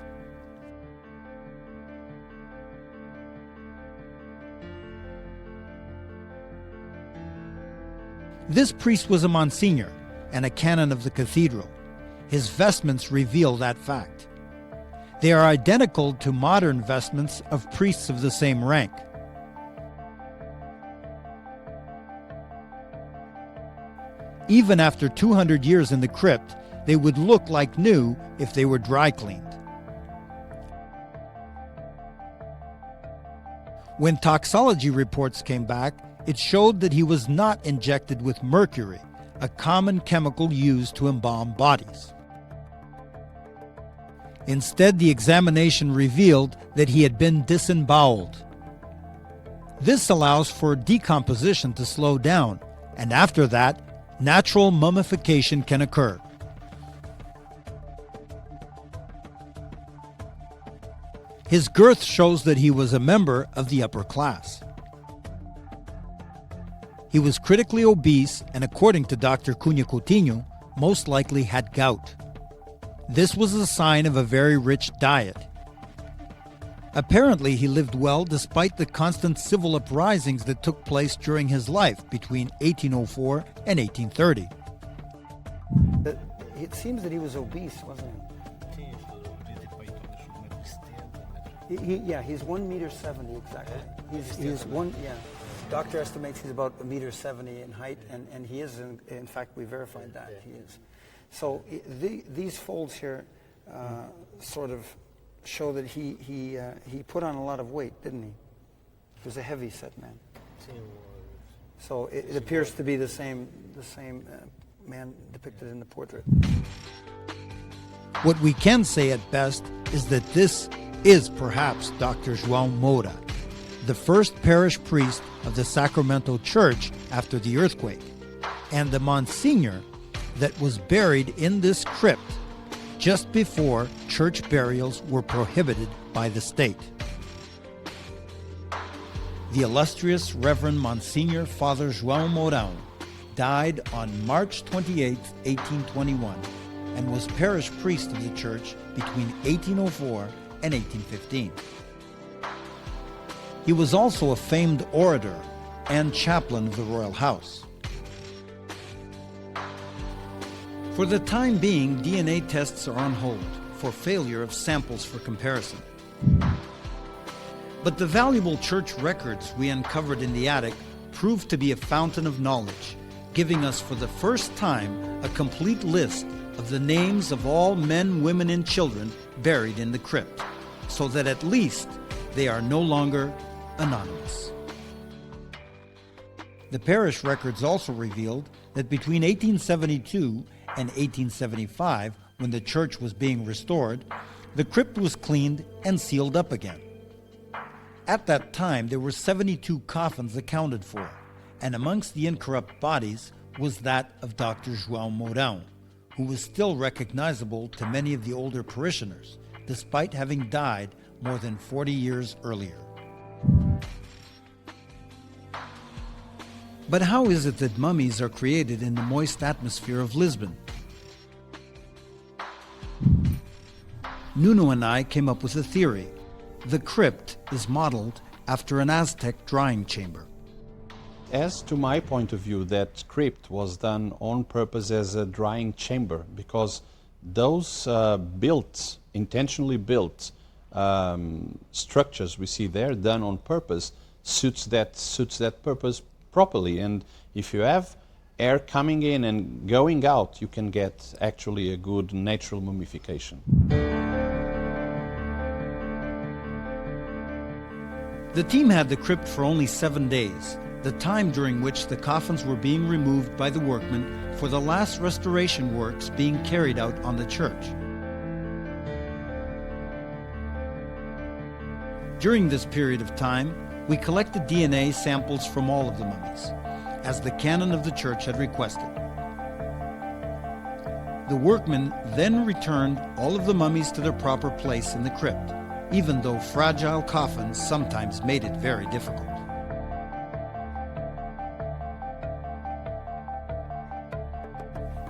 This priest was a Monsignor and a canon of the cathedral. His vestments reveal that fact. They are identical to modern vestments of priests of the same rank. Even after 200 years in the crypt, they would look like new if they were dry cleaned. When toxology reports came back, it showed that he was not injected with mercury, a common chemical used to embalm bodies. Instead, the examination revealed that he had been disemboweled. This allows for decomposition to slow down, and after that, natural mummification can occur. His girth shows that he was a member of the upper class. He was critically obese and, according to Dr. Cunha Coutinho, most likely had gout. This was a sign of a very rich diet. Apparently, he lived well despite the constant civil uprisings that took place during his life between 1804 and 1830. It seems that he was obese, wasn't he? Yeah, he's 1.70 meters exactly. He's one. Yeah, doctor estimates he's about 1.70 meters in height, and he is. In fact, we verified that he is. So these folds here sort of show that he put on a lot of weight, didn't he? He was a heavy set man. So it appears to be the same man depicted in the portrait. What we can say at best is that this is perhaps Dr. João Moura, the first parish priest of the Sacramento Church after the earthquake, and the Monsignor that was buried in this crypt just before church burials were prohibited by the state. The illustrious Reverend Monsignor Father João Mourão died on March 28, 1821, and was parish priest of the church between 1804 and 1815. He was also a famed orator and chaplain of the royal house. For the time being, DNA tests are on hold for failure of samples for comparison. But the valuable church records we uncovered in the attic proved to be a fountain of knowledge, giving us for the first time a complete list of the names of all men, women, and children buried in the crypt, so that at least they are no longer anonymous. The parish records also revealed that between 1872 and 1875, when the church was being restored, the crypt was cleaned and sealed up again. At that time, there were 72 coffins accounted for, and amongst the incorrupt bodies was that of Dr. João Mourão, who was still recognizable to many of the older parishioners, despite having died more than 40 years earlier. But how is it that mummies are created in the moist atmosphere of Lisbon? Nuno and I came up with a theory. The crypt is modeled after an Aztec drying chamber. As to my point of view, that crypt was done on purpose as a drying chamber, because those intentionally built structures we see there, done on purpose, suits that purpose properly. And if you have air coming in and going out, you can get actually a good natural mummification. The team had the crypt for only 7 days, the time during which the coffins were being removed by the workmen for the last restoration works being carried out on the church. During this period of time, we collected DNA samples from all of the mummies, as the canon of the church had requested. The workmen then returned all of the mummies to their proper place in the crypt, even though fragile coffins sometimes made it very difficult.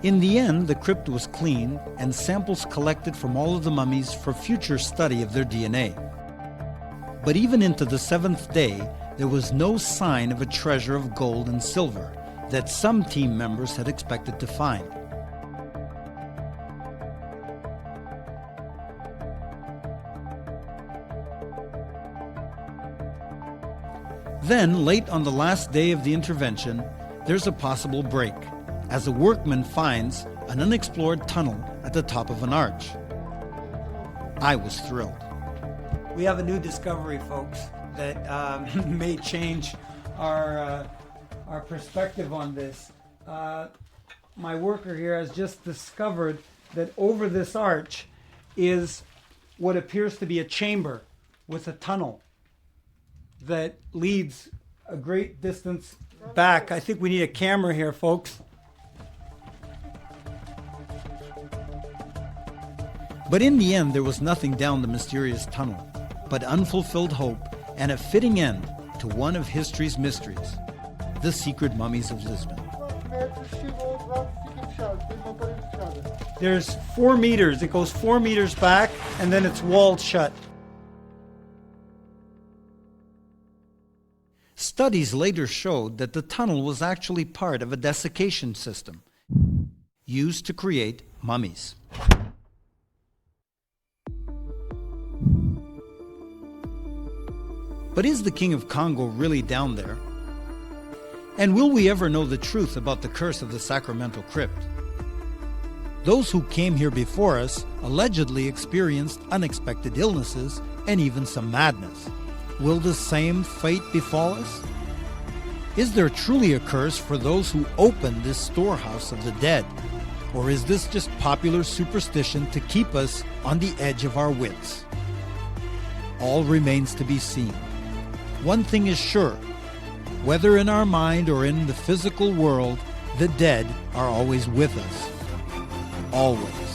In the end, the crypt was cleaned and samples collected from all of the mummies for future study of their DNA. But even into the 7th day, there was no sign of a treasure of gold and silver that some team members had expected to find. Then, late on the last day of the intervention, there's a possible break, as a workman finds an unexplored tunnel at the top of an arch. I was thrilled. We have a new discovery, folks, that may change our perspective on this. My worker here has just discovered that over this arch is what appears to be a chamber with a tunnel that leads a great distance back. I think we need a camera here, folks. But in the end, there was nothing down the mysterious tunnel, but unfulfilled hope and a fitting end to one of history's mysteries, the secret mummies of Lisbon. There's 4 meters. It goes 4 meters back, and then it's walled shut. Studies later showed that the tunnel was actually part of a desiccation system used to create mummies. But is the King of Congo really down there? And will we ever know the truth about the curse of the Sacramental Crypt? Those who came here before us allegedly experienced unexpected illnesses and even some madness. Will the same fate befall us? Is there truly a curse for those who open this storehouse of the dead? Or is this just popular superstition to keep us on the edge of our wits? All remains to be seen. One thing is sure, whether in our mind or in the physical world, the dead are always with us. Always.